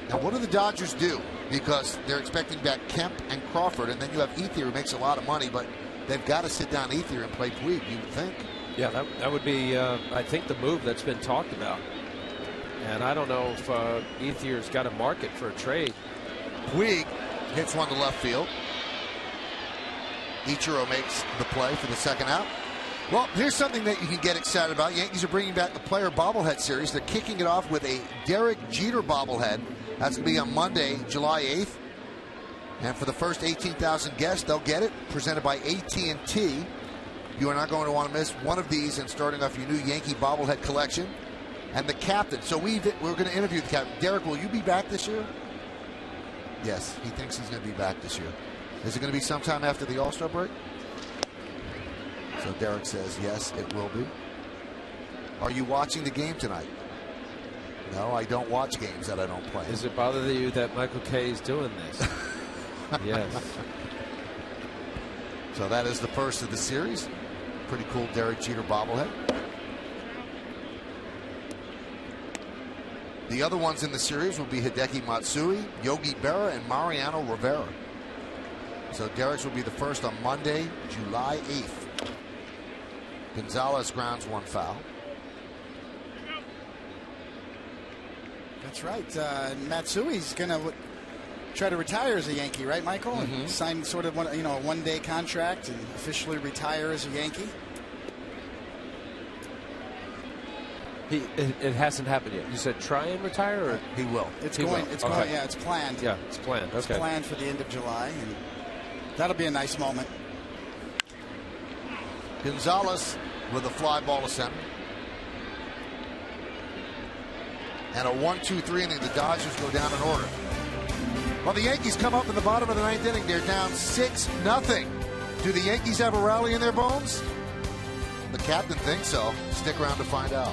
Speaker 5: Now, what do the Dodgers do? Because they're expecting back Kemp and Crawford, and then you have Ethier, who makes a lot of money, but they've got to sit down Ethier and play Puig, you would think.
Speaker 4: Yeah, that would be, I think, the move that's been talked about. And I don't know if Ethier's got a market for a trade.
Speaker 5: Puig hits one to left field. Ichiro makes the play for the second out. Well, here's something that you can get excited about. Yankees are bringing back the player bobblehead series. They're kicking it off with a Derek Jeter bobblehead. That's going to be on Monday, July 8th. And for the first 18,000 guests, they'll get it. Presented by AT&T. You are not going to want to miss one of these and starting off your new Yankee bobblehead collection. And the captain. So we're going to interview the captain. Derek, will you be back this year? Yes, he thinks he's going to be back this year. Is it going to be sometime after the All-Star break? So Derek says, yes, it will be. Are you watching the game tonight? No, I don't watch games that I don't play.
Speaker 4: Does it bother you that Michael Kay is doing this? Yes.
Speaker 5: So that is the first of the series. Pretty cool Derek Jeter bobblehead. The other ones in the series will be Hideki Matsui, Yogi Berra, and Mariano Rivera. So Derek's will be the first on Monday, July 8th. Gonzalez grounds one foul.
Speaker 7: That's right. Matsui's going to try to retire as a Yankee, right, Michael?
Speaker 5: Mm-hmm.
Speaker 7: And sign sort of a one-day contract and officially retire as a Yankee.
Speaker 4: It hasn't happened yet. You said try and retire, or
Speaker 5: he will.
Speaker 7: It's
Speaker 4: he
Speaker 7: going.
Speaker 4: will.
Speaker 7: It's
Speaker 4: okay.
Speaker 7: going. Yeah, it's planned.
Speaker 4: Yeah, it's planned. Okay.
Speaker 7: It's planned for the end of July, and that'll be a nice moment.
Speaker 5: Gonzalez with a fly ball to center. And a 1-2-3 inning. The Dodgers go down in order. Well, the Yankees come up in the bottom of the ninth inning. They're down 6-0. Do the Yankees have a rally in their bones? The captain thinks so. Stick around to find out.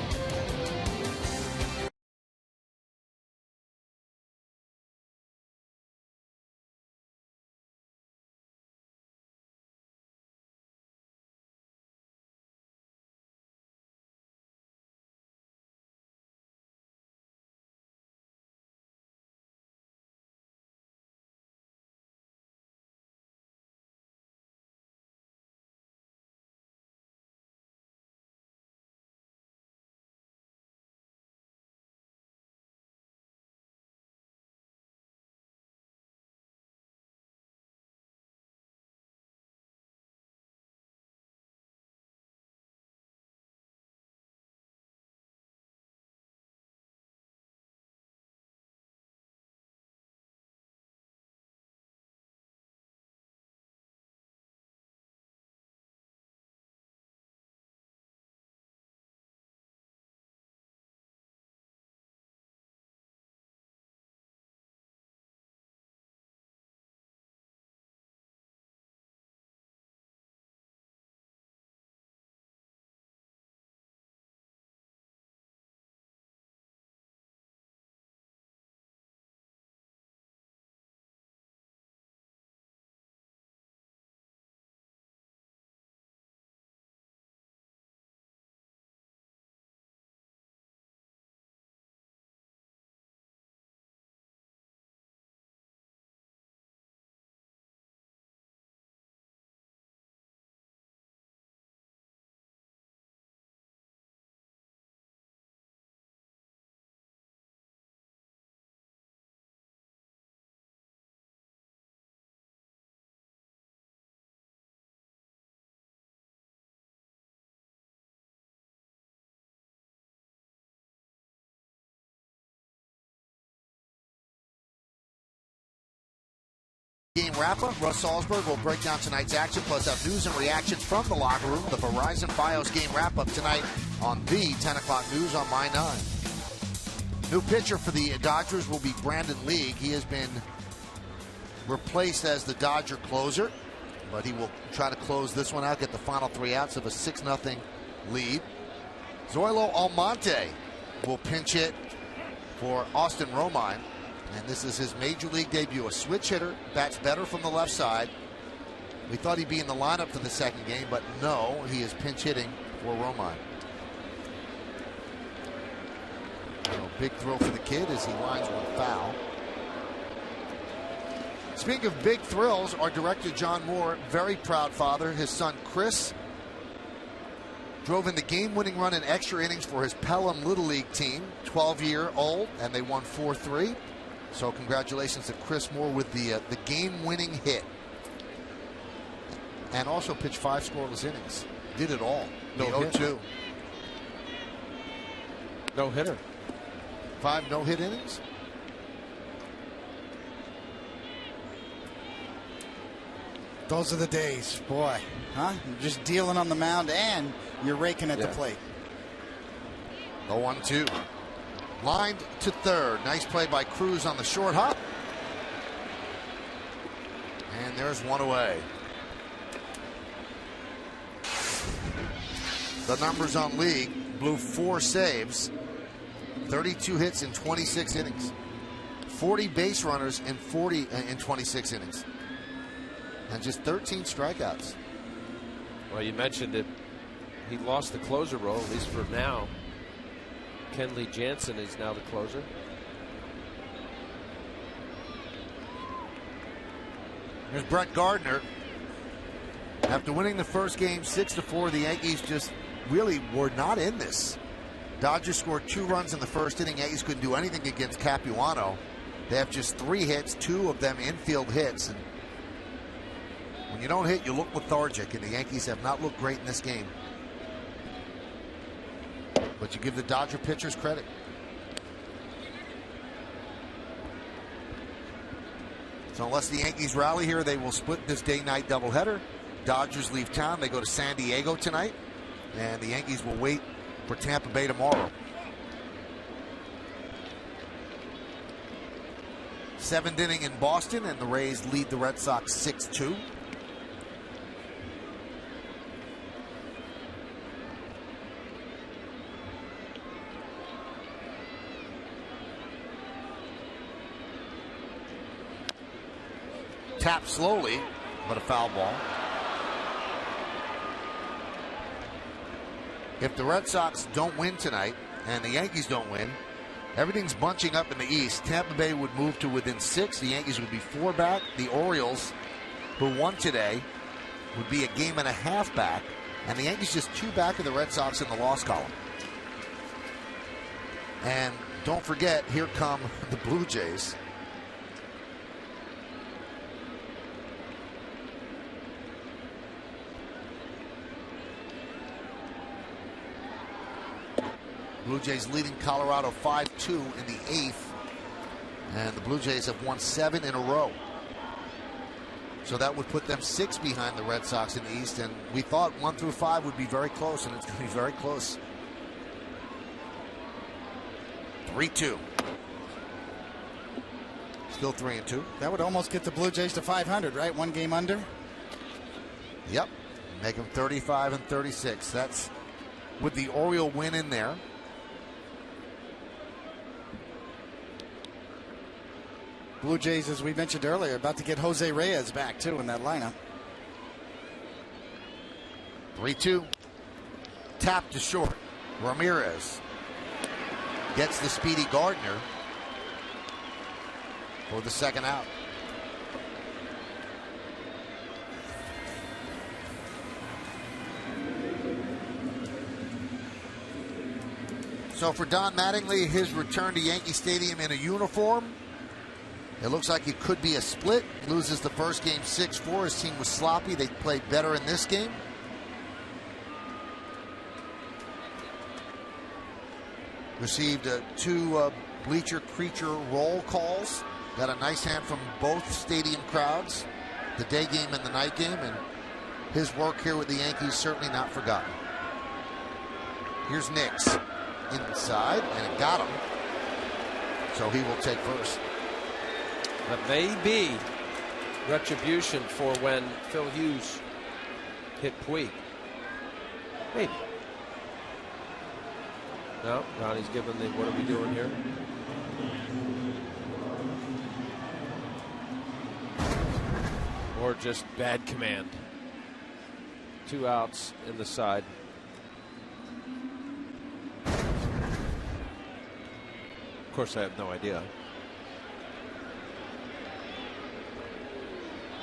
Speaker 5: game wrap-up. Russ Salzberg will break down tonight's action, plus have news and reactions from the locker room. The Verizon Fios game wrap-up tonight on the 10 o'clock news on My 9. New pitcher for the Dodgers will be Brandon League. He has been replaced as the Dodger closer, but he will try to close this one out, get the final 3 outs of a 6-0 lead. Zoilo Almonte will pinch hit for Austin Romine, and this is his major league debut. A switch hitter, bats better from the left side. We thought he'd be in the lineup for the second game, but no, he is pinch hitting for Romine. Big throw for the kid as he lines one foul. Speaking of big thrills, our director John Moore, very proud father. His son Chris drove in the game-winning run in extra innings for his Pelham Little League team, 12-year-old, and they won 4-3. So congratulations to Chris Moore with the game-winning hit. And also pitched 5 scoreless innings. Did it all.
Speaker 4: No hit.
Speaker 5: 0-2.
Speaker 4: No hitter.
Speaker 5: 5 no-hit innings.
Speaker 7: Those are the days, boy. Huh? You're just dealing on the mound and you're raking at the plate.
Speaker 5: 0-1-2. Lined to third. Nice play by Cruz on the short hop. And there's one away. The numbers on League. Blew 4 saves. 32 hits in 26 innings. 40 base runners in 26 innings. And just 13 strikeouts.
Speaker 4: Well, you mentioned that he lost the closer role, at least for now. Kenley Jansen is now the closer.
Speaker 5: Here's Brett Gardner. After winning the first game 6-4, the Yankees just really were not in this. Dodgers scored 2 runs in the first inning. Yankees couldn't do anything against Capuano. They have just 3 hits, 2 of them infield hits. And when you don't hit, you look lethargic, and the Yankees have not looked great in this game. But you give the Dodger pitchers credit. So unless the Yankees rally here, they will split this day-night doubleheader. Dodgers leave town. They go to San Diego tonight, and the Yankees will wait for Tampa Bay tomorrow. 7th inning in Boston, and the Rays lead the Red Sox 6-2. Tapped slowly, but a foul ball. If the Red Sox don't win tonight and the Yankees don't win, everything's bunching up in the East. Tampa Bay would move to within 6. The Yankees would be 4 back. The Orioles, who won today, would be a game and a half back. And the Yankees just 2 back of the Red Sox in the loss column. And don't forget, here come the Blue Jays. Blue Jays leading Colorado 5-2 in the 8th. And the Blue Jays have won 7 in a row. So that would put them 6 behind the Red Sox in the East. And we thought 1 through 5 would be very close, and it's going to be very close. 3-2. Still 3-2.
Speaker 7: That would almost get the Blue Jays to 500, right? 1 game under.
Speaker 5: Yep. Make them 35 and 36. That's with the Oriole win in there.
Speaker 7: Blue Jays, as we mentioned earlier, about to get Jose Reyes back, too, in that lineup.
Speaker 5: 3-2. Tap to short. Ramirez gets the speedy Gardner for the second out. So for Don Mattingly, his return to Yankee Stadium in a uniform, it looks like it could be a split. Loses the first game 6-4. His team was sloppy. They played better in this game. Received 2 bleacher creature roll calls Got a nice hand from both stadium crowds, the day game and the night game, and his work here with the Yankees certainly not forgotten. Here's Nix inside, and it got him. So he will take first.
Speaker 4: That may be retribution for when Phil Hughes hit Puig. Maybe. No, Ronnie's giving the, what are we doing here? Or just bad command. 2 outs in the side. Of course, I have no idea.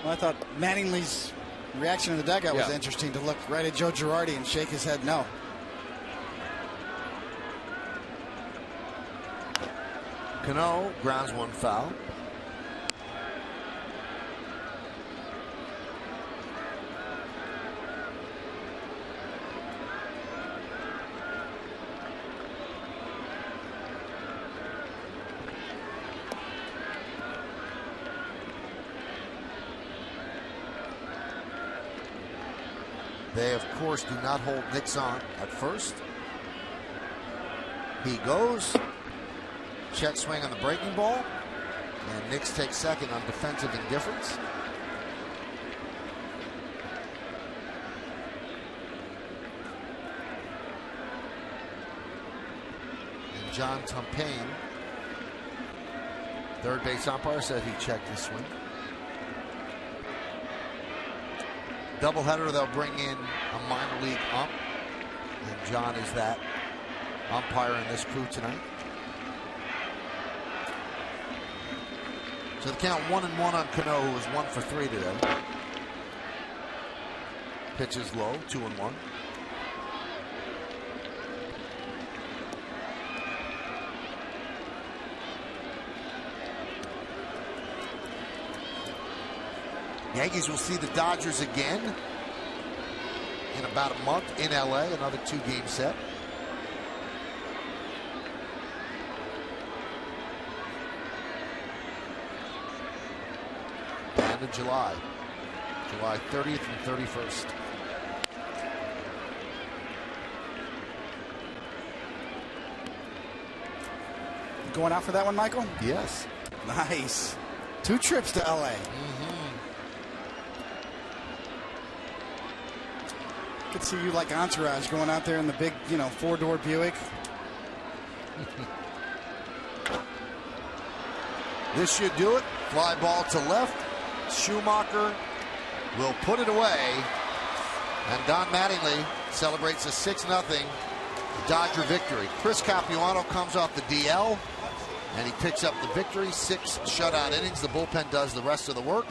Speaker 7: Well, I thought Mattingly's reaction in the dugout was interesting, to look right at Joe Girardi and shake his head no.
Speaker 5: Cano grounds one foul. They, of course, do not hold Nix on at first. He goes. Check swing on the breaking ball. And Nix takes second on defensive indifference. And John Tumpain, third base umpire, said he checked his swing. Doubleheader, they'll bring in a minor league ump, and John is that umpire in this crew tonight. So the count 1-1 on Cano, who was 1 for 3 today. Pitches low, 2-1. Yankees will see the Dodgers again in about a month in LA, another 2-game set. And in July 30th and 31st.
Speaker 7: Going out for that one, Michael?
Speaker 5: Yes.
Speaker 7: Nice. 2 trips to LA. Could see you like Entourage going out there in the big, 4-door Buick.
Speaker 5: This should do it. Fly ball to left. Schumacher will put it away. And Don Mattingly celebrates a 6-0 Dodger victory. Chris Capuano comes off the DL, and he picks up the victory. 6 shutout innings. The bullpen does the rest of the work.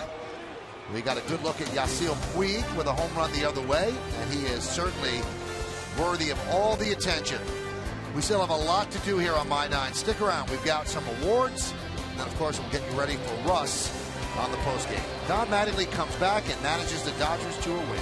Speaker 5: We got a good look at Yasiel Puig with a home run the other way, and he is certainly worthy of all the attention. We still have a lot to do here on My 9. Stick around. We've got some awards, and then, of course, we'll get you ready for Russ on the postgame. Don Mattingly comes back and manages the Dodgers to a win.